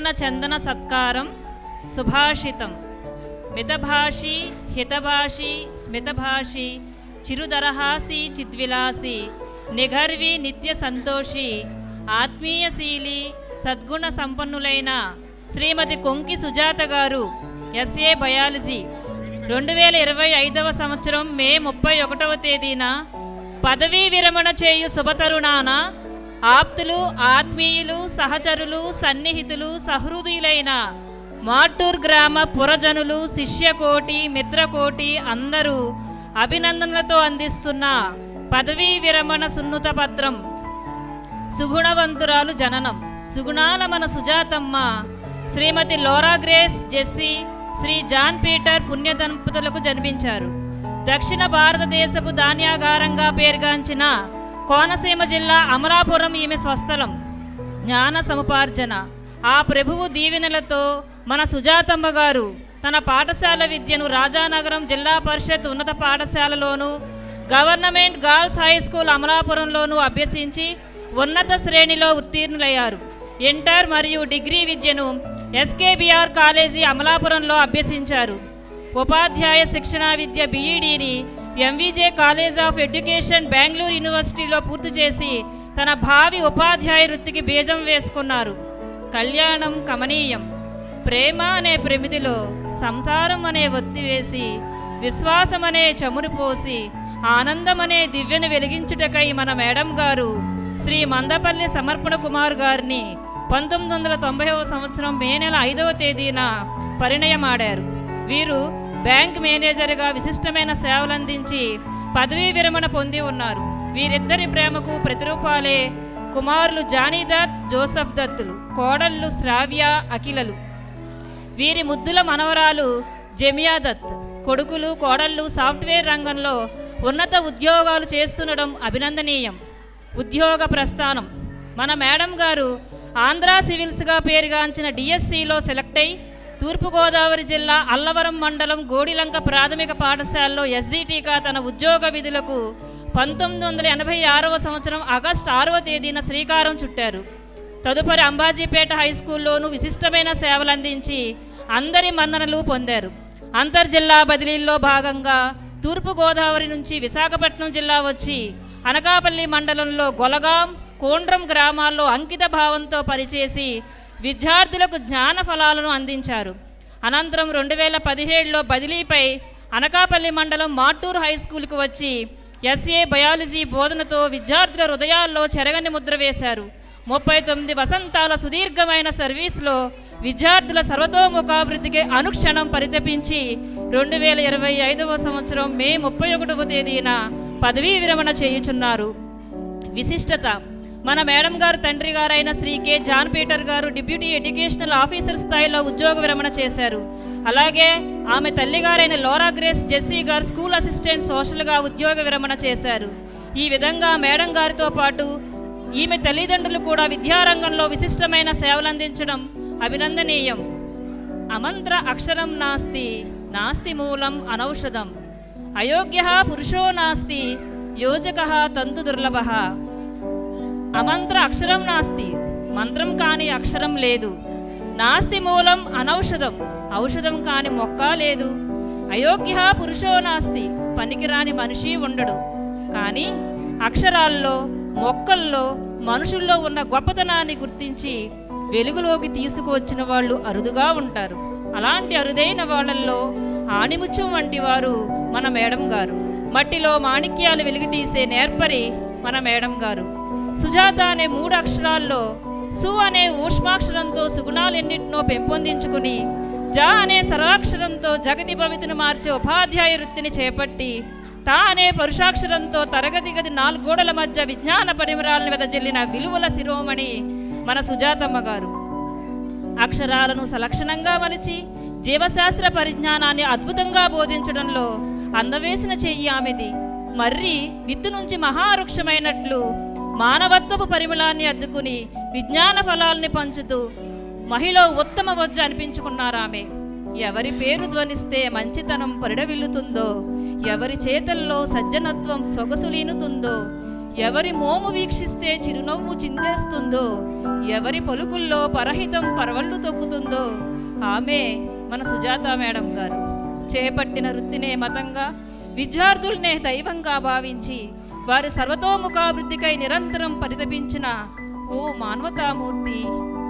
వందన చందన సత్కారం సుభాషితం మితభాషి హితభాషి స్మితభాషి చిరుదరహాసి చిద్విలాసి నిఘర్వి నిత్య సంతోషి ఆత్మీయశీలి సద్గుణ సంపన్నులైన శ్రీమతి కొంకి సుజాత గారు ఎస్ఏ బయాలజీ 2025వ సంవత్సరం మే 31వ తేదీన పదవీ విరమణ చేయు శుభతరుణాన ఆప్తులు ఆత్మీయులు సహచరులు సన్నిహితులు సహృదయులైన మాట్టూర్ గ్రామ పురజనులు శిష్యకోటి మిత్రకోటి అందరూ అభినందనలతో అందిస్తున్న పదవీ విరమణ సున్నుత పత్రం. సుగుణవంతురాలు జననం. సుగుణాల మన Sujathamma Shrimati Laura Grace Jessie Shri John Peter పుణ్య దంపతులకు జన్మించారు. దక్షిణ భారతదేశపు ధాన్యాగారంగా పేరుగాంచిన కోనసీమ జిల్లా అమలాపురం ఈమె స్వస్థలం. జ్ఞాన సముపార్జన. ఆ ప్రభువు దీవెనలతో మన సుజాతమ్మ గారు తన పాఠశాల విద్యను రాజానగరం జిల్లా పరిషత్ ఉన్నత పాఠశాలలోను గవర్నమెంట్ గర్ల్స్ హై స్కూల్ అమలాపురంలోనూ అభ్యసించి ఉన్నత శ్రేణిలో ఉత్తీర్ణులయ్యారు. ఇంటర్ మరియు డిగ్రీ విద్యను ఎస్కేబిఆర్ కాలేజీ అమలాపురంలో అభ్యసించారు. ఉపాధ్యాయ శిక్షణ విద్య బీఈడీని ఎంవిజే కాలేజ్ ఆఫ్ ఎడ్యుకేషన్ బెంగళూరు యూనివర్సిటీలో పూర్తి చేసి తన భావి ఉపాధ్యాయ వృత్తికి బీజం వేసుకున్నారు. కళ్యాణం కమనీయం. ప్రేమ అనే ప్రమిదిలో సంసారం అనే ఒత్తి వేసి విశ్వాసం అనే చమురు పోసి ఆనందం అనే దివ్యను వెలిగించుటకై మన మేడం గారు శ్రీ మందపల్లి సమర్పణ కుమార్ గారిని 1990వ సంవత్సరం మే నెల 5వ తేదీన పరిణయమాడారు. వీరు బ్యాంక్ మేనేజర్గా విశిష్టమైన సేవలందించి పదవీ విరమణ పొంది ఉన్నారు. వీరిద్దరి ప్రేమకు ప్రతిరూపాలే కుమారులు జానీ దత్ జోసఫ్ దత్తులు, కోడళ్ళు శ్రావ్య అఖిలలు. వీరి ముద్దుల మనవరాలు జమియా దత్. కొడుకులు కోడళ్ళు సాఫ్ట్వేర్ రంగంలో ఉన్నత ఉద్యోగాలు చేస్తుండడం అభినందనీయం. ఉద్యోగ ప్రస్థానం. మన మేడం గారు ఆంధ్రా సివిల్స్గా పేరుగాంచిన డిఎస్సిలో సెలెక్ట్ అయి తూర్పుగోదావరి జిల్లా అల్లవరం మండలం గోడిలంక ప్రాథమిక పాఠశాలలో ఎస్జిటిగా తన ఉద్యోగ విధులకు 1986వ సంవత్సరం ఆగస్టు 6వ తేదీన శ్రీకారం చుట్టారు. తదుపరి అంబాజీపేట హై స్కూల్లోనూ విశిష్టమైన సేవలు అందించి అందరి మన్ననలు పొందారు. అంతర్జిల్లా బదిలీల్లో భాగంగా తూర్పుగోదావరి నుంచి విశాఖపట్నం జిల్లా వచ్చి అనకాపల్లి మండలంలో గొలగాం కోండ్రం గ్రామాల్లో అంకిత భావంతో పనిచేసి విద్యార్థులకు జ్ఞాన ఫలాలను అందించారు. అనంతరం 2017లో బదిలీపై అనకాపల్లి మండలం మాట్టూరు హై స్కూల్కు వచ్చి ఎస్ఏ బయాలజీ బోధనతో విద్యార్థుల హృదయాల్లో చెరగని ముద్ర వేశారు. 39 వసంతాల సుదీర్ఘమైన సర్వీస్లో విద్యార్థుల సర్వతోముఖాభివృద్ధికి అనుక్షణం పరితపించి 2025వ సంవత్సరం మే 31వ తేదీన పదవీ విరమణ చేయుచున్నారు. విశిష్టత. మన మేడం గారు తండ్రి గారైన శ్రీ కె జాన్ పీటర్ గారు డిప్యూటీ ఎడ్యుకేషనల్ ఆఫీసర్ స్థాయిలో ఉద్యోగ విరమణ చేశారు. అలాగే ఆమె తల్లిగారైన లోరా గ్రేస్ జెస్సీ గారు స్కూల్ అసిస్టెంట్ సోషల్గా ఉద్యోగ విరమణ చేశారు. ఈ విధంగా మేడం గారితో పాటు ఈమె తల్లిదండ్రులు కూడా విద్యారంగంలో విశిష్టమైన సేవలందించడం అభినందనీయం. అమంత్ర అక్షరం నాస్తి నాస్తి మూలం అనౌషధం. అయోగ్య పురుషో నాస్తి యోజక తంతు దుర్లభ. అమంత్ర అక్షరం నాస్తి, మంత్రం కాని అక్షరం లేదు. నాస్తి మూలం అనౌషధం, ఔషధం కాని మొక్క లేదు. అయోగ్య పురుషో నాస్తి, పనికిరాని మనిషి ఉండడు. కానీ అక్షరాల్లో మొక్కల్లో మనుషుల్లో ఉన్న గొప్పతనాన్ని గుర్తించి వెలుగులోకి తీసుకువచ్చిన వాళ్ళు అరుదుగా ఉంటారు. అలాంటి అరుదైన వాళ్ళల్లో ఆణిముత్యం వంటి వారు మన మేడం గారు. మట్టిలో మాణిక్యాలు వెలుగుతీసే నేర్పరి మన మేడం గారు. సుజాత అనే 3 అక్షరాల్లో సు అనే ఊష్మాక్షరంతో సుగుణాలెన్నిటినో పెంపొందించుకుని జ అనే సరళాక్షరంతో జగతి భవితను మార్చే ఉపాధ్యాయ వృత్తిని చేపట్టి తా అనే పరుషాక్షరంతో తరగతి గది 4 గోడల మధ్య విజ్ఞాన పరిమరాలను వెదజల్లిన విలువల శిరోమణి మన సుజాతమ్మ గారు. అక్షరాలను సలక్షణంగా మలిచి జీవశాస్త్ర పరిజ్ఞానాన్ని అద్భుతంగా బోధించడంలో అందవేసిన చెయ్యి ఆమెది. మర్రి విత్తు నుంచి మహావృక్షమైనట్లు మానవత్వపు పరిమళాన్ని అద్దుకుని విజ్ఞాన ఫలాల్ని పంచుతూ మహిళ ఉత్తమ వజ్జ అనిపించుకున్నారామె. ఎవరి పేరు ధ్వనిస్తే మంచితనం పరిడవిల్లుతుందో, ఎవరి చేతల్లో సజ్జనత్వం సొగసులీనుతుందో,
ఎవరి మోము వీక్షిస్తే చిరునవ్వు చిందేస్తుందో, ఎవరి పలుకుల్లో పరహితం పరవళ్ళు తొక్కుతుందో ఆమె మన సుజాత మేడం గారు. చేపట్టిన వృత్తినే మతంగా, విద్యార్థులనే దైవంగా భావించి వారి సర్వతోముఖాభివృద్ధికై నిరంతరం పరితపించిన ఓ మానవతామూర్తి,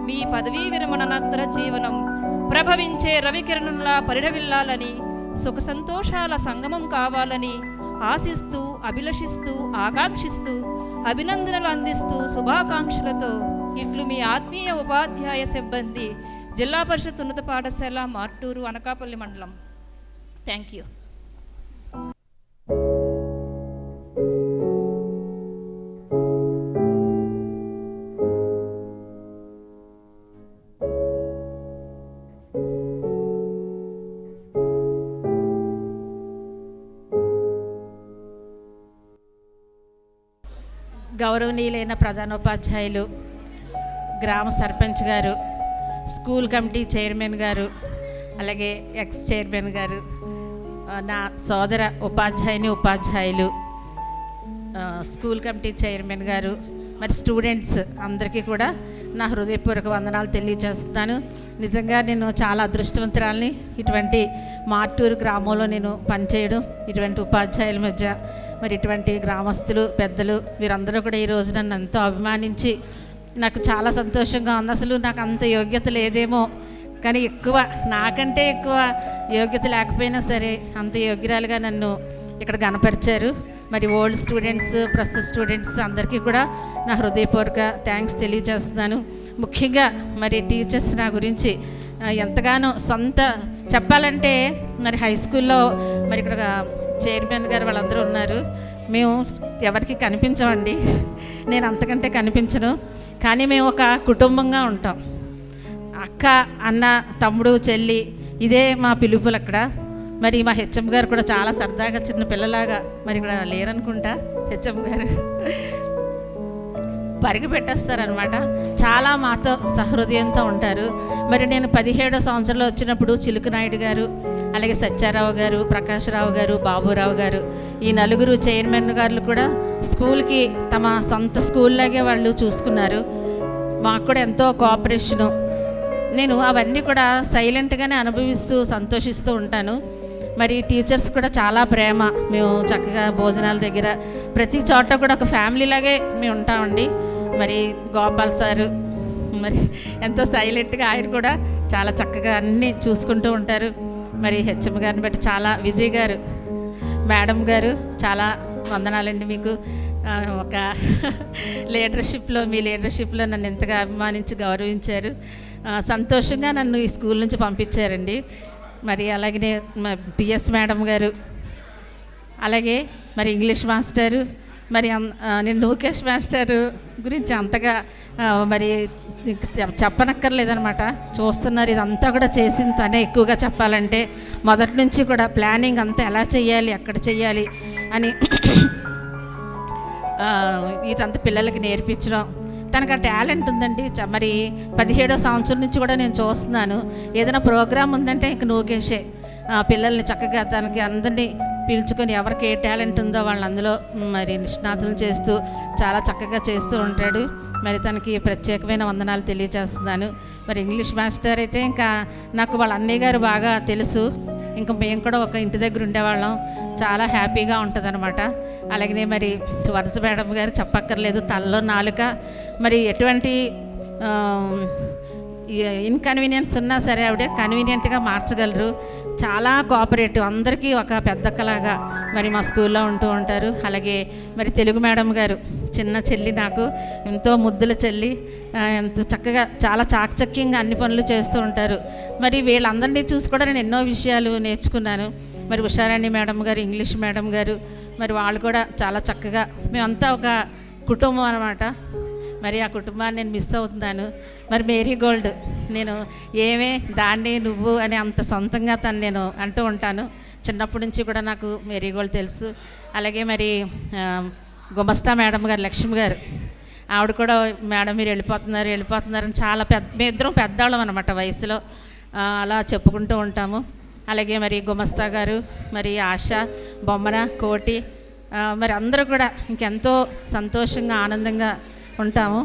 మీ పదవీ విరమణానంతర జీవనం ప్రభవించే రవికిరణంలా పరిఢవిల్లాలని, సుఖ సంతోషాల సంగమం కావాలని ఆశిస్తూ, అభిలషిస్తూ, ఆకాంక్షిస్తూ, అభినందనలు అందిస్తూ శుభాకాంక్షలతో ఇట్లు మీ ఆత్మీయ ఉపాధ్యాయ సిబ్బంది, జిల్లా పరిషత్ ఉన్నత పాఠశాల, మార్టూరు, అనకాపల్లి మండలం. Thank you.
గౌరవనీయులైన ప్రధానోపాధ్యాయులు, గ్రామ సర్పంచ్ గారు, స్కూల్ కమిటీ చైర్మన్ గారు, అలాగే ఎక్స్ చైర్మన్ గారు, నా సోదర ఉపాధ్యాయులు, స్కూల్ కమిటీ చైర్మన్ గారు, మరి స్టూడెంట్స్ అందరికీ కూడా నా హృదయపూర్వక వందనాలు తెలియజేస్తున్నాను. నిజంగా నేను చాలా అదృష్టవంతురాలని. ఇటువంటి మార్టూరు గ్రామంలో నేను పనిచేయడం, ఇటువంటి ఉపాధ్యాయుల మధ్య, మరి ఇటువంటి గ్రామస్తులు, పెద్దలు వీరందరూ కూడా ఈరోజు నన్ను ఎంతో అభిమానించి నాకు చాలా సంతోషంగా ఉంది. అసలు నాకు అంత యోగ్యత లేదేమో, కానీ నాకంటే ఎక్కువ యోగ్యత లేకపోయినా సరే అంత యోగ్యురాలుగా నన్ను ఇక్కడ గణపరిచారు. మరి ఓల్డ్ స్టూడెంట్స్, ప్రస్తుత స్టూడెంట్స్ అందరికీ కూడా నా హృదయపూర్వక థ్యాంక్స్ తెలియజేస్తున్నాను. ముఖ్యంగా మరి టీచర్స్ నా గురించి ఎంతగానో చెప్పాలంటే మరి హై స్కూల్లో మరి ఇక్కడ చైర్మన్ గారు వాళ్ళందరూ ఉన్నారు. మేము ఎవరికి కనిపించమండి, నేను అంతకంటే కనిపించను, కానీ మేము ఒక కుటుంబంగా ఉంటాం. అక్క, అన్న, తమ్ముడు, చెల్లి, ఇదే మా పిలుపులు అక్కడ. మరి మా హెచ్ఎం గారు కూడా చాలా సరదాగా చిన్న పిల్లలాగా, మరి ఇక్కడ లేరనుకుంటా హెచ్ఎం గారు, పరిగి పెట్టేస్తారనమాట. చాలా మాతో సహృదయంతో ఉంటారు. మరి నేను 17వ సంవత్సరంలో వచ్చినప్పుడు చిలుకు నాయుడు గారు, అలాగే సత్యారావు గారు, ప్రకాశ్రావు గారు, బాబురావు గారు, ఈ నలుగురు చైర్మన్ గారు కూడా స్కూల్కి తమ సొంత స్కూల్లాగే వాళ్ళు చూసుకున్నారు. మాకు కూడా ఎంతో కోఆపరేషను. నేను అవన్నీ కూడా సైలెంట్గానే అనుభవిస్తూ సంతోషిస్తూ ఉంటాను. మరి టీచర్స్ కూడా చాలా ప్రేమ. మేము చక్కగా భోజనాల దగ్గర ప్రతి చోట కూడా ఒక ఫ్యామిలీలాగే మేము ఉంటామండి. మరి గోపాల్ సారు మరి ఎంతో సైలెంట్గా, ఆయన కూడా చాలా చక్కగా అన్నీ చూసుకుంటూ ఉంటారు. మరి హెచ్ఎం గారిని బట్టి చాలా, విజయ్ గారు, మేడం గారు చాలా వందనాలండి మీకు. ఒక మీ లీడర్షిప్లో నన్ను ఎంతగా అభిమానించి గౌరవించారు. సంతోషంగా నన్ను ఈ స్కూల్ నుంచి పంపించారండి. మరి అలాగే పిఎస్ మేడం గారు, అలాగే మరి ఇంగ్లీష్ మాస్టరు, మరి నేను లోకేష్ మాస్టర్ గురించి అంతగా మరి చెప్పనక్కర్లేదనమాట. చూస్తున్నారు, ఇదంతా కూడా చేసింది తనే ఎక్కువగా చెప్పాలంటే. మొదటి నుంచి కూడా ప్లానింగ్ అంతా ఎలా చేయాలి, ఎక్కడ చేయాలి అని ఇదంతా పిల్లలకి నేర్పించడం. తనకు ఆ టాలెంట్ ఉందండి. మరి 17వ సంవత్సరం నుంచి కూడా నేను చూస్తున్నాను, ఏదైనా ప్రోగ్రామ్ ఉందంటే ఇంక లోకేషే పిల్లల్ని చక్కగా తనకి అందరినీ పిలుచుకొని ఎవరికి ఏ టాలెంట్ ఉందో వాళ్ళని అందులో మరి నిష్ణాతులను చేస్తూ చాలా చక్కగా చేస్తూ ఉంటాడు. మరి తనకి ప్రత్యేకమైన వందనాలు తెలియజేస్తున్నాను. మరి ఇంగ్లీష్ మాస్టర్ అయితే ఇంకా నాకు వాళ్ళ అన్నయ్య గారు బాగా తెలుసు. ఇంకా మేము కూడా ఒక ఇంటి దగ్గర ఉండేవాళ్ళం. చాలా హ్యాపీగా ఉంటుందన్నమాట. అలాగే మరి వరస మేడం గారు చెప్పక్కర్లేదు, తలలో నాలుక. మరి ఎటువంటి ఇన్కన్వీనియన్స్ ఉన్నా సరే ఆవిడ కన్వీనియంట్గా మార్చగలరు. చాలా కోఆపరేటివ్, అందరికీ ఒక పెద్దక్కలాగా మరి మా స్కూల్లో ఉంటూ ఉంటారు. అలాగే మరి తెలుగు మేడం గారు, చిన్న చెల్లి, నాకు ఎంతో ముద్దుల చెల్లి, ఎంతో చక్కగా చాలా చాకచక్యంగా అన్ని పనులు చేస్తూ ఉంటారు. మరి వీళ్ళందరినీ చూసి కూడా నేను ఎన్నో విషయాలు నేర్చుకున్నాను. మరి ఉషారాణి మేడం గారు, ఇంగ్లీష్ మేడం గారు, మరి వాళ్ళు కూడా చాలా చక్కగా, మేమంతా ఒక కుటుంబం అన్నమాట. మరి ఆ కుటుంబాన్ని నేను మిస్ అవుతున్నాను. మరి మేరీ గోల్డ్, నేను ఏమే దాన్ని నువ్వు అని అంత సొంతంగా తను నేను అంటూ ఉంటాను. చిన్నప్పటి నుంచి కూడా నాకు మేరీ గోల్డ్ తెలుసు. అలాగే మరి గుమస్తా మేడం గారు, లక్ష్మి గారు, ఆవిడ కూడా మేడం మీరు వెళ్ళిపోతున్నారని చాలా మీ ఇద్దరం పెద్దవాళ్ళం అనమాట వయసులో, అలా చెప్పుకుంటూ ఉంటాము. అలాగే మరి గుమస్తా గారు, మరి ఆశ, బొమ్మన, కోటి, మరి అందరూ కూడా ఇంకెంతో సంతోషంగా ఆనందంగా ఉంటాము.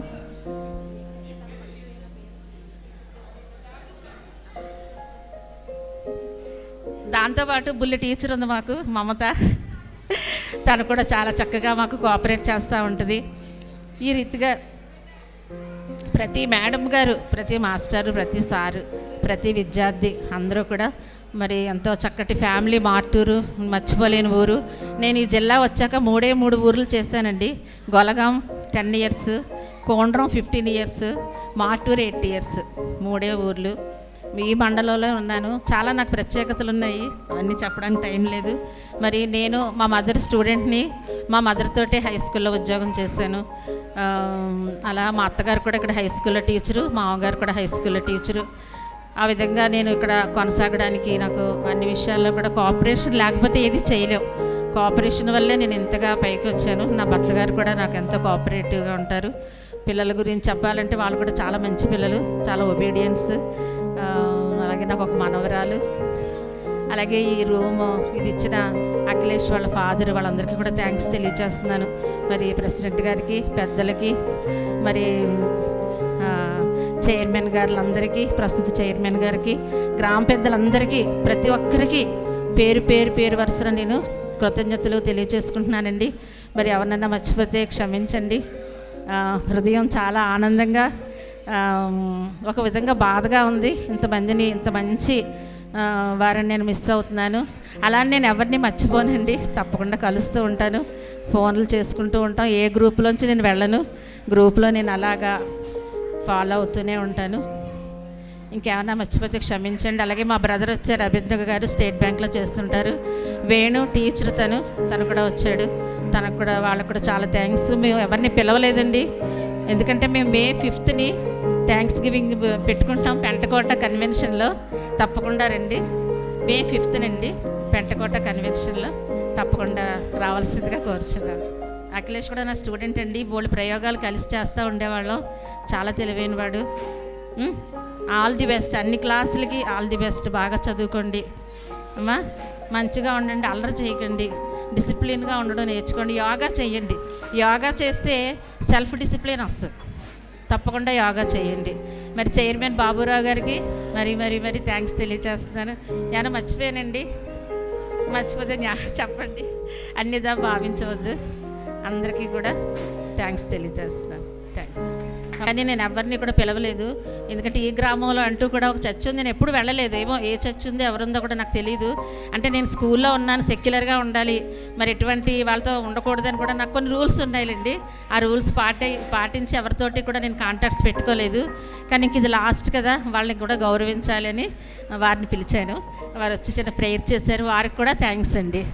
దాంతోపాటు బుల్లి టీచర్ ఉంది మాకు, మమత. తను కూడా చాలా చక్కగా మాకు కోఆపరేట్ చేస్తూ ఉంటుంది. ఈ రీతిగా ప్రతి మేడం గారు, ప్రతి మాస్టరు, ప్రతి సారు, ప్రతి విద్యార్థి అందరూ కూడా మరి ఎంతో చక్కటి ఫ్యామిలీ. మార్టూరు మర్చిపోలేని ఊరు. నేను ఈ జిల్లా వచ్చాక 3 ఊర్లు చేశానండి. Golagam 10 years, Kondram 15 years, Martur 8 years. 3 ఊర్లు. ఈ మండలంలో ఉన్నాను. చాలా నాకు ప్రత్యేకతలు ఉన్నాయి, అవన్నీ చెప్పడానికి టైం లేదు. మరి నేను మా మదర్ స్టూడెంట్ని. మా మదర్ తోటే హై స్కూల్లో ఉద్యోగం చేశాను. అలా మా అత్తగారు కూడా ఇక్కడ హై స్కూల్లో టీచరు, మా అమ్మగారు కూడా హై స్కూల్లో టీచరు. ఆ విధంగా నేను ఇక్కడ కొనసాగడానికి నాకు అన్ని విషయాల్లో కూడా కోఆపరేషన్ లేకపోతే ఏది చేయలేం. కోఆపరేషన్ వల్లే నేను ఇంతగా పైకి వచ్చాను. నా భర్త గారు కూడా నాకు ఎంతో కోఆపరేటివ్గా ఉంటారు. పిల్లల గురించి చెప్పాలంటే వాళ్ళు కూడా చాలా మంచి పిల్లలు, చాలా ఒబీడియన్స్. అలాగే నాకు ఒక మనవరాలు. అలాగే ఈ రూము ఇది ఇచ్చిన అఖిలేష్ వాళ్ళ ఫాదర్, వాళ్ళందరికీ కూడా థ్యాంక్స్ తెలియజేస్తున్నాను. మరి ప్రెసిడెంట్ గారికి, పెద్దలకి, మరి చైర్మన్ గారులందరికీ, ప్రస్తుత చైర్మన్ గారికి, గ్రామ పెద్దలందరికీ, ప్రతి ఒక్కరికి పేరు పేరు పేరు వరుసన నేను కృతజ్ఞతలు తెలియజేసుకుంటున్నానండి. మరి ఎవరినైనా మర్చిపోతే క్షమించండి. హృదయం చాలా ఆనందంగా, ఒక విధంగా బాధగా ఉంది. ఇంతమందిని, ఇంత మంచి వారిని నేను మిస్ అవుతున్నాను. అలా నేను ఎవరిని మర్చిపోనండి, తప్పకుండా కలుస్తూ ఉంటాను, ఫోన్లు చేసుకుంటూ ఉంటాం. ఏ గ్రూప్లోంచి నేను వెళ్ళను, గ్రూప్లో నేను అలాగా ఫాలో అవుతూనే ఉంటాను. ఇంకేమైనా మర్చిపోతే క్షమించండి. అలాగే మా బ్రదర్ వచ్చారు, అభిజ్ఞ గారు, స్టేట్ బ్యాంక్లో చేస్తుంటారు. వేణు టీచర్, తను కూడా వచ్చాడు. తనకు కూడా, వాళ్ళకు కూడా చాలా థ్యాంక్స్. మేము ఎవరిని పిలవలేదండి, ఎందుకంటే మేము May 5th థ్యాంక్స్ గివింగ్ పెట్టుకుంటాం పెంటకోట కన్వెన్షన్లో. తప్పకుండా రండి. May 5th పెంటకోట కన్వెన్షన్లో తప్పకుండా రావాల్సిందిగా కోరుచున్నాను. అఖిలేష్ కూడా నా స్టూడెంట్ అండి. బోల్డ్ ప్రయోగాలు కలిసి చేస్తూ ఉండేవాళ్ళం. చాలా తెలివైన వాడు. ఆల్ ది బెస్ట్, అన్ని క్లాసులకి ఆల్ ది బెస్ట్. బాగా చదువుకోండి అమ్మా, మంచిగా ఉండండి, అల్లరి చేయకండి, డిసిప్లిన్గా ఉండడం నేర్చుకోండి. యోగా చేయండి. యోగా చేస్తే సెల్ఫ్ డిసిప్లిన్ వస్తుంది. తప్పకుండా యోగా చేయండి. మరి చైర్మన్ బాబురావు గారికి మరి మరి మరి థ్యాంక్స్ తెలియజేస్తున్నాను. నేను మర్చిపోయానండి, మర్చిపోతే చెప్పండి, అన్నిదా భావించవద్దు. అందరికీ కూడా థ్యాంక్స్ తెలియజేస్తున్నాను. థ్యాంక్స్. కానీ నేను ఎవరిని కూడా పిలవలేదు, ఎందుకంటే ఈ గ్రామంలో అంటూ కూడా ఒక చర్చ్ ఉంది. నేను ఎప్పుడు వెళ్ళలేదు. ఏమో ఏ చర్చ్ ఉందో ఎవరుందో కూడా నాకు తెలియదు. అంటే నేను స్కూల్లో ఉన్నాను, సెక్యులర్గా ఉండాలి, మరి ఎటువంటి వాళ్ళతో ఉండకూడదని కూడా నాకు కొన్ని రూల్స్ ఉన్నాయిలేండి. ఆ రూల్స్ పాటించి ఎవరితోటి కూడా నేను కాంటాక్ట్స్ పెట్టుకోలేదు. కానీ ఇంక ఇది లాస్ట్ కదా, వాళ్ళని కూడా గౌరవించాలి అని వారిని పిలిచాను. వారు వచ్చి చిన్న ప్రేయర్ చేశారు. వారికి కూడా థ్యాంక్స్ అండి.